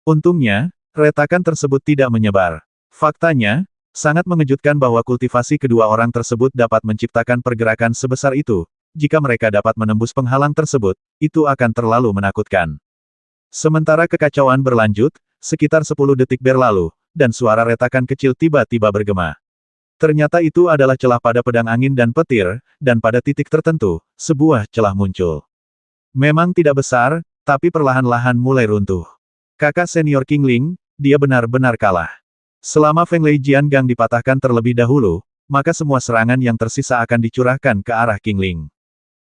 Untungnya, retakan tersebut tidak menyebar. Faktanya, sangat mengejutkan bahwa kultivasi kedua orang tersebut dapat menciptakan pergerakan sebesar itu. Jika mereka dapat menembus penghalang tersebut, itu akan terlalu menakutkan. Sementara kekacauan berlanjut, sekitar 10 detik berlalu, dan suara retakan kecil tiba-tiba bergema. Ternyata itu adalah celah pada pedang angin dan petir, dan pada titik tertentu, sebuah celah muncul. Memang tidak besar, tapi perlahan-lahan mulai runtuh. Kakak senior Qingling, dia benar-benar kalah. Selama Feng Lei Jiangang dipatahkan terlebih dahulu, maka semua serangan yang tersisa akan dicurahkan ke arah Qingling.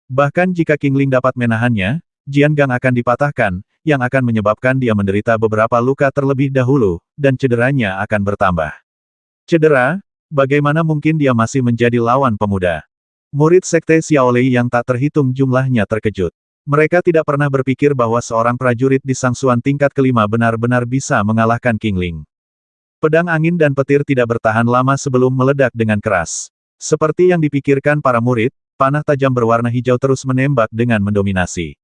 Bahkan jika Qingling dapat menahannya, Jiangang akan dipatahkan, yang akan menyebabkan dia menderita beberapa luka terlebih dahulu, dan cederanya akan bertambah. Cedera? Bagaimana mungkin dia masih menjadi lawan pemuda? Murid Sekte Xiaolei yang tak terhitung jumlahnya terkejut. Mereka tidak pernah berpikir bahwa seorang prajurit di Sangsuan tingkat kelima benar-benar bisa mengalahkan Qingling. Pedang angin dan petir tidak bertahan lama sebelum meledak dengan keras. Seperti yang dipikirkan para murid, panah tajam berwarna hijau terus menembak dengan mendominasi.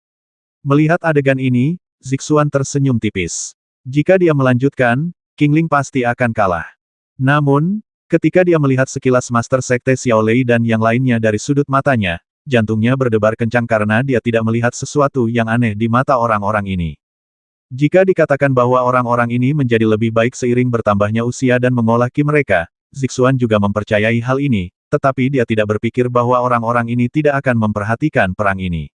Melihat adegan ini, Zixuan tersenyum tipis. Jika dia melanjutkan, Qingling pasti akan kalah. Namun, ketika dia melihat sekilas Master Sekte Xiaolei dan yang lainnya dari sudut matanya, jantungnya berdebar kencang karena dia tidak melihat sesuatu yang aneh di mata orang-orang ini. Jika dikatakan bahwa orang-orang ini menjadi lebih baik seiring bertambahnya usia dan mengolah ki mereka, Zixuan juga mempercayai hal ini, tetapi dia tidak berpikir bahwa orang-orang ini tidak akan memperhatikan perang ini.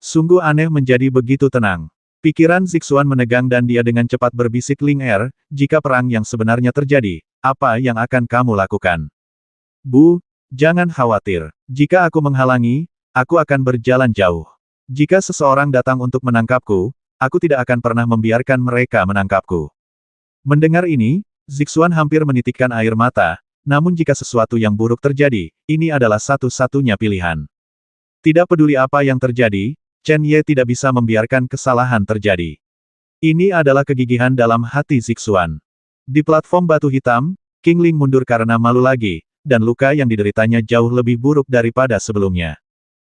Sungguh aneh menjadi begitu tenang. Pikiran Zixuan menegang dan dia dengan cepat berbisik Ling Er, jika perang yang sebenarnya terjadi, apa yang akan kamu lakukan? Bu, jangan khawatir. Jika aku menghalangi, aku akan berjalan jauh. Jika seseorang datang untuk menangkapku, aku tidak akan pernah membiarkan mereka menangkapku. Mendengar ini, Zixuan hampir menitikkan air mata, namun jika sesuatu yang buruk terjadi, ini adalah satu-satunya pilihan. Tidak peduli apa yang terjadi, Chen Ye tidak bisa membiarkan kesalahan terjadi. Ini adalah kegigihan dalam hati Zixuan. Di platform batu hitam, Qingling mundur karena malu lagi, dan luka yang dideritanya jauh lebih buruk daripada sebelumnya.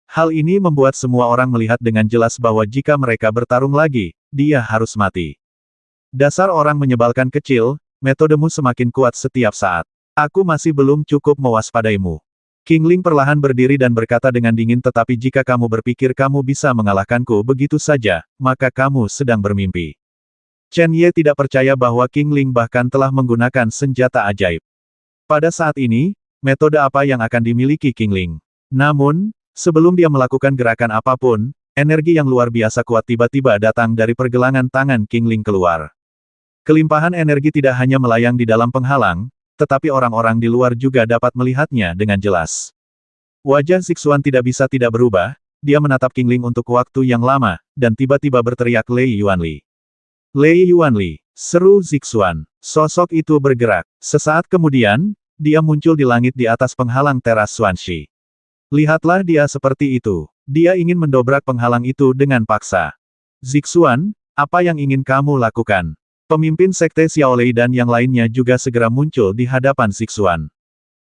Hal ini membuat semua orang melihat dengan jelas bahwa jika mereka bertarung lagi, dia harus mati. Dasar orang menyebalkan kecil, metodemu semakin kuat setiap saat. Aku masih belum cukup mewaspadaimu. Qingling perlahan berdiri dan berkata dengan dingin, tetapi jika kamu berpikir kamu bisa mengalahkanku begitu saja, maka kamu sedang bermimpi. Chen Ye tidak percaya bahwa Qingling bahkan telah menggunakan senjata ajaib. Pada saat ini, metode apa yang akan dimiliki Qingling? Namun, sebelum dia melakukan gerakan apapun, energi yang luar biasa kuat tiba-tiba datang dari pergelangan tangan Qingling keluar. Kelimpahan energi tidak hanya melayang di dalam penghalang, tetapi orang-orang di luar juga dapat melihatnya dengan jelas. Wajah Zixuan tidak bisa tidak berubah, dia menatap Qingling untuk waktu yang lama, dan tiba-tiba berteriak Lei Yuanli. Lei Yuanli, seru Zixuan. Sosok itu bergerak. Sesaat kemudian, dia muncul di langit di atas penghalang teras Xuanxi. Lihatlah dia seperti itu. Dia ingin mendobrak penghalang itu dengan paksa. Zixuan, apa yang ingin kamu lakukan? Pemimpin Sekte Xiaolei dan yang lainnya juga segera muncul di hadapan Zixuan.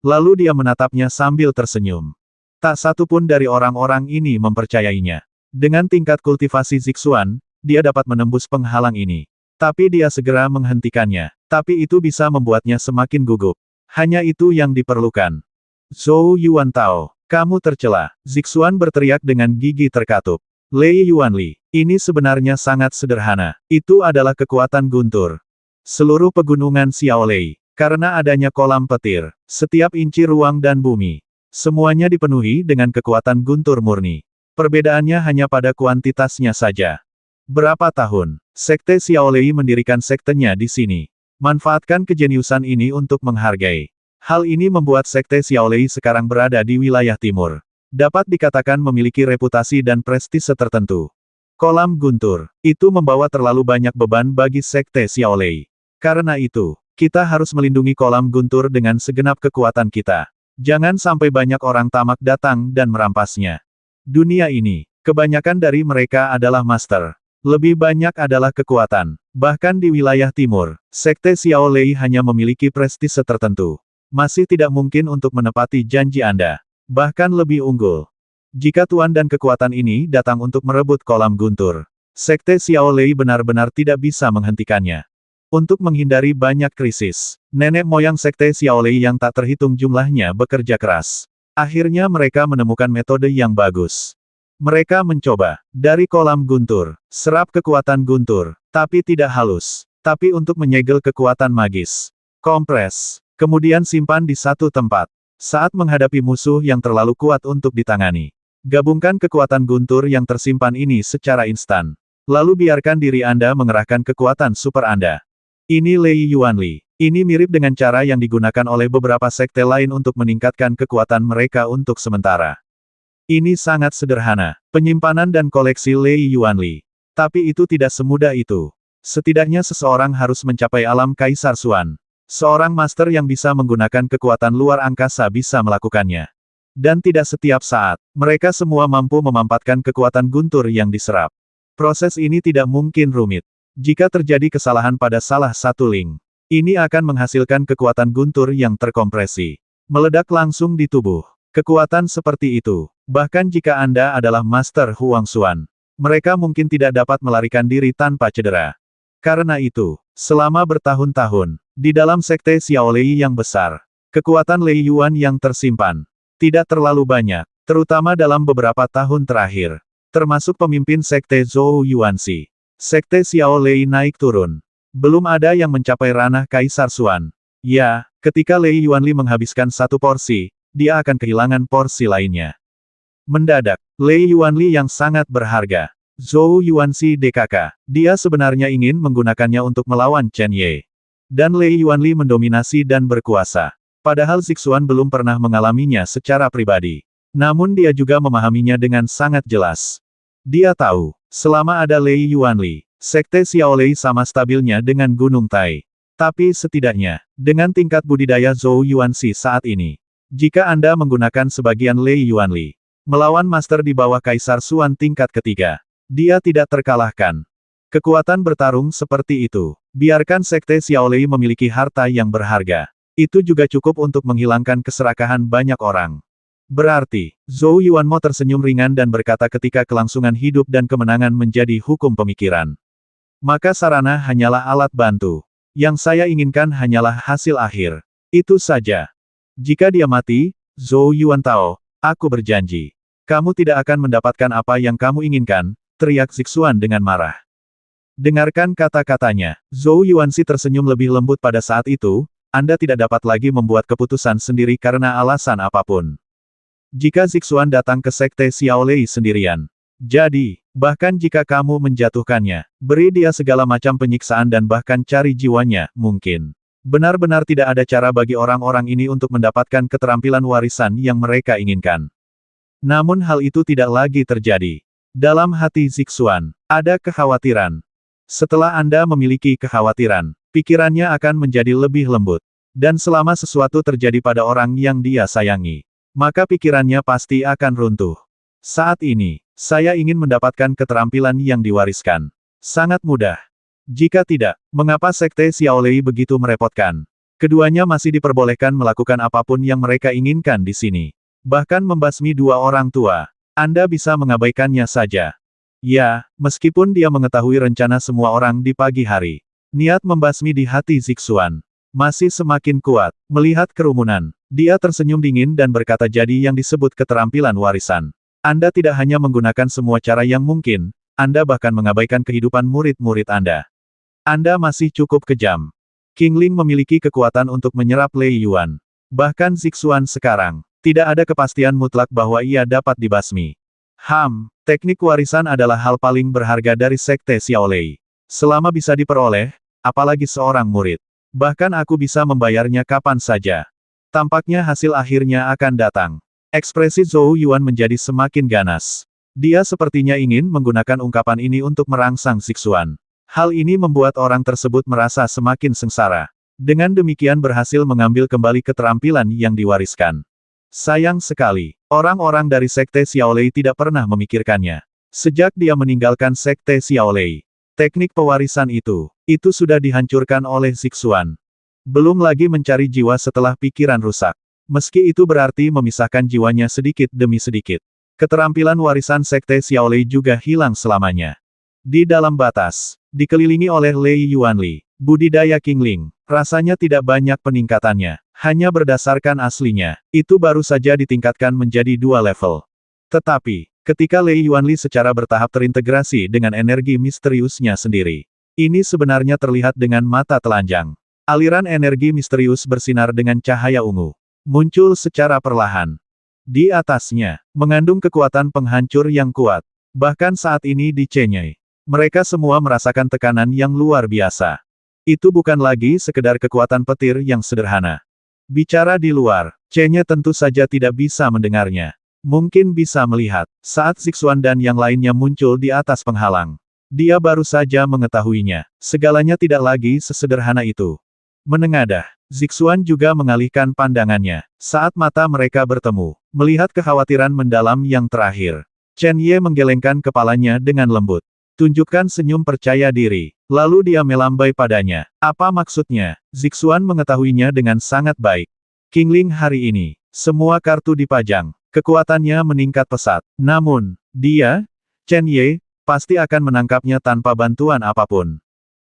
Lalu dia menatapnya sambil tersenyum. Tak satu pun dari orang-orang ini mempercayainya. Dengan tingkat kultivasi Zixuan, dia dapat menembus penghalang ini. Tapi dia segera menghentikannya. Tapi itu bisa membuatnya semakin gugup. Hanya itu yang diperlukan. Zhou Yuantao, kamu tercela. Zixuan berteriak dengan gigi terkatup. Lei Yuanli, ini sebenarnya sangat sederhana. Itu adalah kekuatan guntur. Seluruh pegunungan Xiaolei, karena adanya kolam petir, setiap inci ruang dan bumi, semuanya dipenuhi dengan kekuatan guntur murni. Perbedaannya hanya pada kuantitasnya saja. Berapa tahun, Sekte Xiaolei mendirikan sektenya di sini. Manfaatkan kejeniusan ini untuk menghargai. Hal ini membuat Sekte Xiaolei sekarang berada di wilayah timur. Dapat dikatakan memiliki reputasi dan prestise tertentu. Kolam guntur, itu membawa terlalu banyak beban bagi Sekte Xiaolei. Karena itu, kita harus melindungi kolam guntur dengan segenap kekuatan kita. Jangan sampai banyak orang tamak datang dan merampasnya. Dunia ini, kebanyakan dari mereka adalah master. Lebih banyak adalah kekuatan. Bahkan di wilayah timur, Sekte Xiao Lei hanya memiliki prestise tertentu. Masih tidak mungkin untuk menepati janji Anda. Bahkan lebih unggul. Jika tuan dan kekuatan ini datang untuk merebut kolam guntur, Sekte Xiao Lei benar-benar tidak bisa menghentikannya. Untuk menghindari banyak krisis, nenek moyang Sekte Xiao Lei yang tak terhitung jumlahnya bekerja keras. Akhirnya mereka menemukan metode yang bagus. Mereka mencoba, dari kolam guntur, serap kekuatan guntur, tapi tidak halus, tapi untuk menyegel kekuatan magis. Kompres, kemudian simpan di satu tempat. Saat menghadapi musuh yang terlalu kuat untuk ditangani, gabungkan kekuatan guntur yang tersimpan ini secara instan. Lalu biarkan diri Anda mengerahkan kekuatan super Anda. Ini Lei Yuanli. Ini mirip dengan cara yang digunakan oleh beberapa sekte lain untuk meningkatkan kekuatan mereka untuk sementara. Ini sangat sederhana, penyimpanan dan koleksi Lei Yuanli. Tapi itu tidak semudah itu. Setidaknya seseorang harus mencapai alam Kaisar Xuan. Seorang master yang bisa menggunakan kekuatan luar angkasa bisa melakukannya. Dan tidak setiap saat, mereka semua mampu memampatkan kekuatan guntur yang diserap. Proses ini tidak mungkin rumit. Jika terjadi kesalahan pada salah satu link, ini akan menghasilkan kekuatan guntur yang terkompresi. Meledak langsung di tubuh. Kekuatan seperti itu, bahkan jika Anda adalah Master Huang Xuan, mereka mungkin tidak dapat melarikan diri tanpa cedera. Karena itu, selama bertahun-tahun, di dalam Sekte Xiao Lei yang besar, kekuatan Lei Yuan yang tersimpan tidak terlalu banyak, terutama dalam beberapa tahun terakhir, termasuk pemimpin Sekte Zhou Yuanxi. Sekte Xiao Lei naik turun. Belum ada yang mencapai ranah Kaisar Xuan. Ya, ketika Lei Yuanli menghabiskan satu porsi, dia akan kehilangan porsi lainnya. Mendadak, Lei Yuanli yang sangat berharga. Zhou Yuanxi DKK. Dia sebenarnya ingin menggunakannya untuk melawan Chen Ye. Dan Lei Yuanli mendominasi dan berkuasa. Padahal Zixuan belum pernah mengalaminya secara pribadi. Namun dia juga memahaminya dengan sangat jelas. Dia tahu, selama ada Lei Yuanli, Sekte Xiao Lei sama stabilnya dengan Gunung Tai. Tapi setidaknya, dengan tingkat budidaya Zhou Yuanxi saat ini, jika Anda menggunakan sebagian Lei Yuanli, melawan master di bawah Kaisar Xuan tingkat ketiga, dia tidak terkalahkan. Kekuatan bertarung seperti itu, biarkan Sekte Xiao Lei memiliki harta yang berharga. Itu juga cukup untuk menghilangkan keserakahan banyak orang. Berarti, Zhou Yuanmo tersenyum ringan dan berkata ketika kelangsungan hidup dan kemenangan menjadi hukum pemikiran. Maka sarana hanyalah alat bantu. Yang saya inginkan hanyalah hasil akhir. Itu saja. Jika dia mati, Zhou Yuantao, aku berjanji. Kamu tidak akan mendapatkan apa yang kamu inginkan, teriak Zixuan dengan marah. Dengarkan kata-katanya, Zhou Yuanxi tersenyum lebih lembut pada saat itu, Anda tidak dapat lagi membuat keputusan sendiri karena alasan apapun. Jika Zixuan datang ke Sekte Xiao Lei sendirian. Jadi, bahkan jika kamu menjatuhkannya, beri dia segala macam penyiksaan dan bahkan cari jiwanya, mungkin. Benar-benar tidak ada cara bagi orang-orang ini untuk mendapatkan keterampilan warisan yang mereka inginkan. Namun hal itu tidak lagi terjadi. Dalam hati Zixuan, ada kekhawatiran. Setelah Anda memiliki kekhawatiran, pikirannya akan menjadi lebih lembut. Dan selama sesuatu terjadi pada orang yang dia sayangi, maka pikirannya pasti akan runtuh. Saat ini, saya ingin mendapatkan keterampilan yang diwariskan. Sangat mudah. Jika tidak, mengapa Sekte Xiao Lei begitu merepotkan? Keduanya masih diperbolehkan melakukan apapun yang mereka inginkan di sini. Bahkan membasmi dua orang tua. Anda bisa mengabaikannya saja. Ya, meskipun dia mengetahui rencana semua orang di pagi hari. Niat membasmi di hati Zixuan masih semakin kuat. Melihat kerumunan, dia tersenyum dingin dan berkata jadi yang disebut keterampilan warisan. Anda tidak hanya menggunakan semua cara yang mungkin, Anda bahkan mengabaikan kehidupan murid-murid Anda. Anda masih cukup kejam. Qingling memiliki kekuatan untuk menyerap Lei Yuan. Bahkan Zixuan sekarang, tidak ada kepastian mutlak bahwa ia dapat dibasmi. Teknik warisan adalah hal paling berharga dari Sekte Xiao Lei. Selama bisa diperoleh, apalagi seorang murid. Bahkan aku bisa membayarnya kapan saja. Tampaknya hasil akhirnya akan datang. Ekspresi Zhou Yuan menjadi semakin ganas. Dia sepertinya ingin menggunakan ungkapan ini untuk merangsang Zixuan. Hal ini membuat orang tersebut merasa semakin sengsara. Dengan demikian berhasil mengambil kembali keterampilan yang diwariskan. Sayang sekali, orang-orang dari Sekte Xiao Lei tidak pernah memikirkannya. Sejak dia meninggalkan Sekte Xiaolei, teknik pewarisan itu sudah dihancurkan oleh Zixuan. Belum lagi mencari jiwa setelah pikiran rusak. Meski itu berarti memisahkan jiwanya sedikit demi sedikit. Keterampilan warisan Sekte Xiaolei juga hilang selamanya. Di dalam batas, dikelilingi oleh Lei Yuanli, budidaya Qingling, rasanya tidak banyak peningkatannya. Hanya berdasarkan aslinya, itu baru saja ditingkatkan menjadi 2 level. Tetapi, ketika Lei Yuanli secara bertahap terintegrasi dengan energi misteriusnya sendiri, ini sebenarnya terlihat dengan mata telanjang. Aliran energi misterius bersinar dengan cahaya ungu. Muncul secara perlahan. Di atasnya, mengandung kekuatan penghancur yang kuat. Bahkan saat ini di Chenyai, mereka semua merasakan tekanan yang luar biasa. Itu bukan lagi sekedar kekuatan petir yang sederhana. Bicara di luar, Chenyai tentu saja tidak bisa mendengarnya. Mungkin bisa melihat, saat Zixuan dan yang lainnya muncul di atas penghalang. Dia baru saja mengetahuinya, segalanya tidak lagi sesederhana itu. Menengadah, Zixuan juga mengalihkan pandangannya, saat mata mereka bertemu, melihat kekhawatiran mendalam yang terakhir. Chen Ye menggelengkan kepalanya dengan lembut. Tunjukkan senyum percaya diri, lalu dia melambai padanya. Apa maksudnya? Zixuan mengetahuinya dengan sangat baik. Qingling hari ini, semua kartu dipajang. Kekuatannya meningkat pesat. Namun, dia, Chen Ye, pasti akan menangkapnya tanpa bantuan apapun.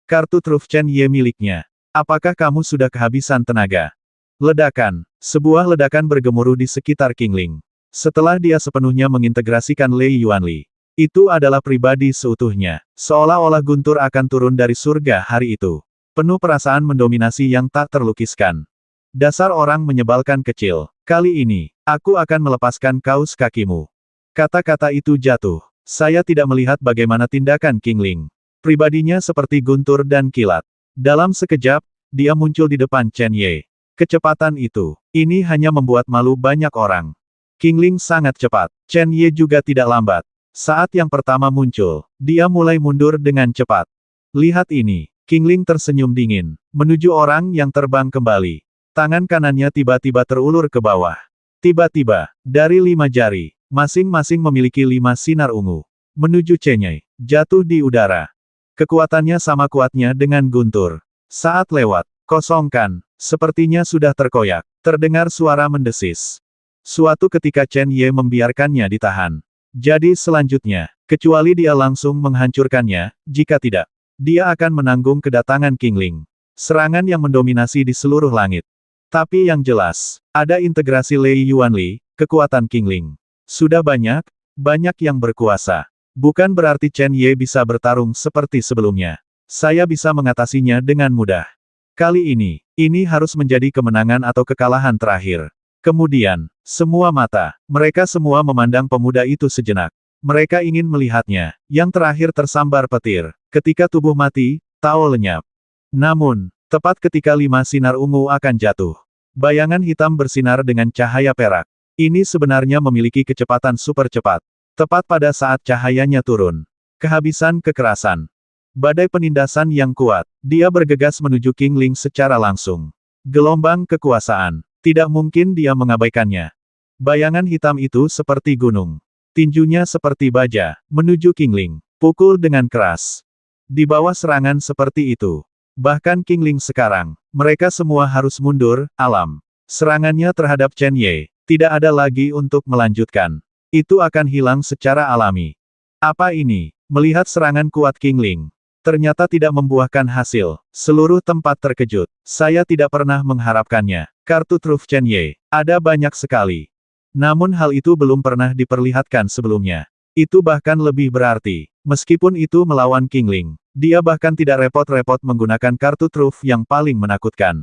Kartu truf Chen Ye miliknya. Apakah kamu sudah kehabisan tenaga? Ledakan. Sebuah ledakan bergemuruh di sekitar Qingling. Setelah dia sepenuhnya mengintegrasikan Lei Yuanli. Itu adalah pribadi seutuhnya. Seolah-olah guntur akan turun dari surga hari itu. Penuh perasaan mendominasi yang tak terlukiskan. Dasar orang menyebalkan kecil. Kali ini, aku akan melepaskan kaus kakimu. Kata-kata itu jatuh. Saya tidak melihat bagaimana tindakan Qingling. Pribadinya seperti guntur dan kilat. Dalam sekejap, dia muncul di depan Chen Ye. Kecepatan itu, ini hanya membuat malu banyak orang. Qingling sangat cepat. Chen Ye juga tidak lambat. Saat yang pertama muncul, dia mulai mundur dengan cepat. Lihat ini. Qingling tersenyum dingin, menuju orang yang terbang kembali. Tangan kanannya tiba-tiba terulur ke bawah. Tiba-tiba, dari 5 jari, masing-masing memiliki 5 sinar ungu. Menuju Chen Ye, jatuh di udara. Kekuatannya sama kuatnya dengan guntur. Saat lewat, kosongkan, sepertinya sudah terkoyak. Terdengar suara mendesis. Suatu ketika Chen Ye membiarkannya ditahan. Jadi selanjutnya, kecuali dia langsung menghancurkannya, jika tidak, dia akan menanggung kedatangan Qingling. Serangan yang mendominasi di seluruh langit. Tapi yang jelas, ada integrasi Lei Yuanli, kekuatan Qingling. Sudah banyak yang berkuasa. Bukan berarti Chen Ye bisa bertarung seperti sebelumnya. Saya bisa mengatasinya dengan mudah. Kali ini harus menjadi kemenangan atau kekalahan terakhir. Kemudian, semua mata, mereka semua memandang pemuda itu sejenak. Mereka ingin melihatnya, yang terakhir tersambar petir. Ketika tubuh mati, Tao lenyap. Namun, tepat ketika 5 sinar ungu akan jatuh. Bayangan hitam bersinar dengan cahaya perak. Ini sebenarnya memiliki kecepatan super cepat. Tepat pada saat cahayanya turun. Kehabisan kekerasan. Badai penindasan yang kuat. Dia bergegas menuju Qingling secara langsung. Gelombang kekuasaan. Tidak mungkin dia mengabaikannya. Bayangan hitam itu seperti gunung. Tinjunya seperti baja, menuju Qingling. Pukul dengan keras. Di bawah serangan seperti itu. Bahkan Qingling sekarang, mereka semua harus mundur, alam. Serangannya terhadap Chen Ye, tidak ada lagi untuk melanjutkan. Itu akan hilang secara alami. Apa ini? Melihat serangan kuat Qingling, ternyata tidak membuahkan hasil. Seluruh tempat terkejut. Saya tidak pernah mengharapkannya. Kartu truf Chen Ye, ada banyak sekali. Namun hal itu belum pernah diperlihatkan sebelumnya. Itu bahkan lebih berarti. Meskipun itu melawan Qingling, dia bahkan tidak repot-repot menggunakan kartu truf yang paling menakutkan.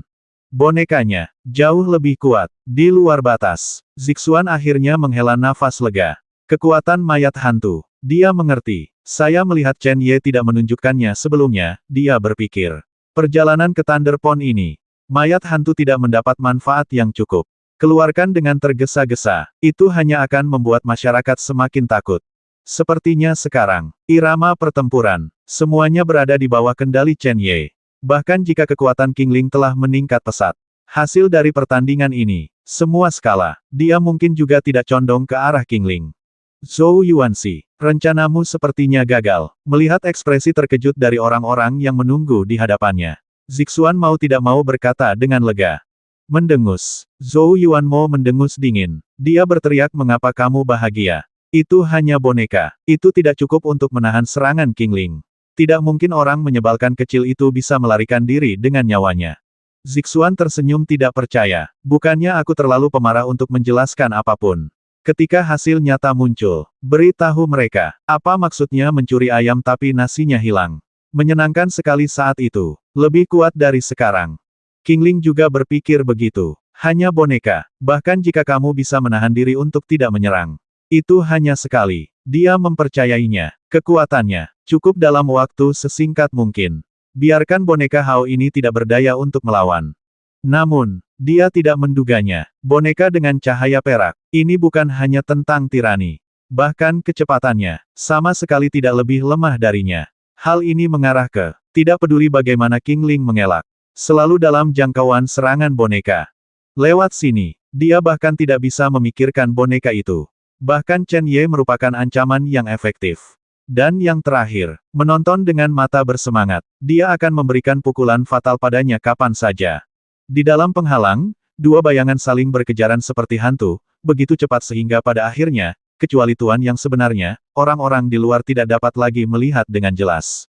Bonekanya, jauh lebih kuat, di luar batas. Zixuan akhirnya menghela nafas lega. Kekuatan mayat hantu. Dia mengerti. Saya melihat Chen Ye tidak menunjukkannya sebelumnya, dia berpikir. Perjalanan ke Thunder Pond ini, mayat hantu tidak mendapat manfaat yang cukup. Keluarkan dengan tergesa-gesa, itu hanya akan membuat masyarakat semakin takut. Sepertinya sekarang, irama pertempuran, semuanya berada di bawah kendali Chen Ye. Bahkan jika kekuatan Qingling telah meningkat pesat. Hasil dari pertandingan ini, semua skala, dia mungkin juga tidak condong ke arah Qingling. Zhou Yuanxi, Rencanamu sepertinya gagal. Melihat ekspresi terkejut dari orang-orang yang menunggu di hadapannya, Zixuan mau tidak mau berkata dengan lega. Mendengus. Zhou Yuanmo mendengus dingin. Dia berteriak, mengapa kamu bahagia? Itu hanya boneka. Itu tidak cukup untuk menahan serangan Qingling. Tidak mungkin orang menyebalkan kecil itu bisa melarikan diri dengan nyawanya. Zixuan tersenyum tidak percaya. Bukannya aku terlalu pemarah untuk menjelaskan apapun. Ketika hasil nyata muncul, beritahu mereka, apa maksudnya mencuri ayam tapi nasinya hilang. Menyenangkan sekali saat itu. Lebih kuat dari sekarang. Qingling juga berpikir begitu. Hanya boneka, bahkan jika kamu bisa menahan diri untuk tidak menyerang. Itu hanya sekali. Dia mempercayainya. Kekuatannya, cukup dalam waktu sesingkat mungkin. Biarkan boneka Hao ini tidak berdaya untuk melawan. Namun, dia tidak menduganya. Boneka dengan cahaya perak, ini bukan hanya tentang tirani. Bahkan kecepatannya, sama sekali tidak lebih lemah darinya. Hal ini mengarah ke, tidak peduli bagaimana Qingling mengelak. Selalu dalam jangkauan serangan boneka. Lewat sini, dia bahkan tidak bisa memikirkan boneka itu. Bahkan Chen Ye merupakan ancaman yang efektif. Dan yang terakhir, menonton dengan mata bersemangat, dia akan memberikan pukulan fatal padanya kapan saja. Di dalam penghalang, dua bayangan saling berkejaran seperti hantu, begitu cepat sehingga pada akhirnya, kecuali Tuan yang sebenarnya, orang-orang di luar tidak dapat lagi melihat dengan jelas.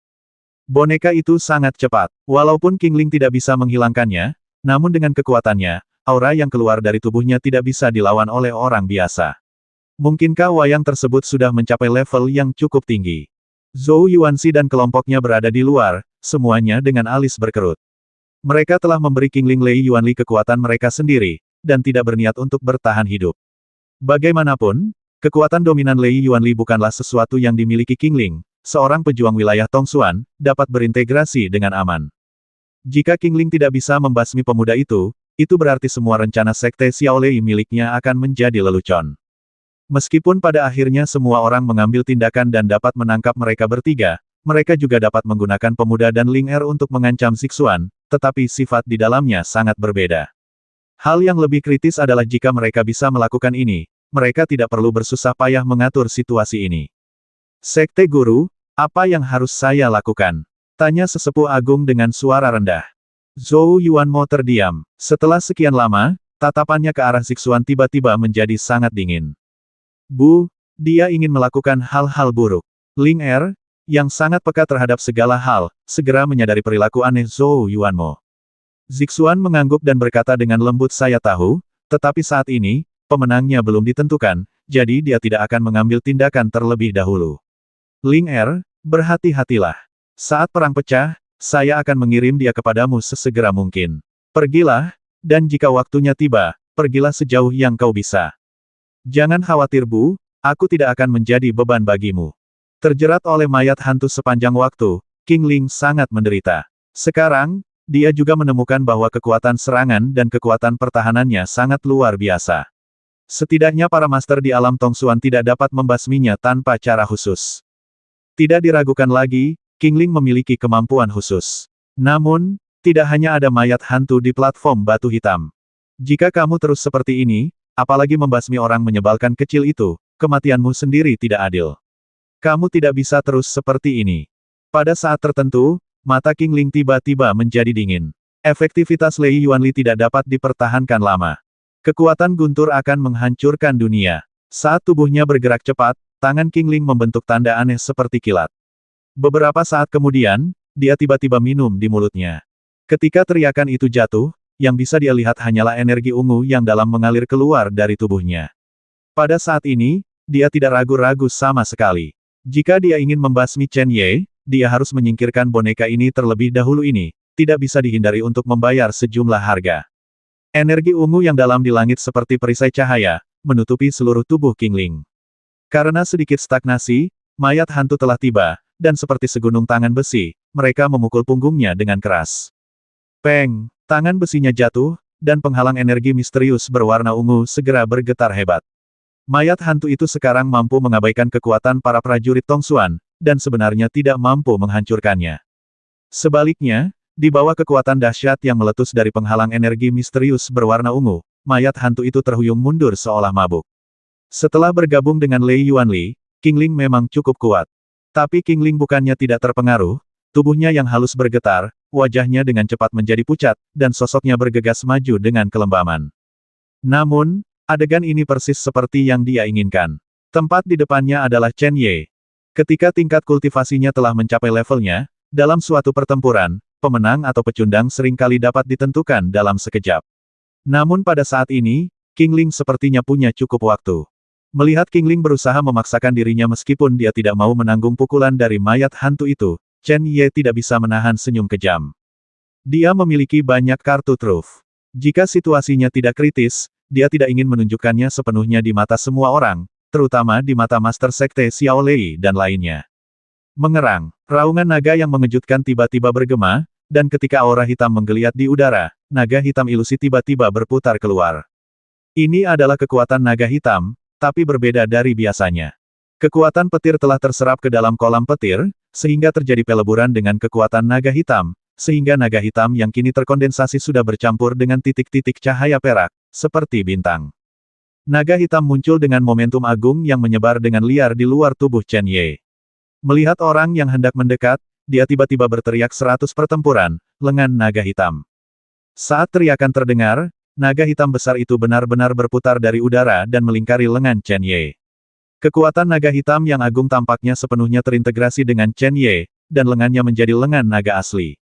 Boneka itu sangat cepat. Walaupun Qingling tidak bisa menghilangkannya, namun dengan kekuatannya, aura yang keluar dari tubuhnya tidak bisa dilawan oleh orang biasa. Mungkinkah wayang tersebut sudah mencapai level yang cukup tinggi? Zhou Yuanxi dan kelompoknya berada di luar, semuanya dengan alis berkerut. Mereka telah memberi Qingling Lei Yuanli kekuatan mereka sendiri, dan tidak berniat untuk bertahan hidup. Bagaimanapun, kekuatan dominan Lei Yuanli bukanlah sesuatu yang dimiliki Qingling. Seorang pejuang wilayah Tongxuan, dapat berintegrasi dengan aman. Jika Qingling tidak bisa membasmi pemuda itu berarti semua rencana Sekte Xiaolei miliknya akan menjadi lelucon. Meskipun pada akhirnya semua orang mengambil tindakan dan dapat menangkap mereka bertiga, mereka juga dapat menggunakan pemuda dan Ling Er untuk mengancam Zixuan, tetapi sifat di dalamnya sangat berbeda. Hal yang lebih kritis adalah jika mereka bisa melakukan ini, mereka tidak perlu bersusah payah mengatur situasi ini. Sekte Guru, apa yang harus saya lakukan? Tanya sesepuh agung dengan suara rendah. Zhou Yuanmo terdiam. Setelah sekian lama, tatapannya ke arah Zixuan tiba-tiba menjadi sangat dingin. Bu, dia ingin melakukan hal-hal buruk. Ling Er, yang sangat peka terhadap segala hal, segera menyadari perilaku aneh Zhou Yuanmo. Zixuan mengangguk dan berkata dengan lembut, saya tahu, tetapi saat ini, pemenangnya belum ditentukan, jadi dia tidak akan mengambil tindakan terlebih dahulu. Ling Er, berhati-hatilah. Saat perang pecah, saya akan mengirim dia kepadamu sesegera mungkin. Pergilah, dan jika waktunya tiba, pergilah sejauh yang kau bisa. Jangan khawatir Bu, aku tidak akan menjadi beban bagimu. Terjerat oleh mayat hantu sepanjang waktu, Qingling sangat menderita. Sekarang, dia juga menemukan bahwa kekuatan serangan dan kekuatan pertahanannya sangat luar biasa. Setidaknya para master di alam Tongxuan tidak dapat membasminya tanpa cara khusus. Tidak diragukan lagi, Qingling memiliki kemampuan khusus. Namun, tidak hanya ada mayat hantu di platform batu hitam. Jika kamu terus seperti ini, apalagi membasmi orang menyebalkan kecil itu, kematianmu sendiri tidak adil. Kamu tidak bisa terus seperti ini. Pada saat tertentu, mata Qingling tiba-tiba menjadi dingin. Efektivitas Lei Yuanli tidak dapat dipertahankan lama. Kekuatan guntur akan menghancurkan dunia. Saat tubuhnya bergerak cepat, tangan Qingling membentuk tanda aneh seperti kilat. Beberapa saat kemudian, dia tiba-tiba minum di mulutnya. Ketika teriakan itu jatuh, yang bisa dia lihat hanyalah energi ungu yang dalam mengalir keluar dari tubuhnya. Pada saat ini, dia tidak ragu-ragu sama sekali. Jika dia ingin membasmi Chen Ye, dia harus menyingkirkan boneka ini terlebih dahulu. Ini tidak bisa dihindari untuk membayar sejumlah harga. Energi ungu yang dalam di langit seperti perisai cahaya, menutupi seluruh tubuh Qingling. Karena sedikit stagnasi, mayat hantu telah tiba, dan seperti segunung tangan besi, mereka memukul punggungnya dengan keras. Peng, tangan besinya jatuh, dan penghalang energi misterius berwarna ungu segera bergetar hebat. Mayat hantu itu sekarang mampu mengabaikan kekuatan para prajurit Tongxuan, dan sebenarnya tidak mampu menghancurkannya. Sebaliknya, di bawah kekuatan dahsyat yang meletus dari penghalang energi misterius berwarna ungu, mayat hantu itu terhuyung mundur seolah mabuk. Setelah bergabung dengan Lei Yuanli, Qingling memang cukup kuat. Tapi Qingling bukannya tidak terpengaruh, tubuhnya yang halus bergetar, wajahnya dengan cepat menjadi pucat, dan sosoknya bergegas maju dengan kelembaman. Namun, adegan ini persis seperti yang dia inginkan. Tempat di depannya adalah Chen Ye. Ketika tingkat kultivasinya telah mencapai levelnya, dalam suatu pertempuran, pemenang atau pecundang seringkali dapat ditentukan dalam sekejap. Namun pada saat ini, Qingling sepertinya punya cukup waktu. Melihat Qingling berusaha memaksakan dirinya meskipun dia tidak mau menanggung pukulan dari mayat hantu itu, Chen Ye tidak bisa menahan senyum kejam. Dia memiliki banyak kartu truf. Jika situasinya tidak kritis, dia tidak ingin menunjukkannya sepenuhnya di mata semua orang, terutama di mata Master Sekte Xiao Lei dan lainnya. Mengerang, raungan naga yang mengejutkan tiba-tiba bergema, dan ketika aura hitam menggeliat di udara, naga hitam ilusi tiba-tiba berputar keluar. Ini adalah kekuatan naga hitam, tapi berbeda dari biasanya. Kekuatan petir telah terserap ke dalam kolam petir, sehingga terjadi peleburan dengan kekuatan naga hitam, sehingga naga hitam yang kini terkondensasi sudah bercampur dengan titik-titik cahaya perak, seperti bintang. Naga hitam muncul dengan momentum agung yang menyebar dengan liar di luar tubuh Chen Ye. Melihat orang yang hendak mendekat, dia tiba-tiba berteriak 100 pertempuran, lengan naga hitam. Saat teriakan terdengar, naga hitam besar itu benar-benar berputar dari udara dan melingkari lengan Chen Ye. Kekuatan naga hitam yang agung tampaknya sepenuhnya terintegrasi dengan Chen Ye, dan lengannya menjadi lengan naga asli.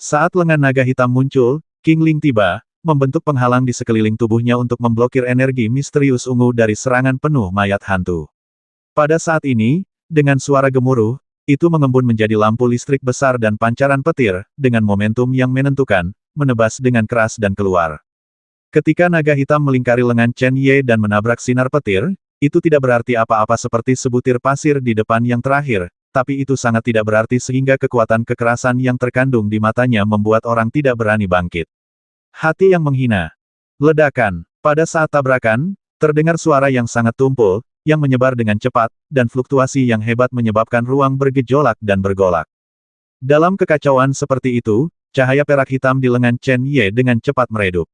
Saat lengan naga hitam muncul, Qingling tiba, membentuk penghalang di sekeliling tubuhnya untuk memblokir energi misterius ungu dari serangan penuh mayat hantu. Pada saat ini, dengan suara gemuruh, itu mengembun menjadi lampu listrik besar dan pancaran petir, dengan momentum yang menentukan, menebas dengan keras dan keluar. Ketika naga hitam melingkari lengan Chen Ye dan menabrak sinar petir, itu tidak berarti apa-apa seperti sebutir pasir di depan yang terakhir, tapi itu sangat tidak berarti sehingga kekuatan kekerasan yang terkandung di matanya membuat orang tidak berani bangkit. Hati yang menghina. Ledakan. Pada saat tabrakan, terdengar suara yang sangat tumpul, yang menyebar dengan cepat, dan fluktuasi yang hebat menyebabkan ruang bergejolak dan bergolak. Dalam kekacauan seperti itu, cahaya perak hitam di lengan Chen Ye dengan cepat meredup.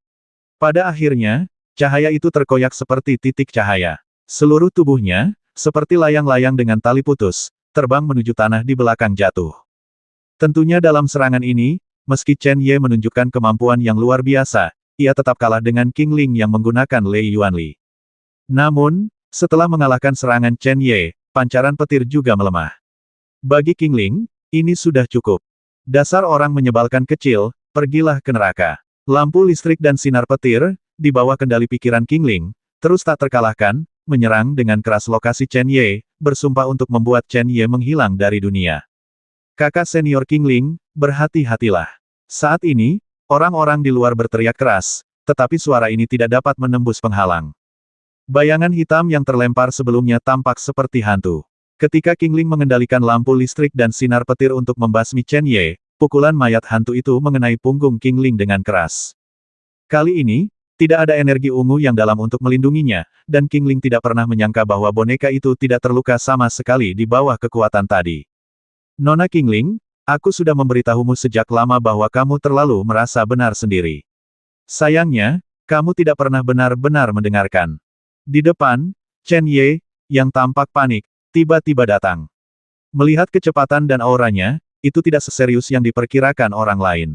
Pada akhirnya, cahaya itu terkoyak seperti titik cahaya. Seluruh tubuhnya, seperti layang-layang dengan tali putus, terbang menuju tanah di belakang jatuh. Tentunya dalam serangan ini, meski Chen Ye menunjukkan kemampuan yang luar biasa, ia tetap kalah dengan Qingling yang menggunakan Lei Yuanli. Namun, setelah mengalahkan serangan Chen Ye, pancaran petir juga melemah. Bagi Qingling, ini sudah cukup. Dasar orang menyebalkan kecil, pergilah ke neraka. Lampu listrik dan sinar petir, di bawah kendali pikiran Qingling, terus tak terkalahkan, menyerang dengan keras lokasi Chen Ye, bersumpah untuk membuat Chen Ye menghilang dari dunia. Kakak senior Qingling, berhati-hatilah. Saat ini, orang-orang di luar berteriak keras, tetapi suara ini tidak dapat menembus penghalang. Bayangan hitam yang terlempar sebelumnya tampak seperti hantu. Ketika Qingling mengendalikan lampu listrik dan sinar petir untuk membasmi Chen Ye, pukulan mayat hantu itu mengenai punggung Qingling dengan keras. Kali ini, tidak ada energi ungu yang dalam untuk melindunginya, dan Qingling tidak pernah menyangka bahwa boneka itu tidak terluka sama sekali di bawah kekuatan tadi. Nona Qingling, aku sudah memberitahumu sejak lama bahwa kamu terlalu merasa benar sendiri. Sayangnya, kamu tidak pernah benar-benar mendengarkan. Di depan, Chen Ye, yang tampak panik, tiba-tiba datang. Melihat kecepatan dan auranya, itu tidak seserius yang diperkirakan orang lain.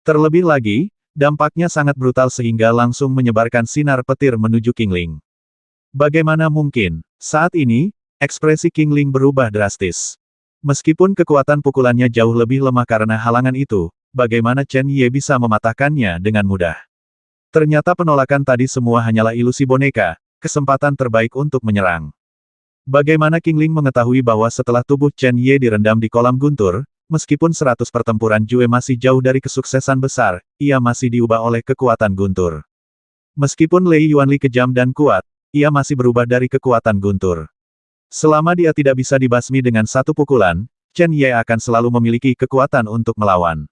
Terlebih lagi, dampaknya sangat brutal sehingga langsung menyebarkan sinar petir menuju Qingling. Bagaimana mungkin? Saat ini, ekspresi Qingling berubah drastis. Meskipun kekuatan pukulannya jauh lebih lemah karena halangan itu, bagaimana Chen Ye bisa mematahkannya dengan mudah? Ternyata penolakan tadi semua hanyalah ilusi boneka, kesempatan terbaik untuk menyerang. Bagaimana Qingling mengetahui bahwa setelah tubuh Chen Ye direndam di kolam guntur, meskipun 100 pertempuran Jue masih jauh dari kesuksesan besar, ia masih diubah oleh kekuatan guntur. Meskipun Lei Yuanli kejam dan kuat, ia masih berubah dari kekuatan guntur. Selama dia tidak bisa dibasmi dengan satu pukulan, Chen Ye akan selalu memiliki kekuatan untuk melawan.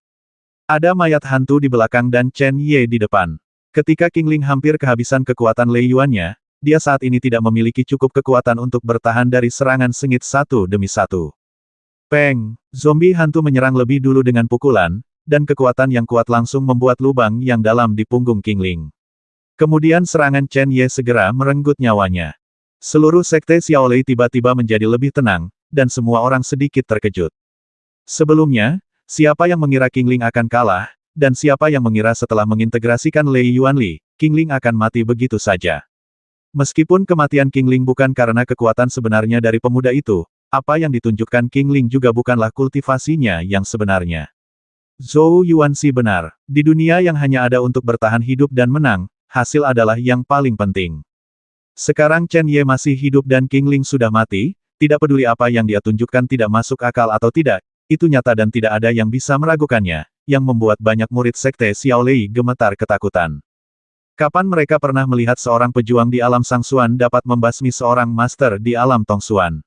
Ada mayat hantu di belakang dan Chen Ye di depan. Ketika Qingling hampir kehabisan kekuatan Lei Yuannya, dia saat ini tidak memiliki cukup kekuatan untuk bertahan dari serangan sengit satu demi satu. Peng! Zombie hantu menyerang lebih dulu dengan pukulan, dan kekuatan yang kuat langsung membuat lubang yang dalam di punggung Qingling. Kemudian serangan Chen Ye segera merenggut nyawanya. Seluruh sekte Xiaolei tiba-tiba menjadi lebih tenang, dan semua orang sedikit terkejut. Sebelumnya, siapa yang mengira Qingling akan kalah, dan siapa yang mengira setelah mengintegrasikan Lei Yuanli, Qingling akan mati begitu saja. Meskipun kematian Qingling bukan karena kekuatan sebenarnya dari pemuda itu, apa yang ditunjukkan Qingling juga bukanlah kultivasinya yang sebenarnya. Zhou Yuanxi benar. Di dunia yang hanya ada untuk bertahan hidup dan menang, hasil adalah yang paling penting. Sekarang Chen Ye masih hidup dan Qingling sudah mati, tidak peduli apa yang dia tunjukkan tidak masuk akal atau tidak, itu nyata dan tidak ada yang bisa meragukannya, yang membuat banyak murid sekte Xiaolei gemetar ketakutan. Kapan mereka pernah melihat seorang pejuang di alam Sang Xuan dapat membasmi seorang master di alam Tong Xuan?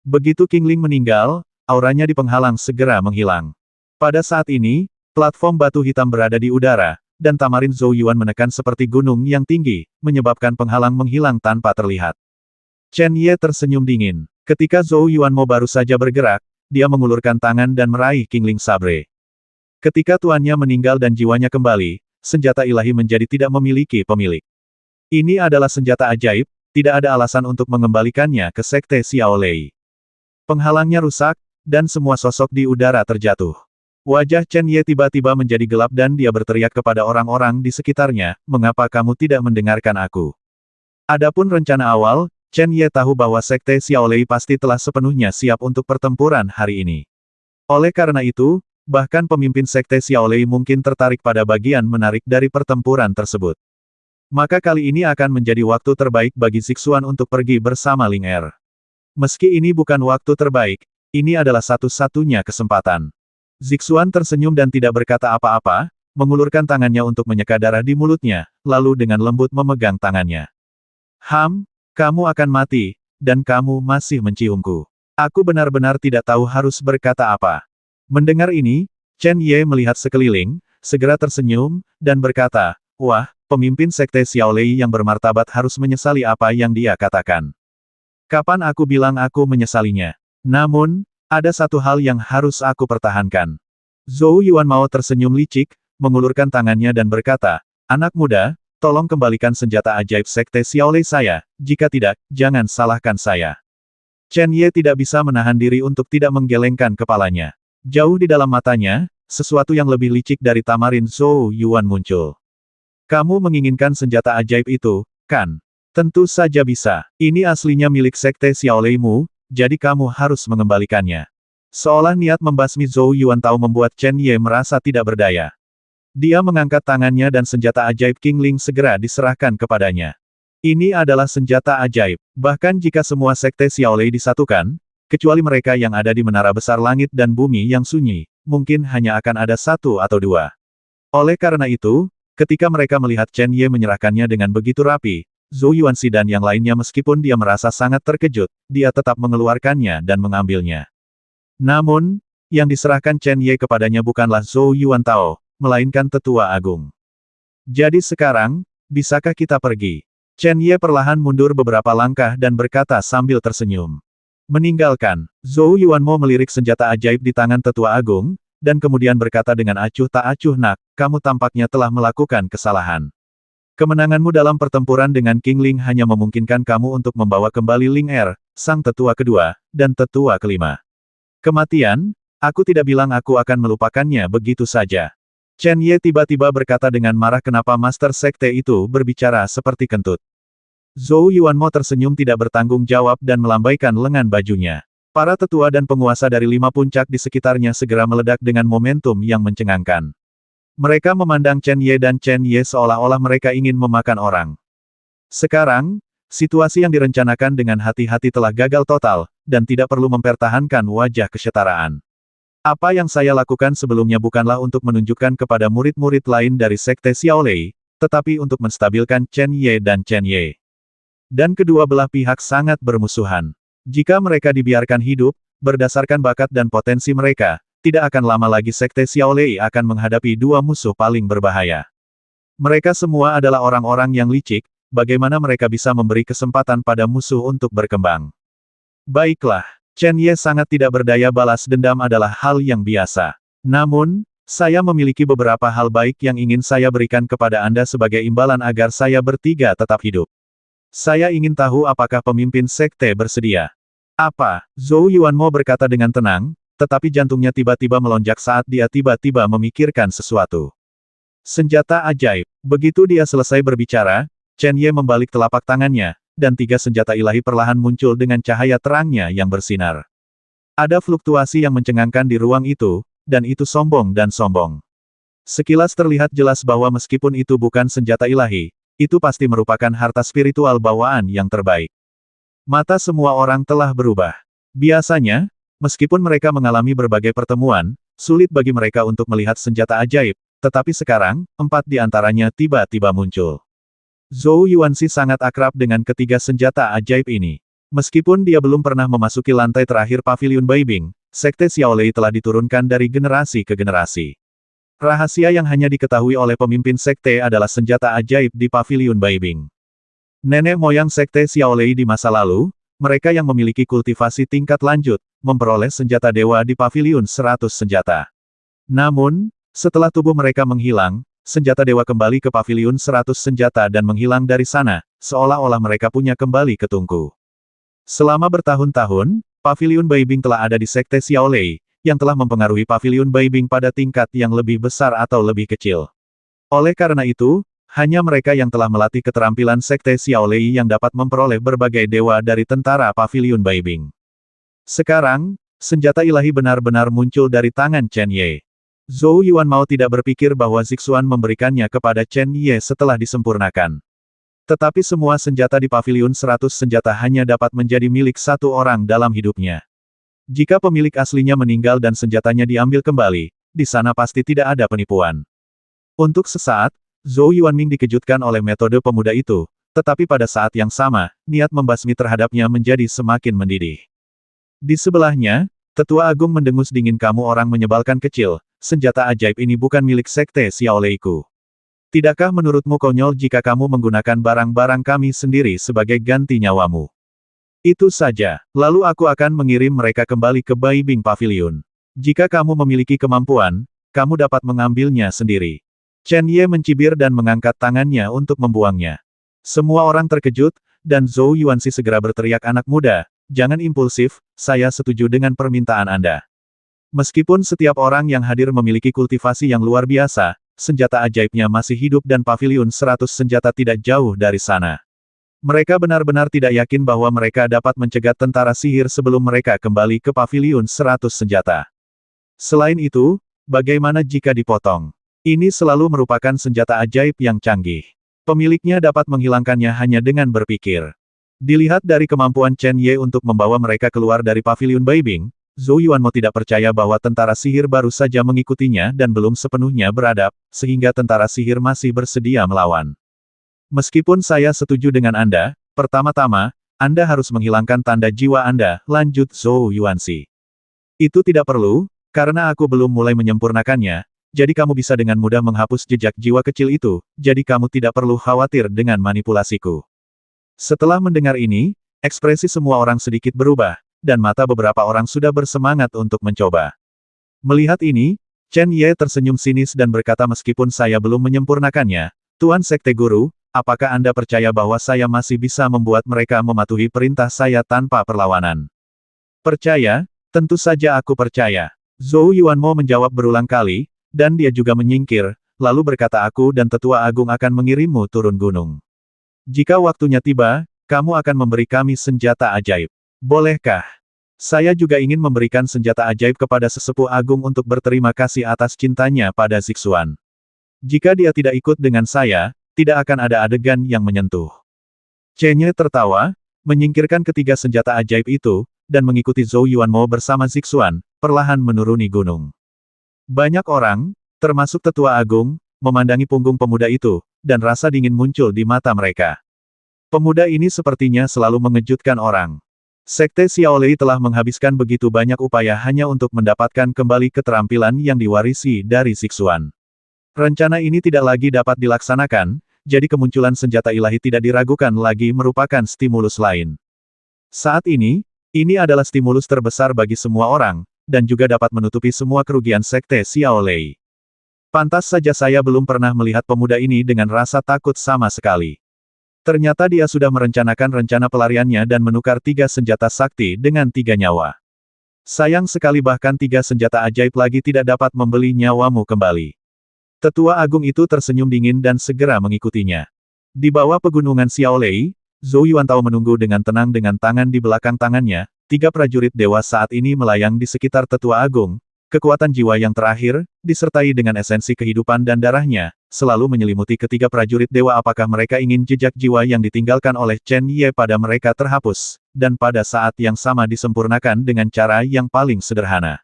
Begitu Qingling meninggal, auranya di penghalang segera menghilang. Pada saat ini, platform batu hitam berada di udara, dan tamarin Zhou Yuan menekan seperti gunung yang tinggi, menyebabkan penghalang menghilang tanpa terlihat. Chen Ye tersenyum dingin. Ketika Zhou Yuan mau baru saja bergerak, dia mengulurkan tangan dan meraih Qingling Sabre. Ketika tuannya meninggal dan jiwanya kembali, senjata ilahi menjadi tidak memiliki pemilik. Ini adalah senjata ajaib, tidak ada alasan untuk mengembalikannya ke sekte Xiaolei. Penghalangnya rusak, dan semua sosok di udara terjatuh. Wajah Chen Ye tiba-tiba menjadi gelap dan dia berteriak kepada orang-orang di sekitarnya, "Mengapa kamu tidak mendengarkan aku?" Adapun rencana awal, Chen Ye tahu bahwa sekte Xiaolei pasti telah sepenuhnya siap untuk pertempuran hari ini. Oleh karena itu, bahkan pemimpin sekte Xiaolei mungkin tertarik pada bagian menarik dari pertempuran tersebut. Maka kali ini akan menjadi waktu terbaik bagi Zixuan untuk pergi bersama Ling Er. Meski ini bukan waktu terbaik, ini adalah satu-satunya kesempatan. Zixuan tersenyum dan tidak berkata apa-apa, mengulurkan tangannya untuk menyeka darah di mulutnya, lalu dengan lembut memegang tangannya. Kamu akan mati, dan kamu masih menciumku. Aku benar-benar tidak tahu harus berkata apa. Mendengar ini, Chen Ye melihat sekeliling, segera tersenyum, dan berkata, "Wah, pemimpin sekte Xiaolei yang bermartabat harus menyesali apa yang dia katakan. Kapan aku bilang aku menyesalinya? Namun, ada satu hal yang harus aku pertahankan." Zhou Yuan mau tersenyum licik, mengulurkan tangannya dan berkata, "Anak muda, tolong kembalikan senjata ajaib sekte Xiaolei saya, jika tidak, jangan salahkan saya." Chen Ye tidak bisa menahan diri untuk tidak menggelengkan kepalanya. Jauh di dalam matanya, sesuatu yang lebih licik dari tamarin Zhou Yuan muncul. "Kamu menginginkan senjata ajaib itu, kan? Tentu saja bisa. Ini aslinya milik sekte Xiaolei-mu, jadi kamu harus mengembalikannya." Seolah niat membasmi Zhou Yuan tahu membuat Chen Ye merasa tidak berdaya. Dia mengangkat tangannya dan senjata ajaib Qingling segera diserahkan kepadanya. Ini adalah senjata ajaib. Bahkan jika semua sekte Xiaolei disatukan, kecuali mereka yang ada di menara besar langit dan bumi yang sunyi, mungkin hanya akan ada satu atau dua. Oleh karena itu, ketika mereka melihat Chen Ye menyerahkannya dengan begitu rapi, Zhou Yuanxi dan yang lainnya meskipun dia merasa sangat terkejut, dia tetap mengeluarkannya dan mengambilnya. Namun, yang diserahkan Chen Ye kepadanya bukanlah Zhou Yuan Tao, melainkan Tetua Agung. "Jadi sekarang, bisakah kita pergi?" Chen Ye perlahan mundur beberapa langkah dan berkata sambil tersenyum. "Meninggalkan." Zhou Yuan mau melirik senjata ajaib di tangan Tetua Agung, dan kemudian berkata dengan acuh tak acuh, "Nak, kamu tampaknya telah melakukan kesalahan. Kemenanganmu dalam pertempuran dengan Qingling hanya memungkinkan kamu untuk membawa kembali Ling Er, sang tetua kedua, dan tetua kelima. Kematian, aku tidak bilang aku akan melupakannya begitu saja." Chen Ye tiba-tiba berkata dengan marah, "Kenapa Master Sekte itu berbicara seperti kentut?" Zhou Yuanmo tersenyum tidak bertanggung jawab dan melambaikan lengan bajunya. Para tetua dan penguasa dari 5 puncak di sekitarnya segera meledak dengan momentum yang mencengangkan. Mereka memandang Chen Ye dan Chen Ye seolah-olah mereka ingin memakan orang. Sekarang, situasi yang direncanakan dengan hati-hati telah gagal total, dan tidak perlu mempertahankan wajah kesetaraan. Apa yang saya lakukan sebelumnya bukanlah untuk menunjukkan kepada murid-murid lain dari Sekte Xiaolei, tetapi untuk menstabilkan Chen Ye dan Chen Ye. Dan kedua belah pihak sangat bermusuhan. Jika mereka dibiarkan hidup, berdasarkan bakat dan potensi mereka, tidak akan lama lagi Sekte Xiaolei akan menghadapi dua musuh paling berbahaya. Mereka semua adalah orang-orang yang licik, bagaimana mereka bisa memberi kesempatan pada musuh untuk berkembang. Baiklah, Chen Ye sangat tidak berdaya, balas dendam adalah hal yang biasa. Namun, saya memiliki beberapa hal baik yang ingin saya berikan kepada Anda sebagai imbalan agar saya bertiga tetap hidup. Saya ingin tahu apakah pemimpin sekte bersedia. Apa? Zhou Yuanmo berkata dengan tenang, tetapi jantungnya tiba-tiba melonjak saat dia tiba-tiba memikirkan sesuatu. Senjata ajaib. Begitu dia selesai berbicara, Chen Ye membalik telapak tangannya, dan 3 senjata ilahi perlahan muncul dengan cahaya terangnya yang bersinar. Ada fluktuasi yang mencengangkan di ruang itu, dan itu sombong dan sombong. Sekilas terlihat jelas bahwa meskipun itu bukan senjata ilahi, itu pasti merupakan harta spiritual bawaan yang terbaik. Mata semua orang telah berubah. Biasanya, meskipun mereka mengalami berbagai pertemuan, sulit bagi mereka untuk melihat senjata ajaib, tetapi sekarang, 4 di antaranya tiba-tiba muncul. Zhou Yuanxi sangat akrab dengan ketiga senjata ajaib ini. Meskipun dia belum pernah memasuki lantai terakhir Paviliun Baibing, Sekte Xiaolei telah diturunkan dari generasi ke generasi. Rahasia yang hanya diketahui oleh pemimpin sekte adalah senjata ajaib di Paviliun Baibing. Nenek moyang sekte Xiaolei di masa lalu, mereka yang memiliki kultivasi tingkat lanjut, memperoleh senjata dewa di Paviliun 100 senjata. Namun, setelah tubuh mereka menghilang, senjata dewa kembali ke Paviliun 100 senjata dan menghilang dari sana, seolah-olah mereka punya kembali ke tungku. Selama bertahun-tahun, Paviliun Baibing telah ada di sekte Xiaolei, yang telah mempengaruhi Paviliun Baibing pada tingkat yang lebih besar atau lebih kecil. Oleh karena itu, hanya mereka yang telah melatih keterampilan sekte Xiaolei yang dapat memperoleh berbagai dewa dari tentara Paviliun Baibing. Sekarang, senjata ilahi benar-benar muncul dari tangan Chen Ye. Zhou Yuanmao tidak berpikir bahwa Zixuan memberikannya kepada Chen Ye setelah disempurnakan. Tetapi semua senjata di Paviliun 100 senjata hanya dapat menjadi milik satu orang dalam hidupnya. Jika pemilik aslinya meninggal dan senjatanya diambil kembali, di sana pasti tidak ada penipuan. Untuk sesaat, Zhou Yuanming dikejutkan oleh metode pemuda itu, tetapi pada saat yang sama, niat membasmi terhadapnya menjadi semakin mendidih. Di sebelahnya, Tetua Agung mendengus dingin, kamu orang menyebalkan kecil, senjata ajaib ini bukan milik sekte Xiaoleiku. Tidakkah menurutmu konyol jika kamu menggunakan barang-barang kami sendiri sebagai ganti nyawamu? Itu saja, lalu aku akan mengirim mereka kembali ke Baibing Pavilion. Jika kamu memiliki kemampuan, kamu dapat mengambilnya sendiri. Chen Ye mencibir dan mengangkat tangannya untuk membuangnya. Semua orang terkejut, dan Zhou Yuanxi segera berteriak, anak muda, jangan impulsif, saya setuju dengan permintaan Anda. Meskipun setiap orang yang hadir memiliki kultivasi yang luar biasa, senjata ajaibnya masih hidup dan Paviliun 100 senjata tidak jauh dari sana. Mereka benar-benar tidak yakin bahwa mereka dapat mencegat tentara sihir sebelum mereka kembali ke Paviliun 100 senjata. Selain itu, bagaimana jika dipotong? Ini selalu merupakan senjata ajaib yang canggih. Pemiliknya dapat menghilangkannya hanya dengan berpikir. Dilihat dari kemampuan Chen Ye untuk membawa mereka keluar dari Paviliun Baibing, Zhou Yuanmo tidak percaya bahwa tentara sihir baru saja mengikutinya dan belum sepenuhnya beradab, sehingga tentara sihir masih bersedia melawan. Meskipun saya setuju dengan Anda, pertama-tama, Anda harus menghilangkan tanda jiwa Anda, lanjut Zhou Yuanxi. Itu tidak perlu, karena aku belum mulai menyempurnakannya, jadi kamu bisa dengan mudah menghapus jejak jiwa kecil itu, jadi kamu tidak perlu khawatir dengan manipulasiku. Setelah mendengar ini, ekspresi semua orang sedikit berubah, dan mata beberapa orang sudah bersemangat untuk mencoba. Melihat ini, Chen Ye tersenyum sinis dan berkata, meskipun saya belum menyempurnakannya, Tuan Sekte Guru, apakah Anda percaya bahwa saya masih bisa membuat mereka mematuhi perintah saya tanpa perlawanan? Percaya? Tentu saja aku percaya. Zhou Yuanmo menjawab berulang kali, dan dia juga menyingkir, lalu berkata, aku dan Tetua Agung akan mengirimmu turun gunung. Jika waktunya tiba, kamu akan memberi kami senjata ajaib. Bolehkah? Saya juga ingin memberikan senjata ajaib kepada Sesepuh Agung untuk berterima kasih atas cintanya pada Zixuan. Jika dia tidak ikut dengan saya, tidak akan ada adegan yang menyentuh. Chen Ye tertawa, menyingkirkan ketiga senjata ajaib itu, dan mengikuti Zhou Yuanmo bersama Zixuan, perlahan menuruni gunung. Banyak orang, termasuk Tetua Agung, memandangi punggung pemuda itu, dan rasa dingin muncul di mata mereka. Pemuda ini sepertinya selalu mengejutkan orang. Sekte Xiaolei telah menghabiskan begitu banyak upaya hanya untuk mendapatkan kembali keterampilan yang diwarisi dari Zixuan. Rencana ini tidak lagi dapat dilaksanakan, jadi kemunculan senjata ilahi tidak diragukan lagi merupakan stimulus lain. Saat ini adalah stimulus terbesar bagi semua orang, dan juga dapat menutupi semua kerugian Sekte Xiaolei. Pantas saja saya belum pernah melihat pemuda ini dengan rasa takut sama sekali. Ternyata dia sudah merencanakan rencana pelariannya dan menukar 3 senjata sakti dengan 3 nyawa. Sayang sekali bahkan 3 senjata ajaib lagi tidak dapat membeli nyawamu kembali. Tetua Agung itu tersenyum dingin dan segera mengikutinya. Di bawah pegunungan Xiaolei, Zhou Yuantao menunggu dengan tenang dengan tangan di belakang tangannya. 3 prajurit dewa saat ini melayang di sekitar Tetua Agung. Kekuatan jiwa yang terakhir, disertai dengan esensi kehidupan dan darahnya, selalu menyelimuti ketiga prajurit dewa. Apakah mereka ingin jejak jiwa yang ditinggalkan oleh Chen Ye pada mereka terhapus, dan pada saat yang sama disempurnakan dengan cara yang paling sederhana.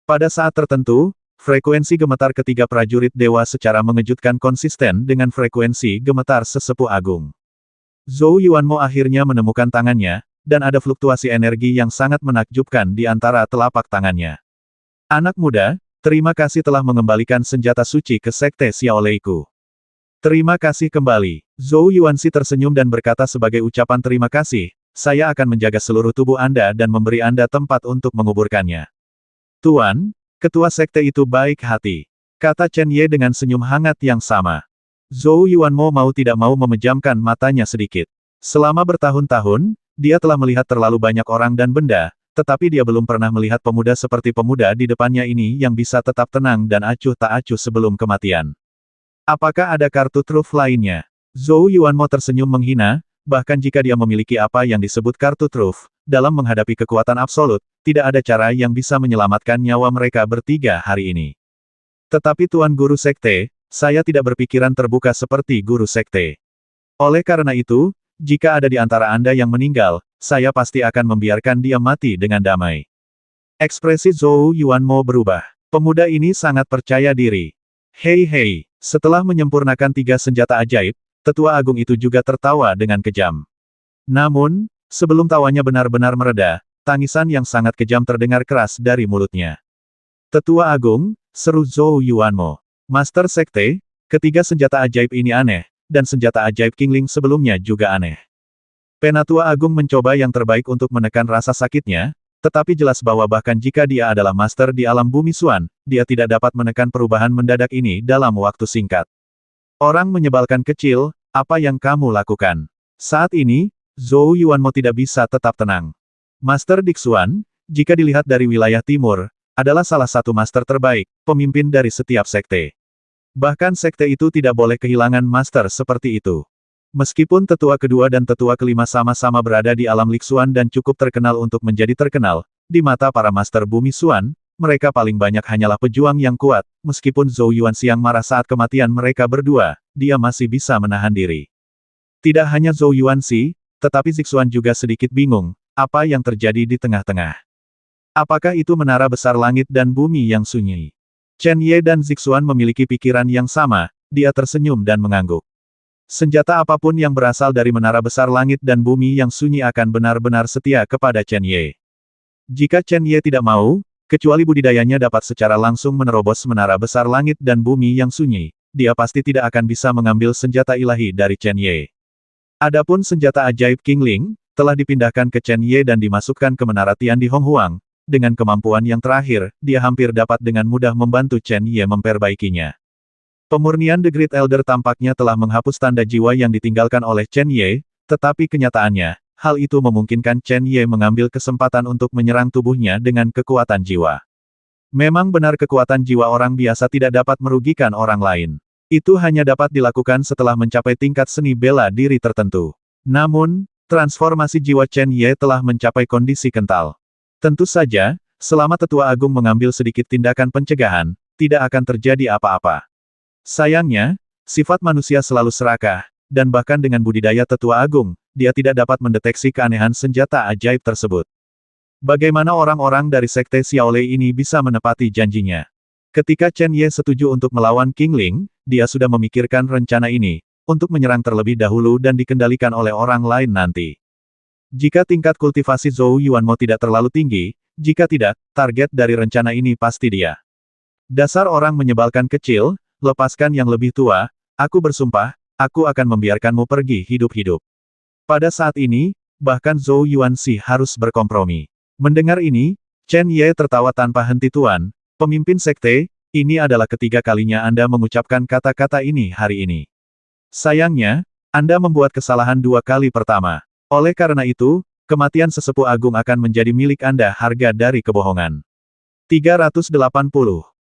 Pada saat tertentu, frekuensi gemetar ketiga prajurit dewa secara mengejutkan konsisten dengan frekuensi gemetar sesepuh agung. Zhou Yuanmo akhirnya menemukan tangannya, dan ada fluktuasi energi yang sangat menakjubkan di antara telapak tangannya. Anak muda, terima kasih telah mengembalikan senjata suci ke Sekte Xiaoleiku. Terima kasih kembali. Zhou Yuanxi tersenyum dan berkata sebagai ucapan terima kasih, saya akan menjaga seluruh tubuh Anda dan memberi Anda tempat untuk menguburkannya. Tuan, ketua sekte itu baik hati, kata Chen Ye dengan senyum hangat yang sama. Zhou Yuanmo mau tidak mau memejamkan matanya sedikit. Selama bertahun-tahun, dia telah melihat terlalu banyak orang dan benda, tetapi dia belum pernah melihat pemuda seperti pemuda di depannya ini yang bisa tetap tenang dan acuh tak acuh sebelum kematian. Apakah ada kartu truf lainnya? Zhou Yuanmo tersenyum menghina, bahkan jika dia memiliki apa yang disebut kartu truf, dalam menghadapi kekuatan absolut, tidak ada cara yang bisa menyelamatkan nyawa mereka bertiga hari ini. Tetapi Tuan Guru Sekte, saya tidak berpikiran terbuka seperti Guru Sekte. Oleh karena itu, jika ada di antara Anda yang meninggal, saya pasti akan membiarkan dia mati dengan damai. Ekspresi Zhou Yuanmo berubah. Pemuda ini sangat percaya diri. Hei, setelah menyempurnakan 3 senjata ajaib, Tetua Agung itu juga tertawa dengan kejam. Namun, sebelum tawanya benar-benar mereda, tangisan yang sangat kejam terdengar keras dari mulutnya. Tetua Agung, seru Zhou Yuanmo. Master Sekte, ketiga senjata ajaib ini aneh, dan senjata ajaib Qingling sebelumnya juga aneh. Penatua Agung mencoba yang terbaik untuk menekan rasa sakitnya, tetapi jelas bahwa bahkan jika dia adalah master di alam bumi Xuan, dia tidak dapat menekan perubahan mendadak ini dalam waktu singkat. Orang menyebalkan kecil, apa yang kamu lakukan? Saat ini, Zhou Yuanmo tidak bisa tetap tenang. Master Dik Xuan, jika dilihat dari wilayah timur, adalah salah satu master terbaik, pemimpin dari setiap sekte. Bahkan sekte itu tidak boleh kehilangan master seperti itu. Meskipun tetua kedua dan tetua kelima sama-sama berada di alam Lixuan dan cukup terkenal untuk menjadi terkenal, di mata para master bumi Xuan, mereka paling banyak hanyalah pejuang yang kuat. Meskipun Zhou Yuanxiang marah saat kematian mereka berdua, dia masih bisa menahan diri. Tidak hanya Zhou Yuanxi, tetapi Zixuan juga sedikit bingung, apa yang terjadi di tengah-tengah. Apakah itu menara besar langit dan bumi yang sunyi? Chen Ye dan Zixuan memiliki pikiran yang sama, dia tersenyum dan mengangguk. Senjata apapun yang berasal dari menara besar langit dan bumi yang sunyi akan benar-benar setia kepada Chen Ye. Jika Chen Ye tidak mau, kecuali budidayanya dapat secara langsung menerobos menara besar langit dan bumi yang sunyi, dia pasti tidak akan bisa mengambil senjata ilahi dari Chen Ye. Adapun senjata ajaib Qingling, telah dipindahkan ke Chen Ye dan dimasukkan ke menara Tian di Honghuang. Dengan kemampuan yang terakhir, dia hampir dapat dengan mudah membantu Chen Ye memperbaikinya. Pemurnian The Great Elder tampaknya telah menghapus tanda jiwa yang ditinggalkan oleh Chen Ye, tetapi kenyataannya, hal itu memungkinkan Chen Ye mengambil kesempatan untuk menyerang tubuhnya dengan kekuatan jiwa. Memang benar kekuatan jiwa orang biasa tidak dapat merugikan orang lain. Itu hanya dapat dilakukan setelah mencapai tingkat seni bela diri tertentu. Namun, transformasi jiwa Chen Ye telah mencapai kondisi kental. Tentu saja, selama Tetua Agung mengambil sedikit tindakan pencegahan, tidak akan terjadi apa-apa. Sayangnya, sifat manusia selalu serakah, dan bahkan dengan budidaya Tetua Agung, dia tidak dapat mendeteksi keanehan senjata ajaib tersebut. Bagaimana orang-orang dari Sekte Xiaolei ini bisa menepati janjinya? Ketika Chen Ye setuju untuk melawan Qingling, dia sudah memikirkan rencana ini, untuk menyerang terlebih dahulu dan dikendalikan oleh orang lain nanti. Jika tingkat kultivasi Zhou Yuanmo tidak terlalu tinggi, jika tidak, target dari rencana ini pasti dia. Dasar orang menyebalkan kecil, lepaskan yang lebih tua, aku bersumpah, aku akan membiarkanmu pergi hidup-hidup. Pada saat ini, bahkan Zhou Yuanxi harus berkompromi. Mendengar ini, Chen Ye tertawa tanpa henti. Tuan, pemimpin sekte, ini adalah ketiga kalinya Anda mengucapkan kata-kata ini hari ini. Sayangnya, Anda membuat kesalahan 2 kali pertama. Oleh karena itu, kematian sesepuh agung akan menjadi milik Anda harga dari kebohongan. 380.